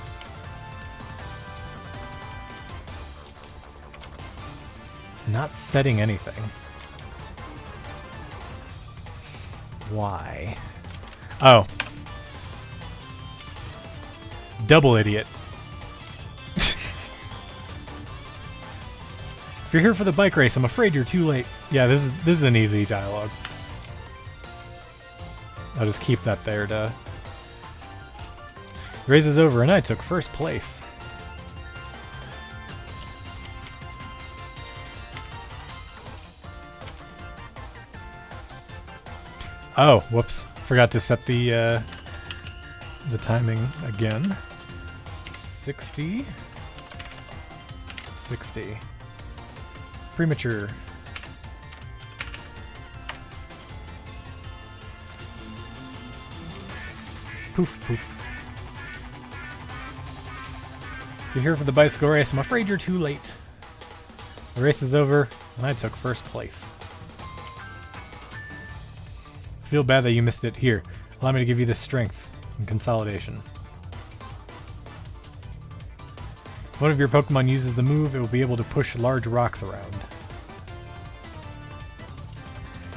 It's not setting anything. Why? Oh. Double idiot. If you're here for the bike race, I'm afraid you're too late. Yeah, this is an easy dialogue. I'll just keep that there to... The race is over and I took first place. Oh, whoops. Forgot to set the timing again. 60. 60. Premature. Poof, poof. If you're here for the bicycle race, I'm afraid you're too late. The race is over, and I took first place. I feel bad that you missed it. Here, allow me to give you this strength and consolidation. If one of your Pokemon uses the move, it will be able to push large rocks around.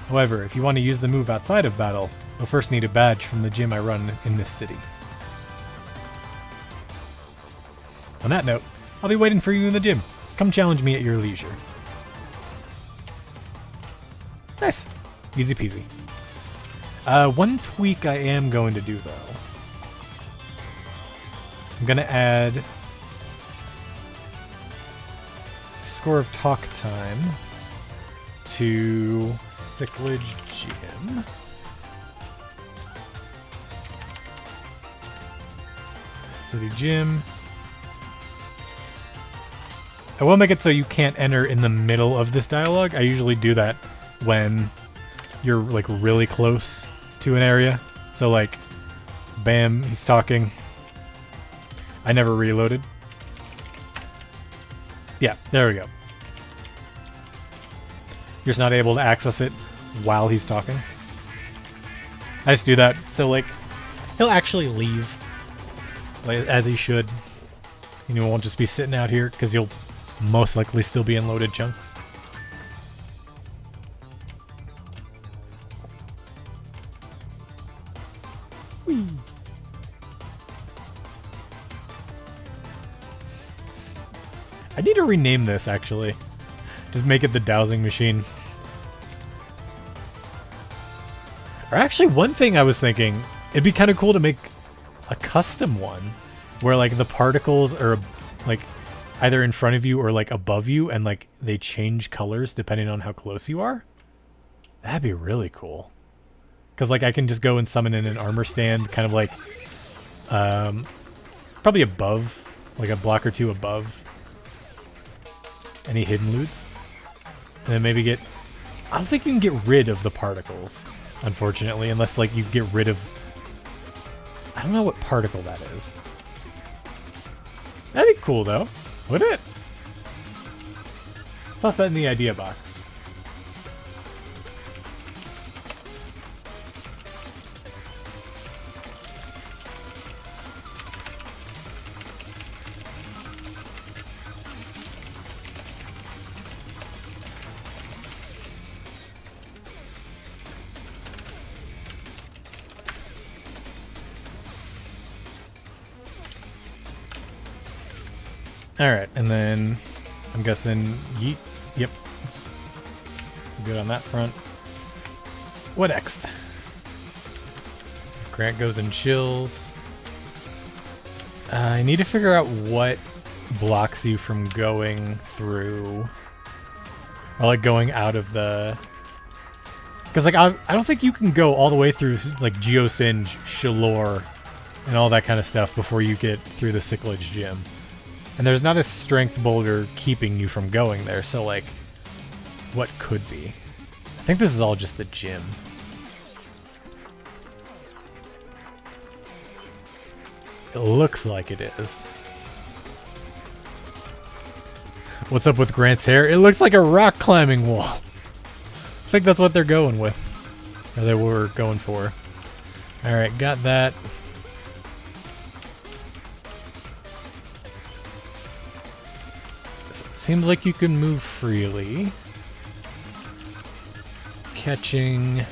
However, if you want to use the move outside of battle, you'll first need a badge from the gym I run in this city. On that note, I'll be waiting for you in the gym. Come challenge me at your leisure. Nice. Easy peasy. One tweak I am going to do, though. I'm going to add score of talk time to Cyclage Gym. City Gym. I will make it so you can't enter in the middle of this dialogue. I usually do that when you're like really close to an area. So like, bam, he's talking. I never reloaded. Yeah, there we go. You're just not able to access it while he's talking. I just do that so like he'll actually leave, like, as he should. You know, won't just be sitting out here because you'll most likely still be in loaded chunks. Whee. I need to rename this, actually. Just make it the dowsing machine. Or actually, one thing I was thinking, it'd be kind of cool to make a custom one where like the particles are like either in front of you or like above you and like they change colors depending on how close you are. That'd be really cool. Because like I can just go and summon in an armor stand kind of like probably above, like a block or two above any hidden loots. And then maybe get... I don't think you can get rid of the particles, unfortunately, unless like you get rid of... I don't know what particle that is. That'd be cool though, wouldn't it? Toss that in the idea box. Alright, and then I'm guessing yeet. Yep. Good on that front. What next? Grant goes and chills. I need to figure out what blocks you from going through, or like going out of the. Because like I don't think you can go all the way through like Geosinge, Shalor, and all that kind of stuff before you get through the Cyclage Gym. And there's not a strength boulder keeping you from going there, so like, what could be? I think this is all just the gym. It looks like it is. What's up with Grant's hair? It looks like a rock climbing wall. I think that's what they're going with. Or they were going for. Alright, got that. So it seems like you can move freely. Catching.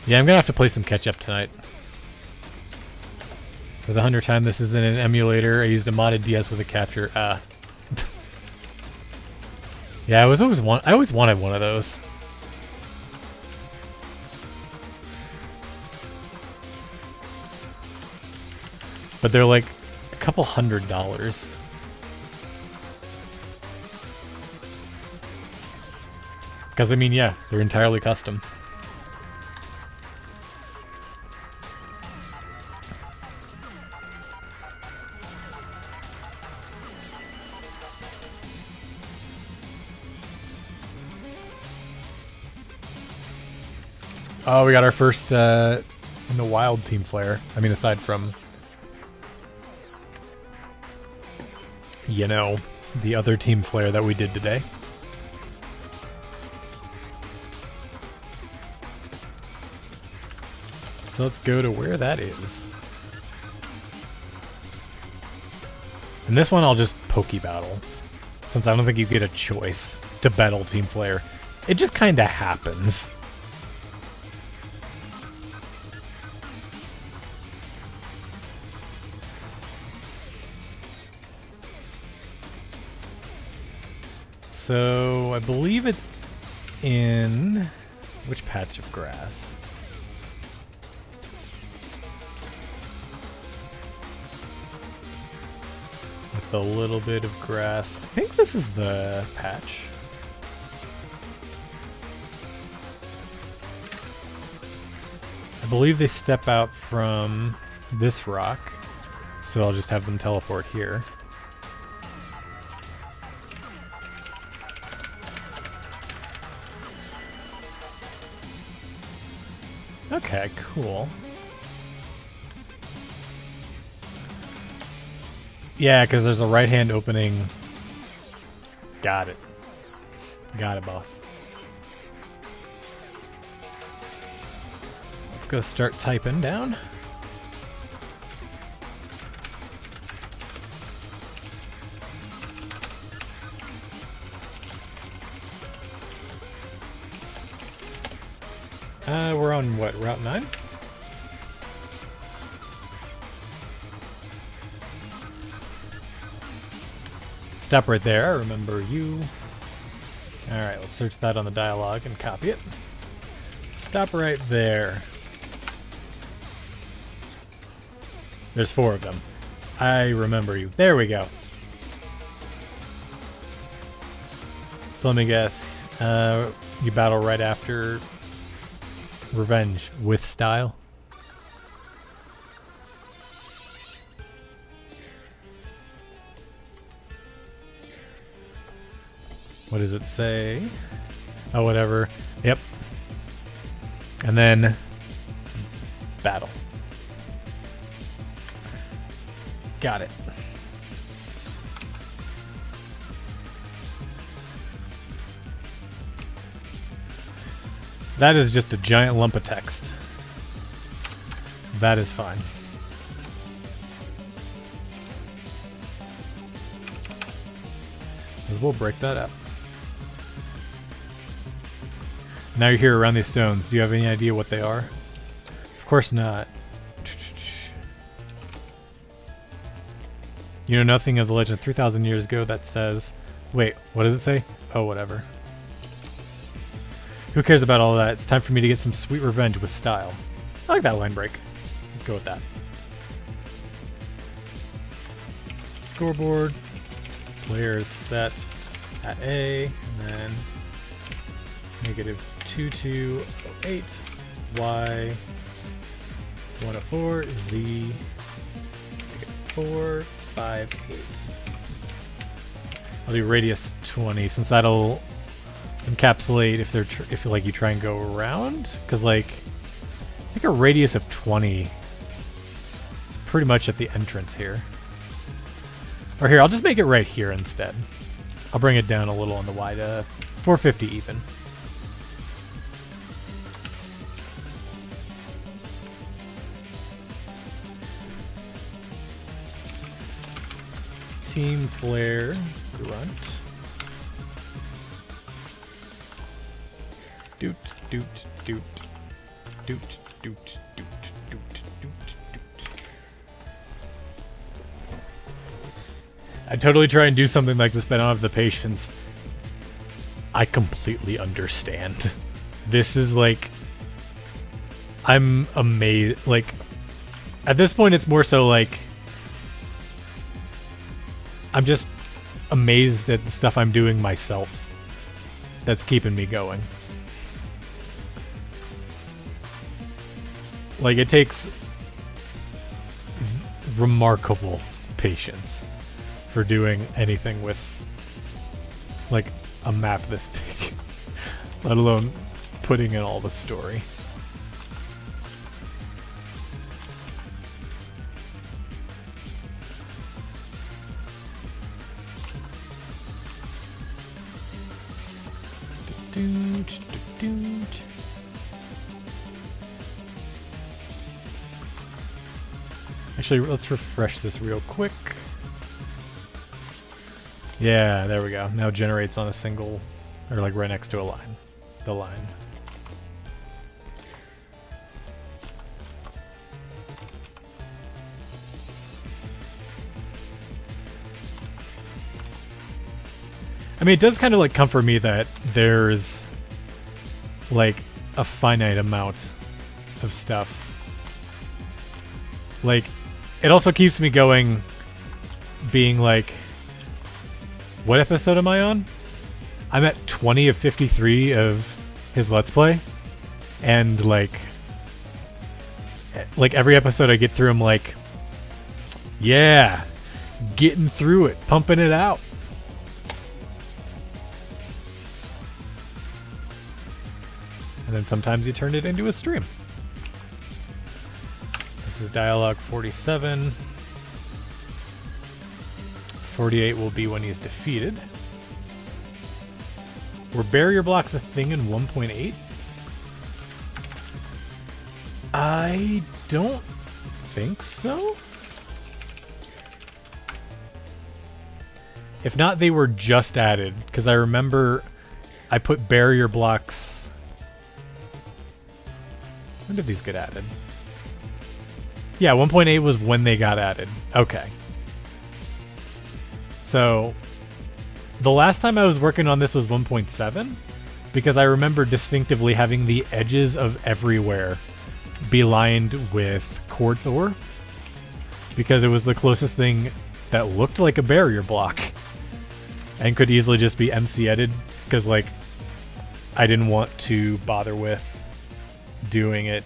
Yeah, I'm gonna have to play some catch up tonight. For the 100th time, this isn't an emulator. I used a modded DS with a capture. Yeah, I always wanted one of those. But they're like a couple $100. Because I mean, yeah, they're entirely custom. Oh, we got our first in the wild team flare. I mean, aside from, you know, the other team flare that we did today. So let's go to where that is. And this one I'll just Poke Battle, since I don't think you get a choice to battle team flare. It just kind of happens. So I believe it's in which patch of grass? With a little bit of grass. I think this is the patch. I believe they step out from this rock, so I'll just have them teleport here. Okay, cool. Yeah, because there's a right-hand opening. Got it. Got it, boss. Let's go start typing down. We're on what, Route 9? Stop right there, I remember you. Alright, let's search that on the dialogue and copy it. Stop right there. There's 4 of them. I remember you. There we go. So let me guess. You battle right after Revenge with style. What does it say? Oh, whatever. Yep. And then battle. Got it. That is just a giant lump of text. That is fine. Because we'll break that up. Now you're here around these stones. Do you have any idea what they are? Of course not. You know nothing of the legend 3,000 years ago that says... Wait, what does it say? Oh, whatever. Who cares about all that? It's time for me to get some sweet revenge with style. I like that line break. Let's go with that. Scoreboard. Players set at A, and then -2208, Y 104, Z 458. I'll do radius 20 since that'll encapsulate if like you try and go around, because like I think a radius of 20 is pretty much at the entrance here. Or here, I'll just make it right here instead. I'll bring it down a little on the Y to 450 even. Team Flare Grunt. Doot, doot, doot, doot, doot, doot, doot, doot, doot. I totally try and do something like this, but I don't have the patience. I completely understand. This is like... I'm amazed. Like, at this point, it's more so like... I'm just amazed at the stuff I'm doing myself that's keeping me going. Like, it takes remarkable patience for doing anything with, like, a map this big. Let alone putting in all the story. Actually, let's refresh this real quick. Yeah, there we go. Now it generates on a single, or like right next to a line. The line. I mean, it does kind of like comfort me that there's like a finite amount of stuff. Like, it also keeps me going, being like, what episode am I on? I'm at 20 of 53 of his Let's Play. And like every episode I get through, I'm like, yeah, getting through it, pumping it out. And then sometimes you turn it into a stream. This is dialogue 47. 48 will be when he's defeated. Were barrier blocks a thing in 1.8? I don't think so. If not, they were just added, because I remember I put barrier blocks... When did these get added? Yeah, 1.8 was when they got added. Okay. So, the last time I was working on this was 1.7, because I remember distinctively having the edges of everywhere be lined with quartz ore, because it was the closest thing that looked like a barrier block and could easily just be MC-edited, because like I didn't want to bother with doing it.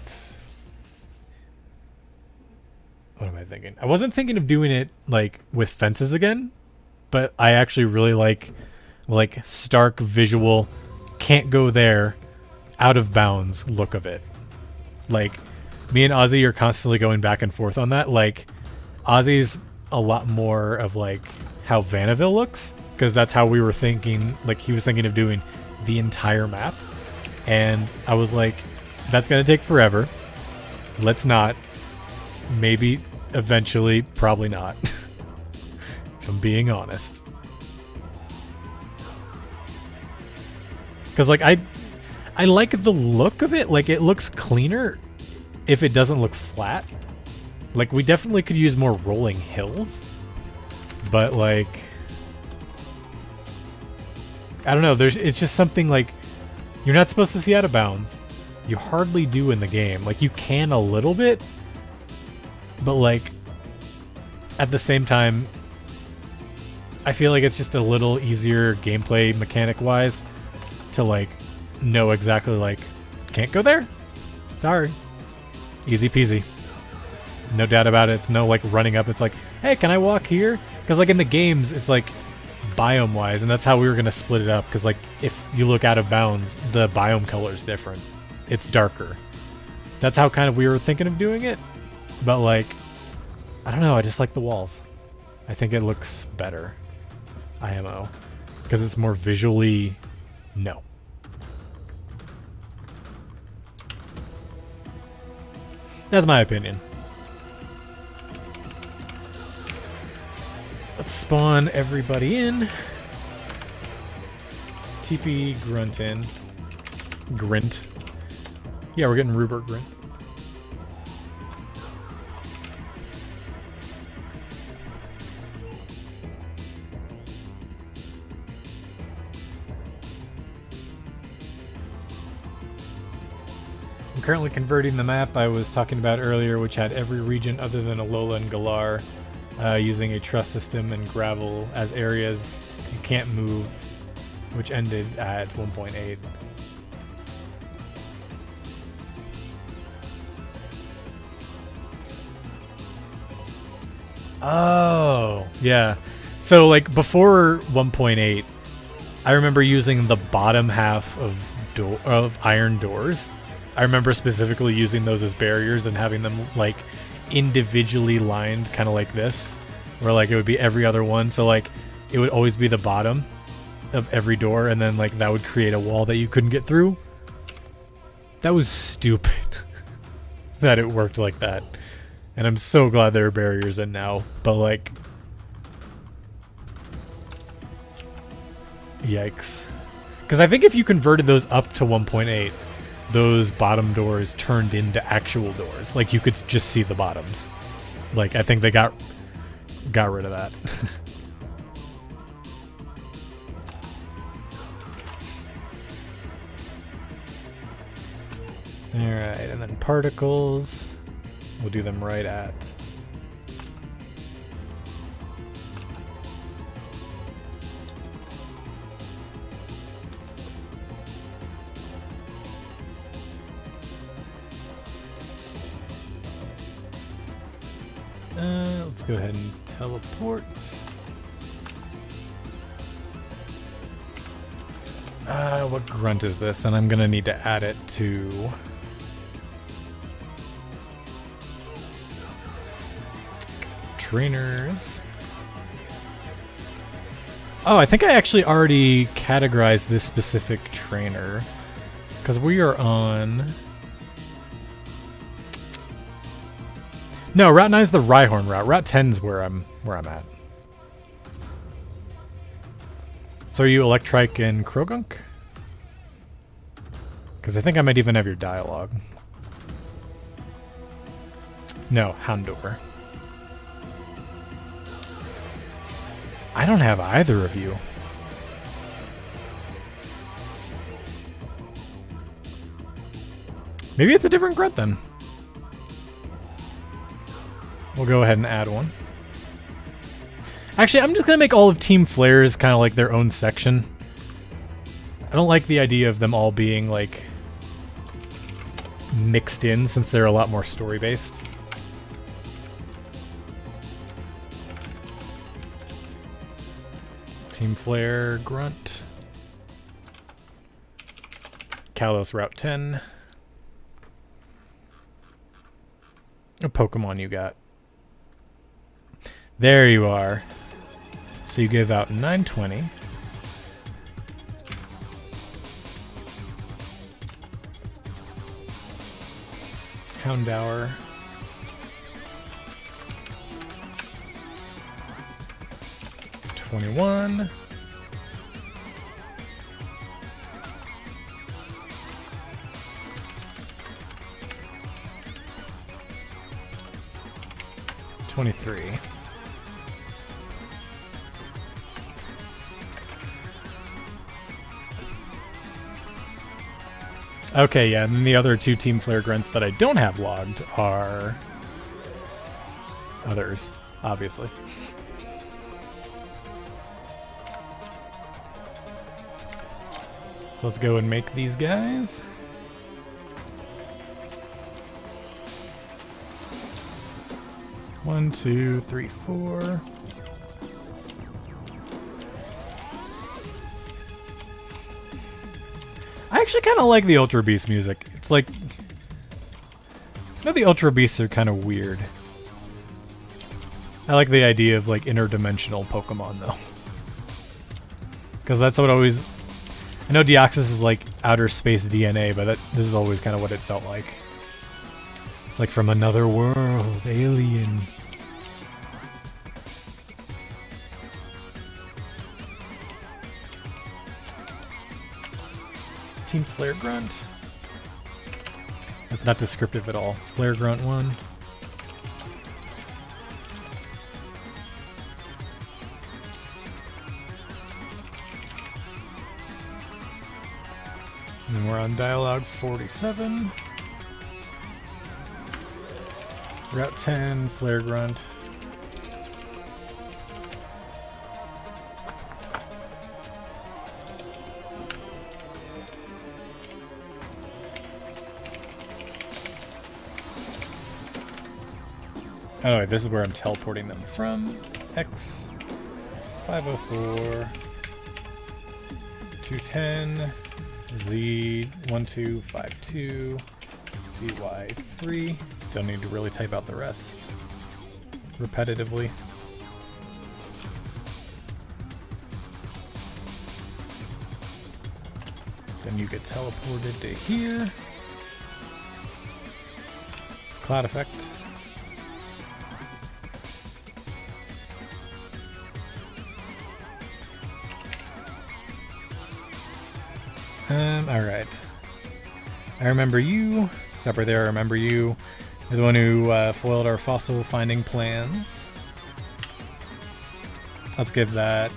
What am I thinking? I wasn't thinking of doing it like with fences again, but I actually really like stark visual, can't go there, out of bounds look of it. Like, me and Ozzy are constantly going back and forth on that. Like, Ozzy's a lot more of like how Vanaville looks, because that's how we were thinking. Like, he was thinking of doing the entire map, and I was like, that's gonna take forever. Let's not. Maybe eventually, probably not. If I'm being honest. Because like I like the look of it. Like, it looks cleaner if it doesn't look flat. Like, we definitely could use more rolling hills, but like, I don't know, it's just something like You're not supposed to see out of bounds. You hardly do in the game. Like, you can a little bit, but like, at the same time, I feel like it's just a little easier gameplay mechanic-wise to like know exactly like, can't go there? Sorry. Easy peasy. No doubt about it. It's no like running up. It's like, hey, can I walk here? Because like in the games, it's like biome-wise, and that's how we were going to split it up. Because like if you look out of bounds, the biome color is different. It's darker. That's how kind of we were thinking of doing it. But like, I don't know. I just like the walls. I think it looks better. IMO. Because it's more visually... No. That's my opinion. Let's spawn everybody in. TP Grunt in. Grint. Yeah, we're getting Rupert Grint. I'm currently converting the map I was talking about earlier, which had every region other than Alola and Galar, using a truss system and gravel as areas you can't move, which ended at 1.8. Oh, yeah. So like before 1.8, I remember using the bottom half of iron doors. I remember specifically using those as barriers and having them like individually lined, kind of like this, where like it would be every other one. So like it would always be the bottom of every door, and then like that would create a wall that you couldn't get through. That was stupid that it worked like that. And I'm so glad there are barriers in now, but like, yikes. Because I think if you converted those up to 1.8, those bottom doors turned into actual doors. Like you could just see the bottoms. Like I think they got rid of that. Alright, and then particles. We'll do them right at... let's go ahead and teleport. What grunt is this? And I'm gonna need to add it to... trainers. Oh, I think I actually already categorized this specific trainer. Because we are on... No, Route 9 is the Rhyhorn route. Route 10 is where I'm at. So are you Electrike and Krogunk? Because I think I might even have your dialogue. No, Houndour. I don't have either of you. Maybe it's a different grunt then. We'll go ahead and add one. Actually, I'm just going to make all of Team Flares kind of like their own section. I don't like the idea of them all being like mixed in, since they're a lot more story-based. Team Flare grunt. Kalos Route 10. A Pokemon you got. There you are. So you give out 920. Houndour. $21. $23. Okay, yeah, and then the other 2 Team Flare grunts that I don't have logged are others, obviously. So let's go and make these guys. One, two, three, four. I actually kind of like the Ultra Beast music. It's like, you know, the Ultra Beasts are kind of weird. I like the idea of like interdimensional Pokemon though, because that's what always. I know Deoxys is like outer space DNA, but this is always kind of what it felt like. It's like from another world, alien. Team Flare Grunt. That's not descriptive at all. Flare Grunt 1. And we're on dialogue 47. Route 10, Flare Grunt. Oh, wait, this is where I'm teleporting them from. X 504 210 Z 1252 DY 3. Don't need to really type out the rest repetitively. Then you get teleported to here. Cloud effect. Alright. I remember you. Stop right there, I remember you. You're the one who foiled our fossil finding plans. Let's give that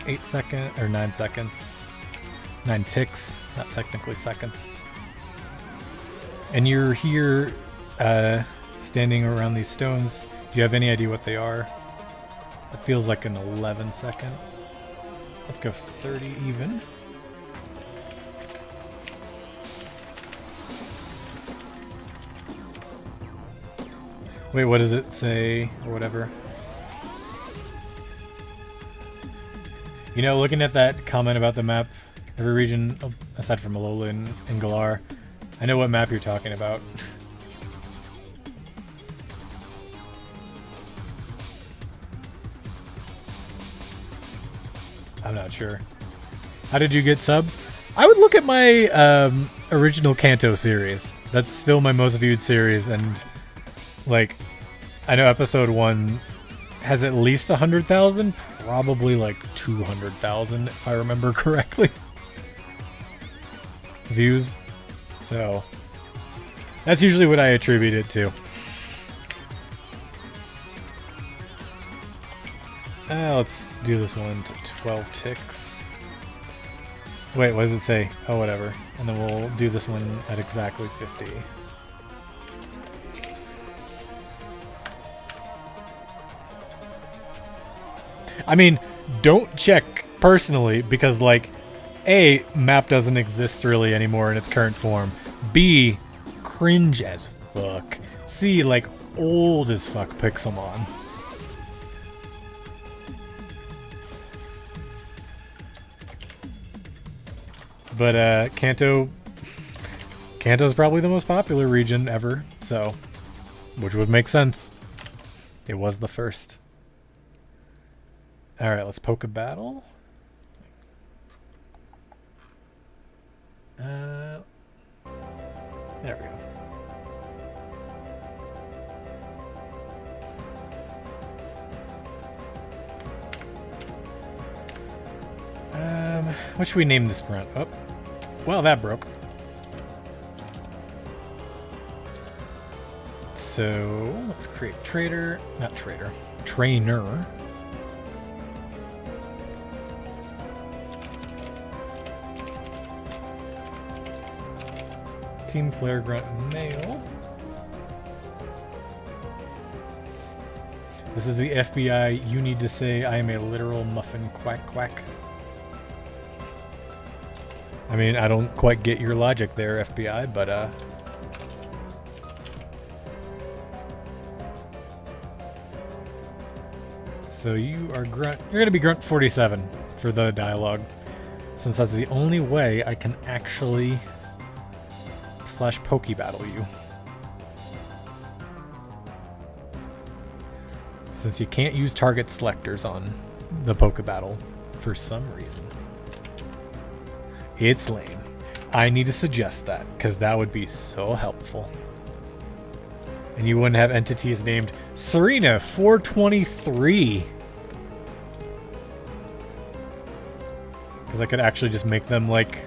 8 seconds, or 9 seconds. 9 ticks, not technically seconds. And you're here, standing around these stones. Do you have any idea what they are? It feels like an 11 second. Let's go 30 even. Wait, what does it say, or whatever? You know, looking at that comment about the map, every region, aside from Alolan and Galar, I know what map you're talking about. I'm not sure. How did you get subs? I would look at my original Kanto series. That's still my most viewed series, and like, I know episode 1 has at least 100,000, probably like 200,000 if I remember correctly. Views. So that's usually what I attribute it to. Let's do this one to 12 ticks. Wait, what does it say? Oh, whatever. And then we'll do this one at exactly 50. I mean, don't check personally, because like, A, map doesn't exist really anymore in its current form. B, cringe as fuck. C, like, old as fuck Pixelmon. But Kanto's probably the most popular region ever, so, which would make sense. It was the first. Alright, let's poke a battle. There we go. What should we name this grunt? Oh, well, that broke. So let's create trainer. 15 Flare Grunt male. This is the FBI. You need to say I am a literal muffin quack quack. I mean, I don't quite get your logic there, FBI, but so you are Grunt. You're gonna be Grunt 47 for the dialogue, since that's the only way I can actually /Poke battle you. Since you can't use target selectors on the Poke battle for some reason. It's lame. I need to suggest that, because that would be so helpful. And you wouldn't have entities named Serena 423. Because I could actually just make them like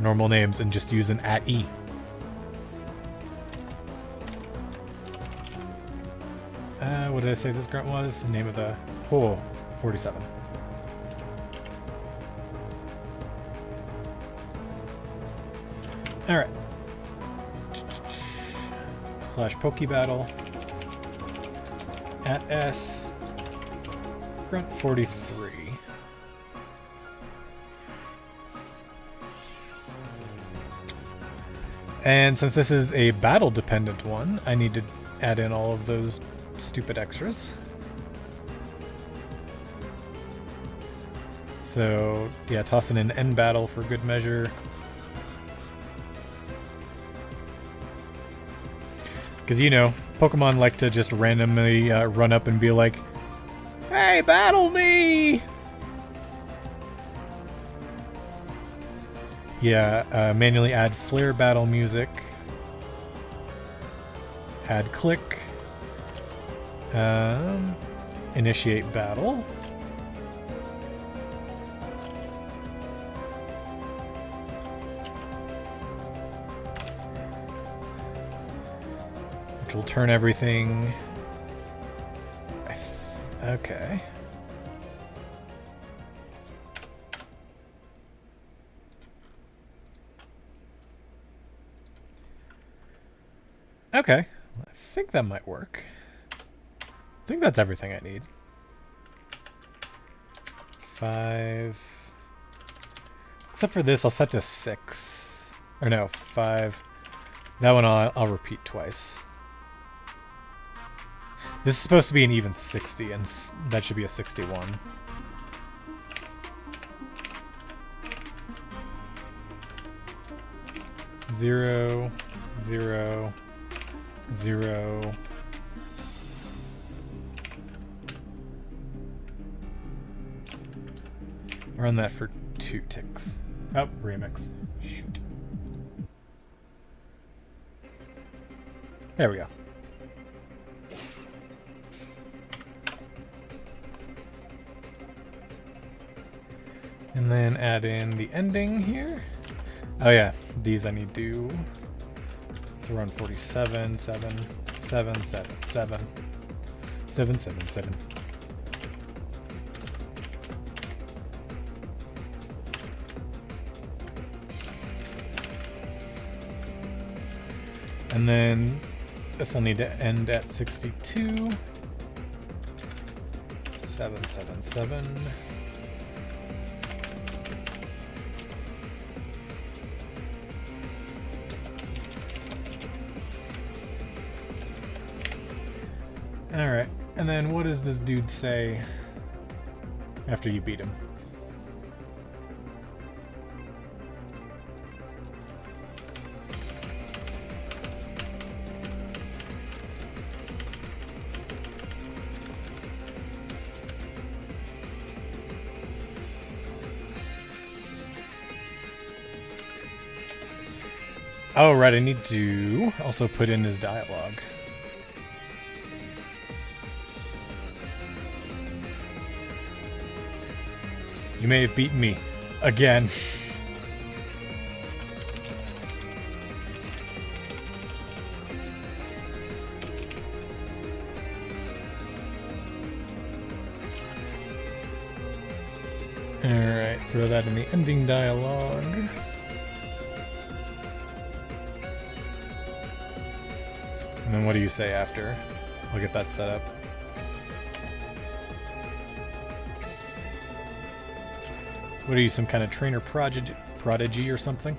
normal names and just use an @e. What did I say this grunt was? The name of the 47. All right. /Poke battle @s grunt 43. And since this is a battle dependent one, I need to add in all of those stupid extras. So yeah, tossing in end battle for good measure. Because, you know, Pokemon like to just randomly run up and be like, hey, battle me! Yeah, manually add flare battle music. Add click. Initiate battle. Which will turn everything. Okay. Okay. I think that might work. I think that's everything I need. 5. Except for this, I'll set to 6. Or no, 5. That one I'll repeat twice. This is supposed to be an even 60, and that should be a 61. Zero, 0, 0. Run that for 2 ticks. Oh, remix. Shoot. There we go. And then add in the ending here. Oh yeah, these I need to. So run 47, 7, 7, 7, 7, 7, 7, 7. And then this will need to end at 62. 7, 7, 7. Alright, and then what does this dude say after you beat him? Oh, right, I need to also put in his dialogue. You may have beaten me again. Alright, throw that in the ending dialogue. And then what do you say after? I'll get that set up. What are you, some kind of trainer prodigy or something?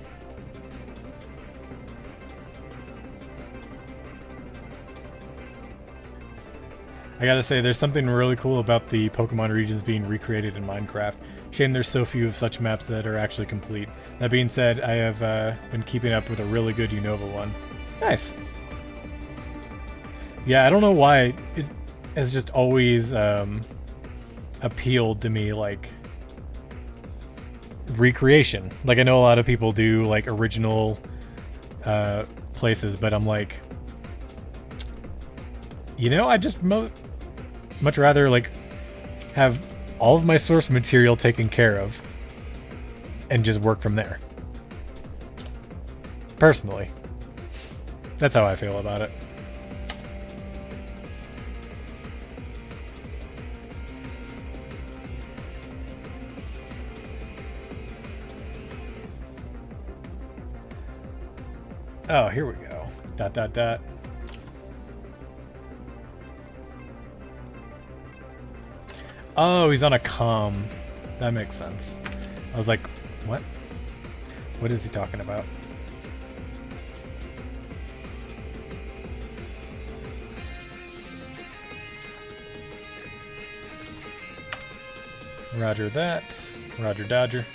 I gotta say, there's something really cool about the Pokemon regions being recreated in Minecraft. Shame there's so few of such maps that are actually complete. That being said, I have been keeping up with a really good Unova one. Nice! Yeah, I don't know why it has just always appealed to me, like, recreation. Like, I know a lot of people do, like, original places, but I'm like, you know, I just much rather, like, have all of my source material taken care of and just work from there. Personally. That's how I feel about it. Oh, here we go. ... Oh, he's on a comm. That makes sense. I was like, what? What is he talking about? Roger that. Roger Dodger.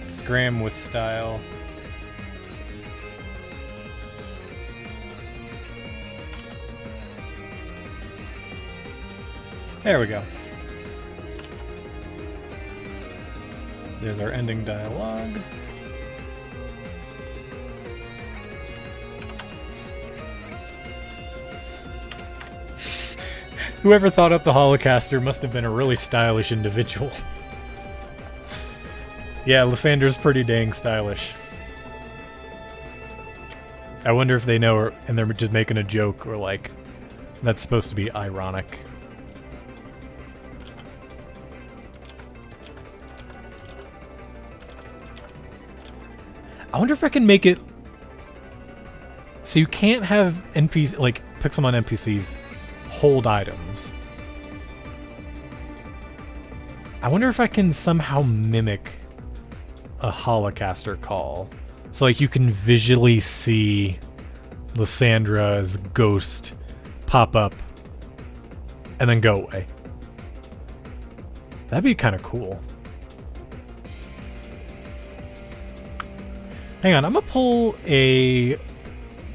Scram with style. There we go. There's our ending dialogue. Whoever thought up the Holocaster must have been a really stylish individual. Yeah, Lysandra's pretty dang stylish. I wonder if they know and they're just making a joke or like that's supposed to be ironic. I wonder if I can make it so you can't have NPC like Pixelmon NPCs hold items. I wonder if I can somehow mimic a Holocaster call. So like you can visually see Lysandra's ghost pop up and then go away. That'd be kind of cool. Hang on, I'm gonna pull a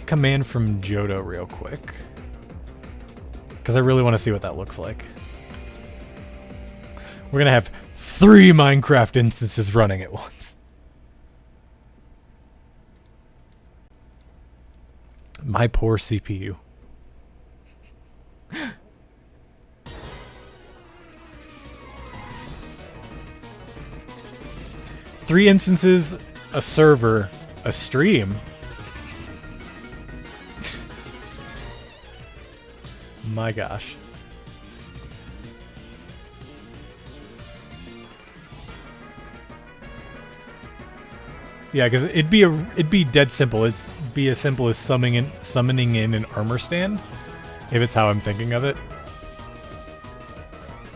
command from Johto real quick. Because I really want to see what that looks like. We're gonna have 3 Minecraft instances running at once. My poor CPU. Three instances, a server, a stream. My gosh. Yeah, because it'd be dead simple. It'd be as simple as summoning in an armor stand, if it's how I'm thinking of it.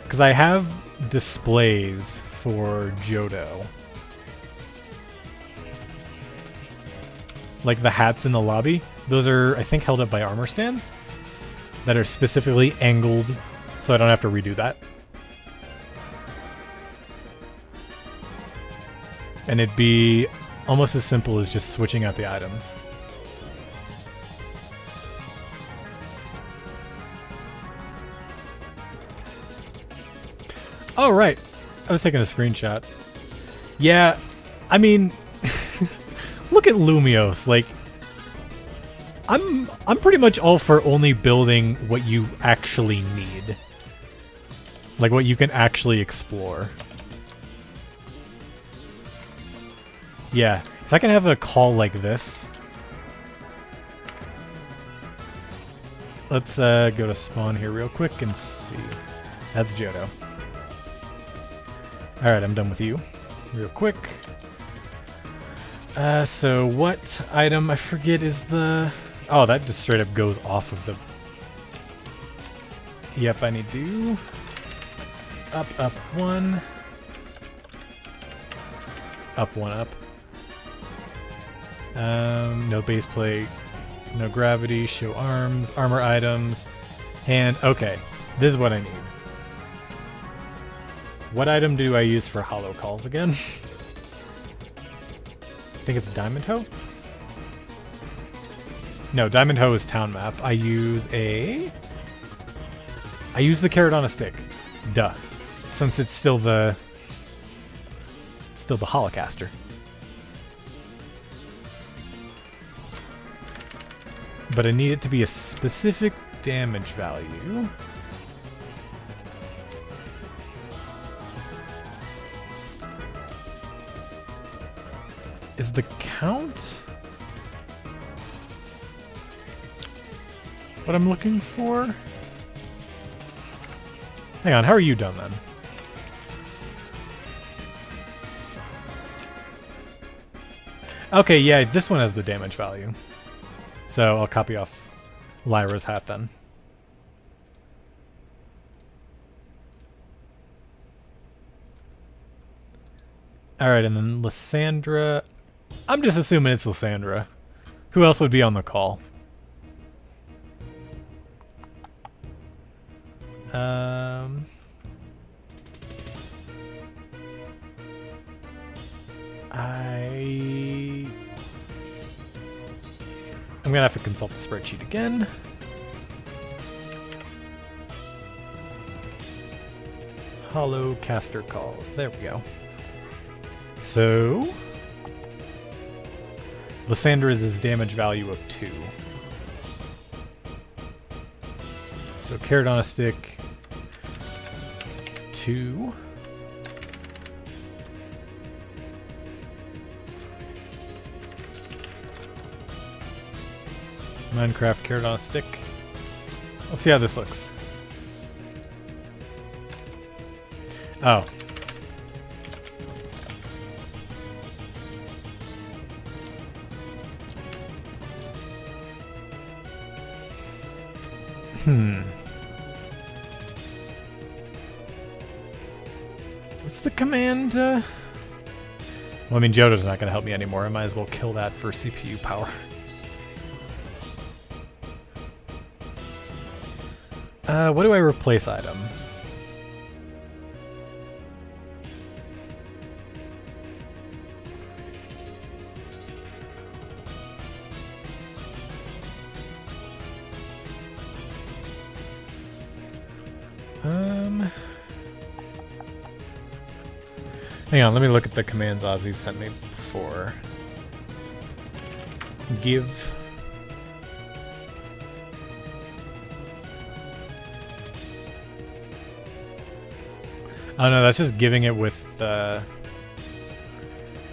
Because I have displays for Johto. Like the hats in the lobby. Those are, I think, held up by armor stands that are specifically angled so I don't have to redo that. And it'd be almost as simple as just switching out the items. Oh, right. I was taking a screenshot. Yeah, I mean, look at Lumios. Like, I'm pretty much all for only building what you actually need. Like, what you can actually explore. Yeah, if I can have a call like this. Let's go to spawn here real quick and see. That's Johto. Alright, I'm done with you. Real quick. So what item, I forget, is the... Oh, that just straight up goes off of the... Yep, I need to... Up, up, one. Up, one, up. No base plate. No gravity. Show arms. Armor items. Hand. Okay, this is what I need. What item do I use for hollow calls again? I think it's Diamond Hoe? No, Diamond Hoe is town map. I use the carrot on a stick. Duh. Since it's still the Holocaster. But I need it to be a specific damage value. Is the count what I'm looking for? Hang on, how are you done then? Okay, yeah, this one has the damage value. So I'll copy off Lyra's hat then. Alright, and then Lysandra. I'm just assuming it's Lysandra. Who else would be on the call? I'm gonna have to consult the spreadsheet again. Hollow caster calls. There we go. So Lysandra's is damage value of 2. So carrot on a stick, 2. Minecraft carrot on a stick. Let's see how this looks. Oh. What's the command? Well, I mean, Johto's not going to help me anymore. I might as well kill that for CPU power. What do I replace item? Hang on, let me look at the commands Ozzy sent me before. Give. Oh no, that's just giving it with I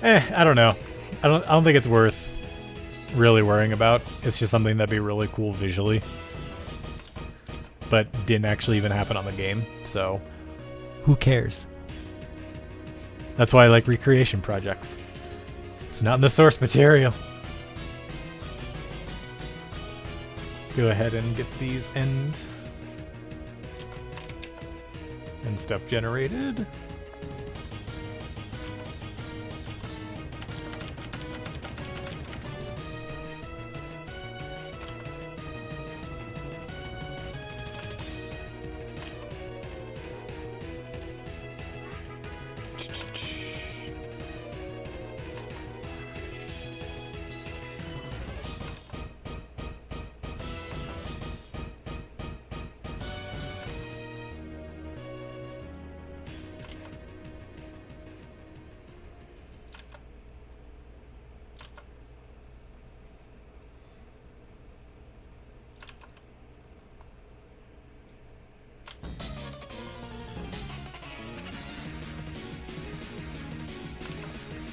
don't know. I don't think it's worth really worrying about. It's just something that'd be really cool visually. But didn't actually even happen on the game, so who cares? That's why I like recreation projects. It's not in the source material. Let's go ahead and get these end stuff generated.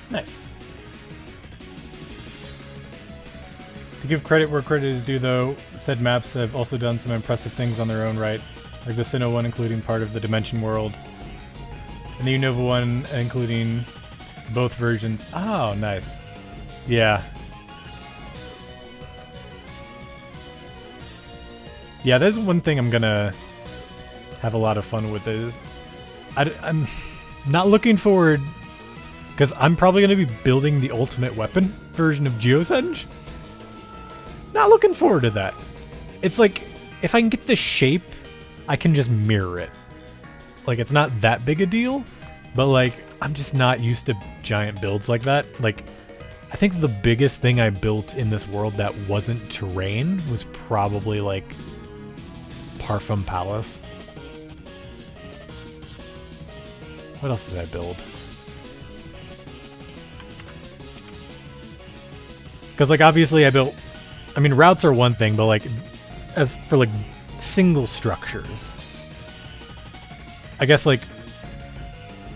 Nice. To give credit where credit is due, though, said maps have also done some impressive things on their own right. Like the Sinnoh one including part of the Dimension World. And the Unova one including both versions. Oh, nice. Yeah. Yeah, there's one thing I'm gonna have a lot of fun with is I'm not looking forward because I'm probably gonna be building the ultimate weapon version of Geosenge. Not looking forward to that. It's like if I can get the shape, I can just mirror it. Like it's not that big a deal, but like I'm just not used to giant builds like that. Like I think the biggest thing I built in this world that wasn't terrain was probably like Pokemon Kalos. What else did I build? Because like obviously I mean routes are one thing, but like as for like single structures, I guess like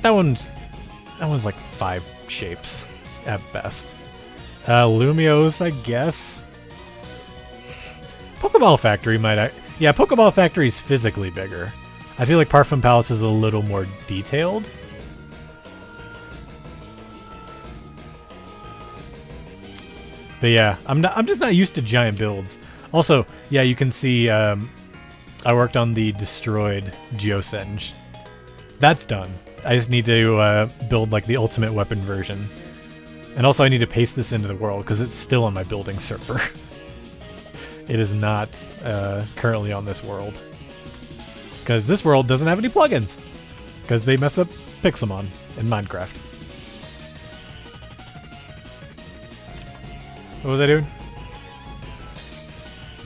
that one's like 5 shapes at best. Lumios, I guess. Pokeball Factory yeah, Pokeball Factory is physically bigger. I feel like Parfum Palace is a little more detailed. But yeah, I'm just not used to giant builds. Also, yeah, you can see I worked on the destroyed Geosenge. That's done. I just need to build like the ultimate weapon version. And also I need to paste this into the world because it's still on my building server. It is not currently on this world. Because this world doesn't have any plugins. Because they mess up Pixelmon in Minecraft. What was I doing?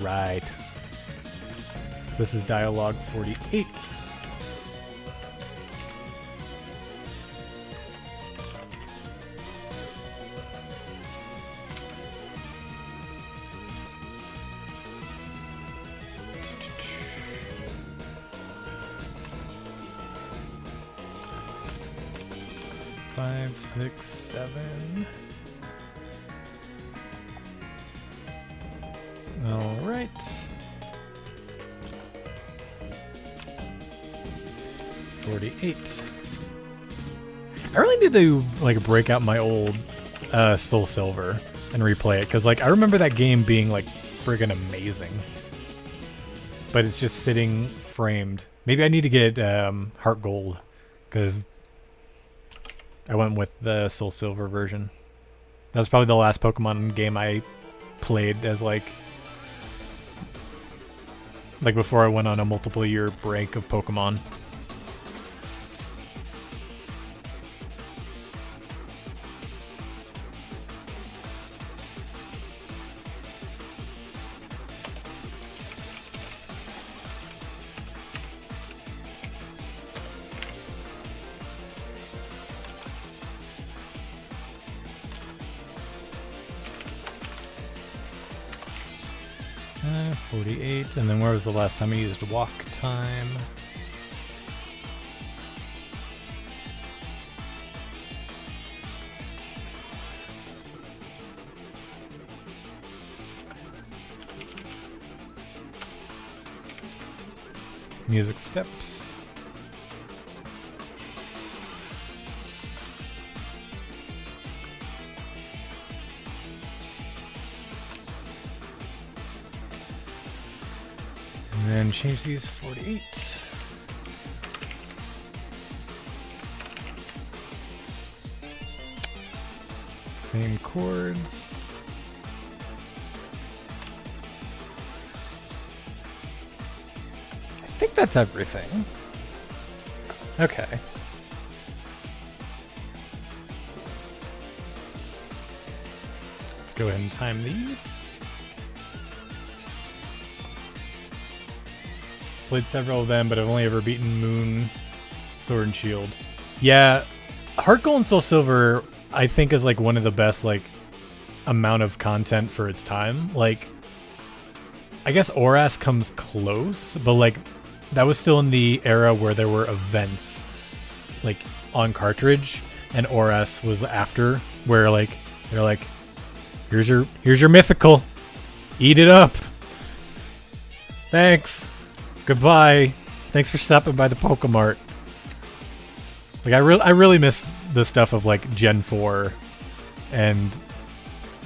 Right. So this is dialogue 48. Five, 6, 7. All right. $48. I really need to like break out my old Soul Silver and replay it because like I remember that game being like friggin' amazing, but it's just sitting framed. Maybe I need to get Heart Gold because I went with the Soul Silver version. That was probably the last Pokemon game I played as like before I went on a multiple year break of Pokemon. $48, and then where was the last time I used walk time? Music steps. And then change these 48. Same chords. I think that's everything. Okay. Let's go ahead and time these. Played several of them, but I've only ever beaten Moon, Sword and Shield. Yeah, Heart Gold and Soul Silver, I think, is like one of the best like amount of content for its time. Like, I guess Oras comes close, but like that was still in the era where there were events like on cartridge, and Oras was after, where like they're like, here's your mythical, eat it up. Thanks. Goodbye. Thanks for stopping by the Pokemart. Like, I really miss the stuff of, like, Gen 4. And,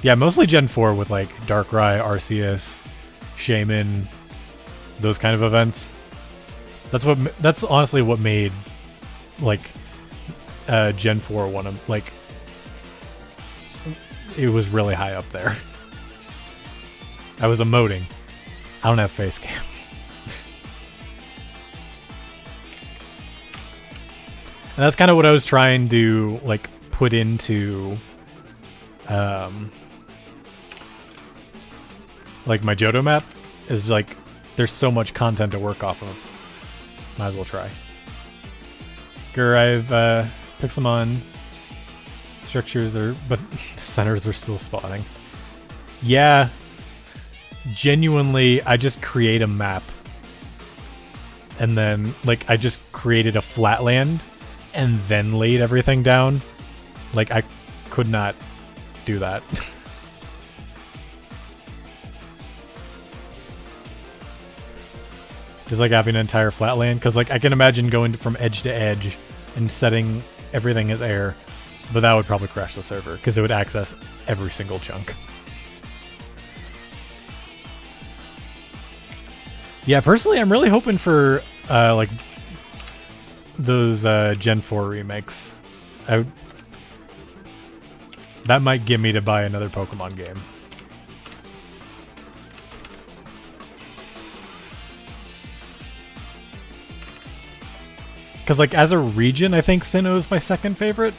yeah, mostly Gen 4 with, like, Darkrai, Arceus, Shaman, those kind of events. That's honestly what made, like, Gen 4 one of, like, it was really high up there. I was emoting. I don't have face cam. And that's kind of what I was trying to, like, put into, like, my Johto map. Is, like, there's so much content to work off of. Might as well try. I've, Pixelmon structures are, but centers are still spawning. Yeah. Genuinely, I just create a map. And then, like, I just created a flatland and then laid everything down. Like, I could not do that. Just, like, having an entire flatland. Because, like, I can imagine going from edge to edge and setting everything as air. But that would probably crash the server. Because it would access every single chunk. Yeah, personally, I'm really hoping for, like, those Gen 4 remakes. That might get me to buy another Pokemon game. Because, like, as a region, I think Sinnoh is my second favorite.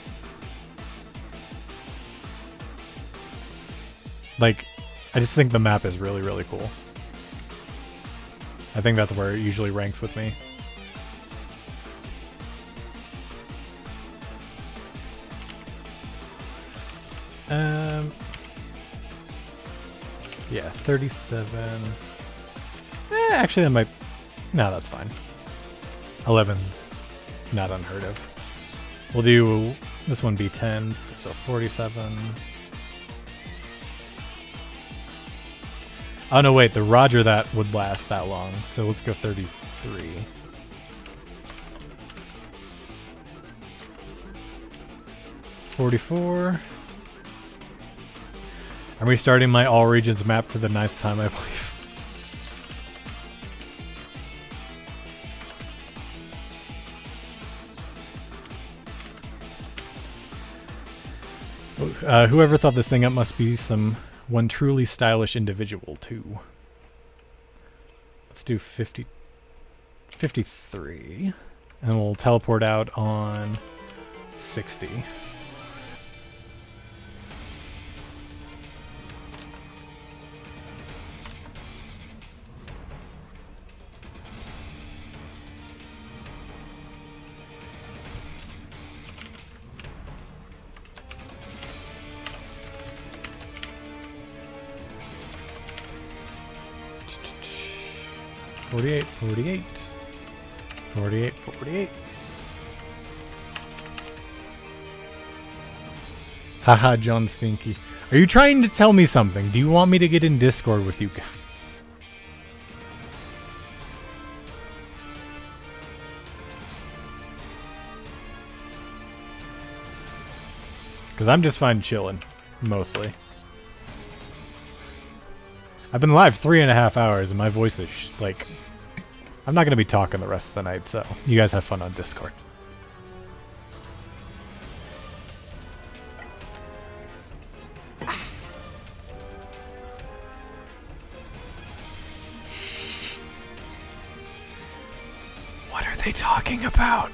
Like, I just think the map is really, really cool. I think that's where it usually ranks with me. Yeah, 37. Actually, that might... No, that's fine. 11's not unheard of. We'll do this one be 10, so 47. Oh, no, wait. The Roger that would last that long, so let's go 33. $44. I'm restarting my all regions map for the 9th time, I believe. Whoever thought this thing up must be one truly stylish individual too. Let's do 53. And we'll teleport out on 60. $48, $48, $48, $48. Haha, John Stinky. Are you trying to tell me something? Do you want me to get in Discord with you guys? Because I'm just fine chilling, mostly. I've been live 3.5 hours and my voice is like... I'm not going to be talking the rest of the night, so you guys have fun on Discord. What are they talking about?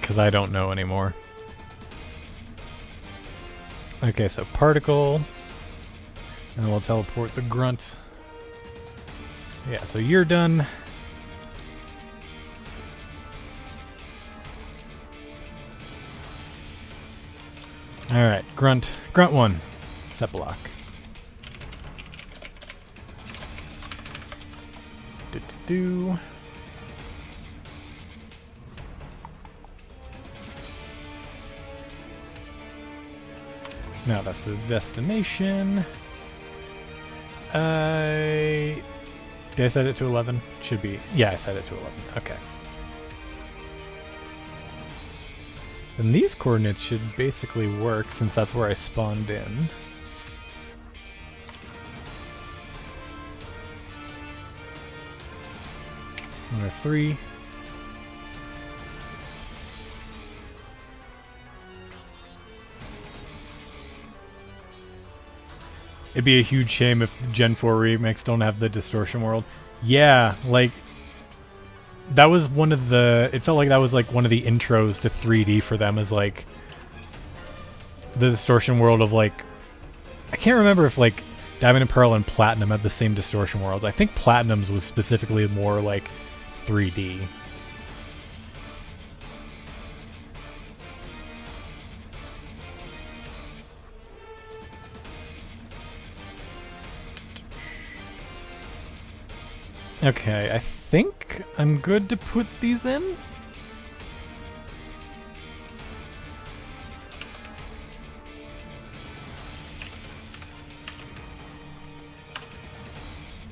Because I don't know anymore. Okay, so particle, and we'll teleport the grunt. Yeah, so you're done. Alright, grunt 1, set block. Do. Now that's the destination. Did I set it to 11? Should be. Yeah, I set it to 11. Okay. Then these coordinates should basically work since that's where I spawned in. Number 3. It'd be a huge shame if Gen 4 remakes don't have the distortion world. Yeah, like that was one of the. It felt like that was like one of the intros to 3D for them, is like the distortion world of like. I can't remember if like Diamond and Pearl and Platinum had the same distortion worlds. I think Platinum's was specifically more like 3D. Okay, I think I'm good to put these in.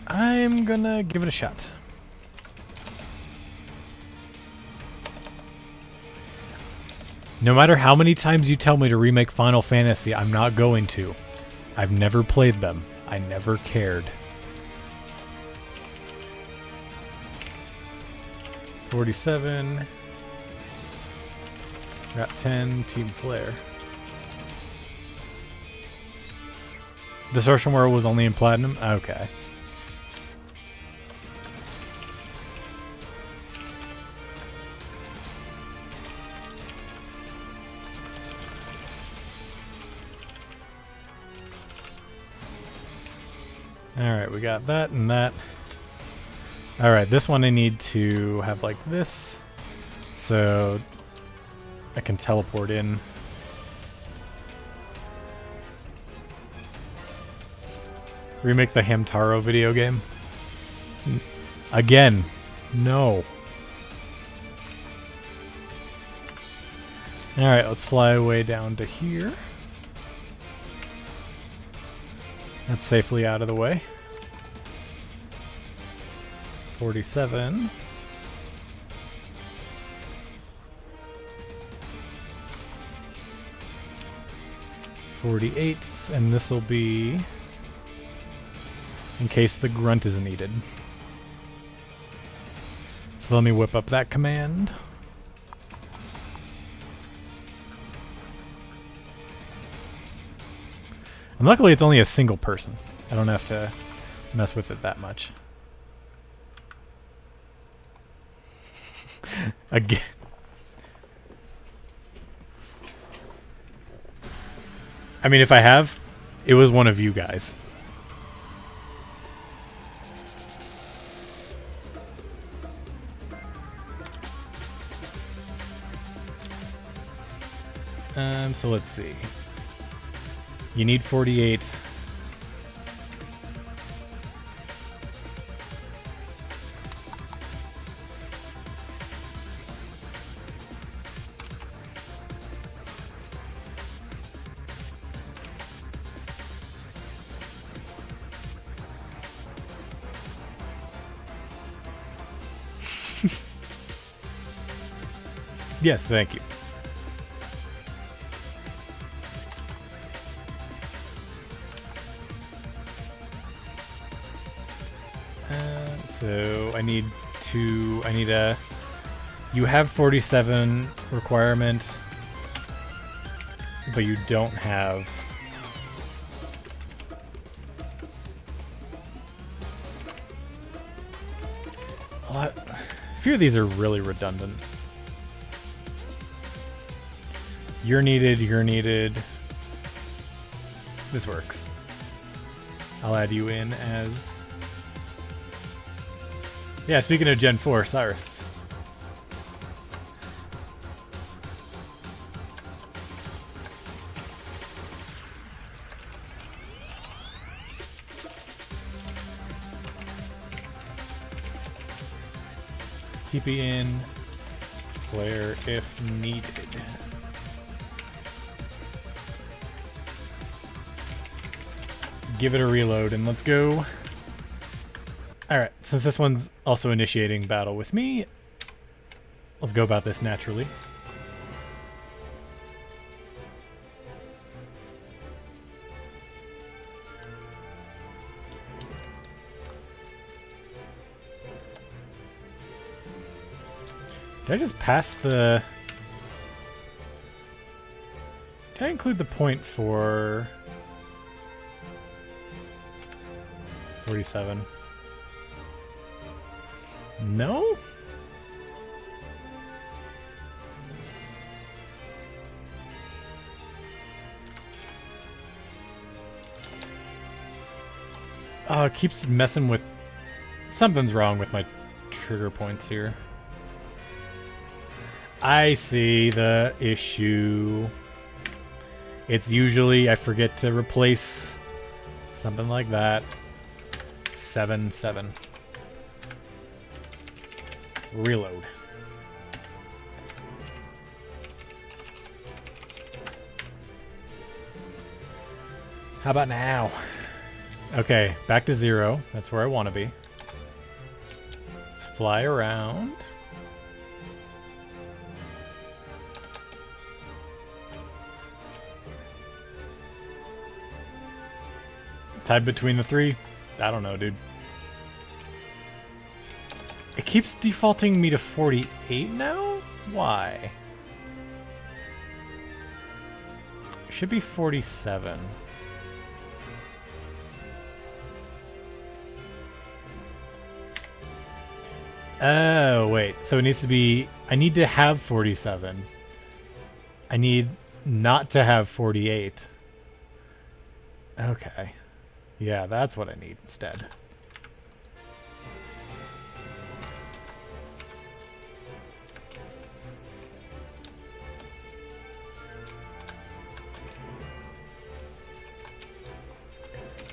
I'm gonna give it a shot. No matter how many times you tell me to remake Final Fantasy, I'm not going to. I've never played them. I never cared. 47. Got 10. Team Flare. Distortion World was only in Platinum? Okay. Alright, we got that and that. Alright, this one I need to have like this, so I can teleport in. Remake the Hamtaro video game? Again, no. Alright, let's fly away down to here. That's safely out of the way. 47. .48, and this will be in case the grunt is needed. So let me whip up that command. And luckily it's only a single person. I don't have to mess with it that much. Again. I mean, if I have, it was one of you guys. So let's see. You need 48. Yes, thank you. So I need a, you have 47 requirement, but you don't have a lot. A few of these are really redundant. You're needed, you're needed. This works. I'll add you in as... Yeah, speaking of Gen 4, Cyrus. TP in, flare if needed. Give it a reload and let's go. Alright, since this one's also initiating battle with me, let's go about this naturally. Did I just pass the... Did I include the point for... 47? No? Oh, it keeps messing with... Something's wrong with my trigger points here. I see the issue. It's usually I forget to replace something like that. 7, 7. Reload. How about now? Okay, back to 0. That's where I want to be. Let's fly around. Tied between the 3? I don't know, dude. It keeps defaulting me to 48 now? Why? It should be 47. Oh, wait. So it needs to be... I need to have 47. I need not to have 48. Okay. Yeah, that's what I need instead.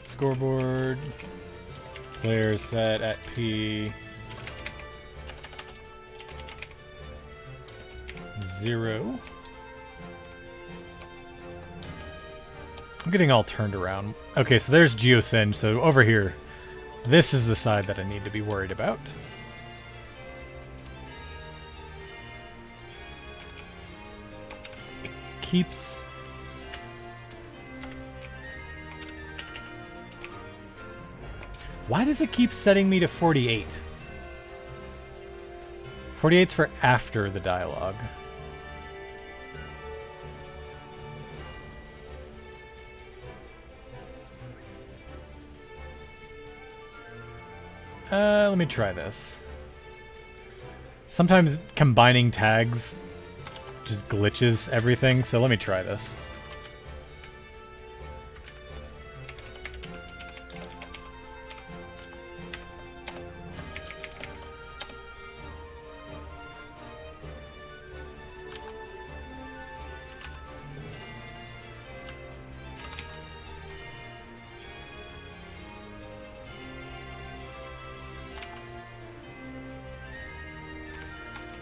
Scoreboard. Player set at P. 0. I'm getting all turned around. Okay, so there's Geosend. So over here, this is the side that I need to be worried about. It keeps... Why does it keep setting me to 48? 48's for after the dialogue. Let me try this. Sometimes combining tags just glitches everything, so let me try this.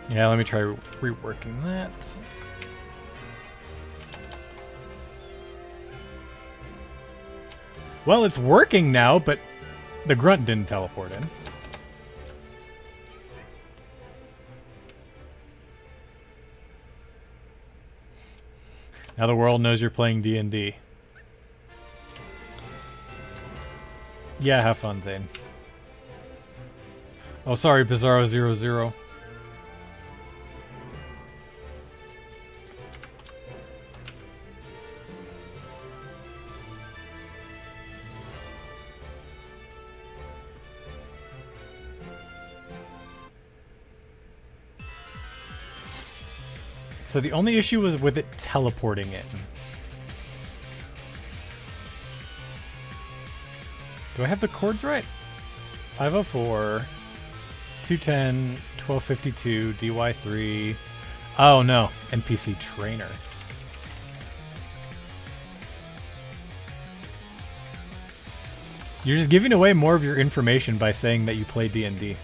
Yeah, let me try reworking that. Well, it's working now, but the grunt didn't teleport in. Now the world knows you're playing D&D. Yeah, have fun, Zane. Oh, sorry, Bizarro00. So the only issue was with it teleporting in. Do I have the chords right? 504, 210, 1252, DY3. Oh no, NPC trainer. You're just giving away more of your information by saying that you play D&D.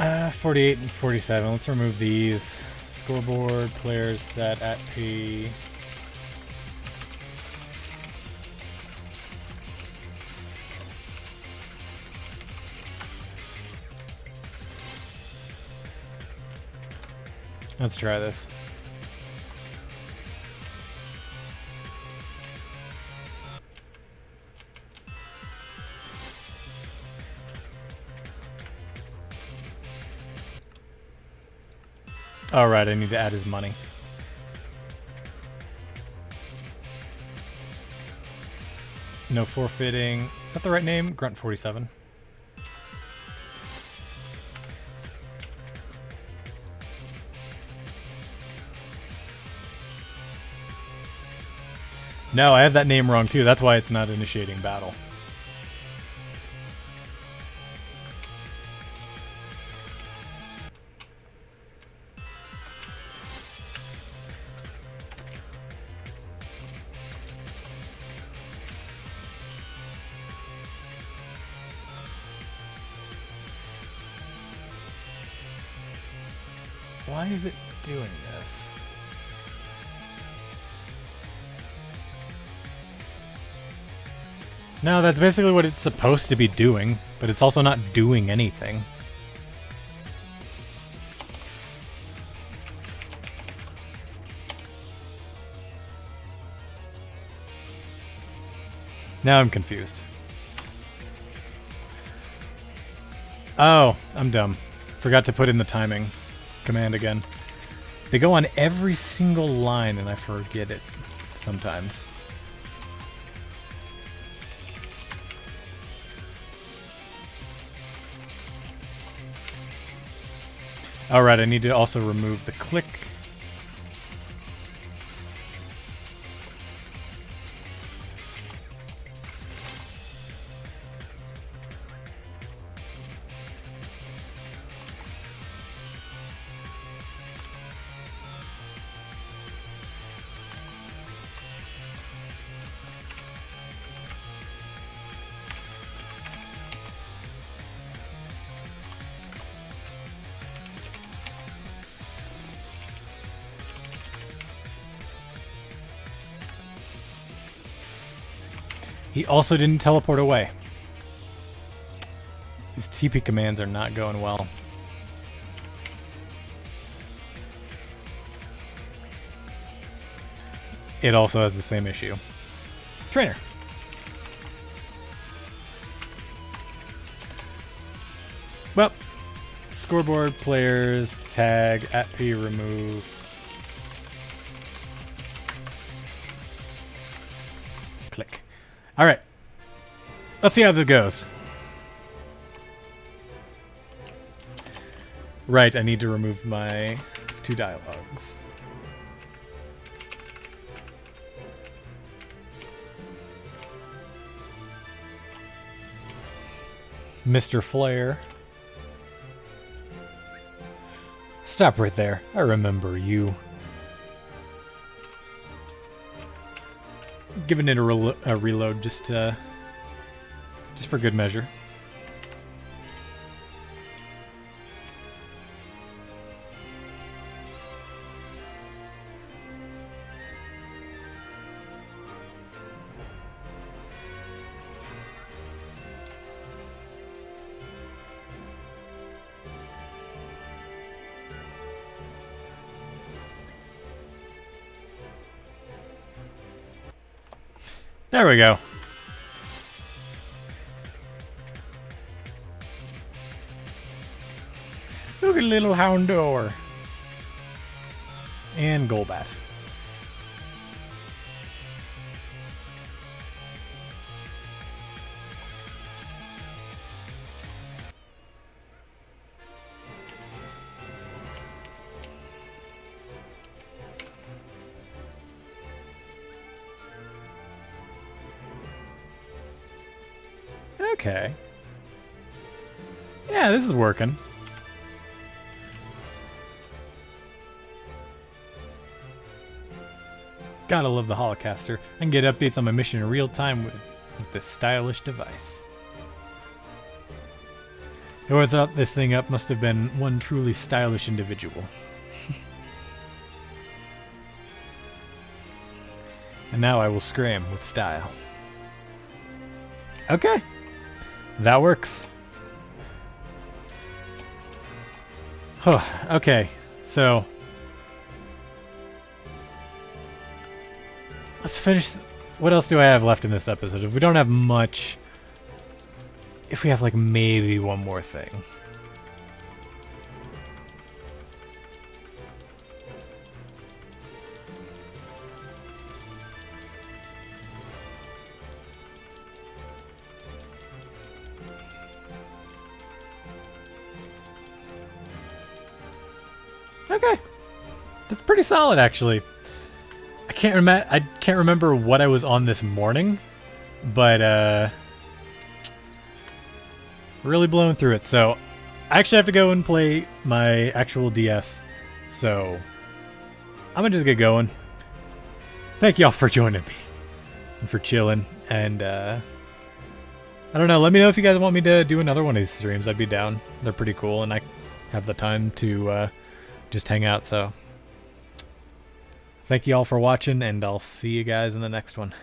48 and 47. Let's remove these. Scoreboard, players set at P. Let's try this. All right, I need to add his money. No forfeiting. Is that the right name? Grunt 47. No, I have that name wrong too. That's why it's not initiating battle. Why is it doing this? No, that's basically what it's supposed to be doing, but it's also not doing anything. Now I'm confused. Oh, I'm dumb. Forgot to put in the timing command again. They go on every single line and I forget it sometimes. Alright, I need to also remove the click. He also didn't teleport away. These TP commands are not going well. It also has the same issue. Trainer. Well, scoreboard, players, tag, at P, remove. Click. All right, let's see how this goes. Right, I need to remove my 2 dialogues. Mr. Flare. Stop right there. I remember you. Giving it a reload just for good measure. There we go. Look at little Houndour. And Golbat. Okay. Yeah, this is working. Gotta love the Holocaster. I can get updates on my mission in real time with this stylish device. Whoever thought this thing up must have been one truly stylish individual. And now I will scram with style. Okay. That works. Huh, okay, so let's finish. What else do I have left in this episode? If we don't have much, if we have like maybe one more thing. Okay, that's pretty solid actually. I can't remember what I was on this morning, but really blowing through it. So I actually have to go and play my actual DS. So I'm gonna just get going. Thank y'all for joining me and for chilling. And I don't know. Let me know if you guys want me to do another one of these streams. I'd be down. They're pretty cool, and I have the time to just hang out. So thank you all for watching, and I'll see you guys in the next one.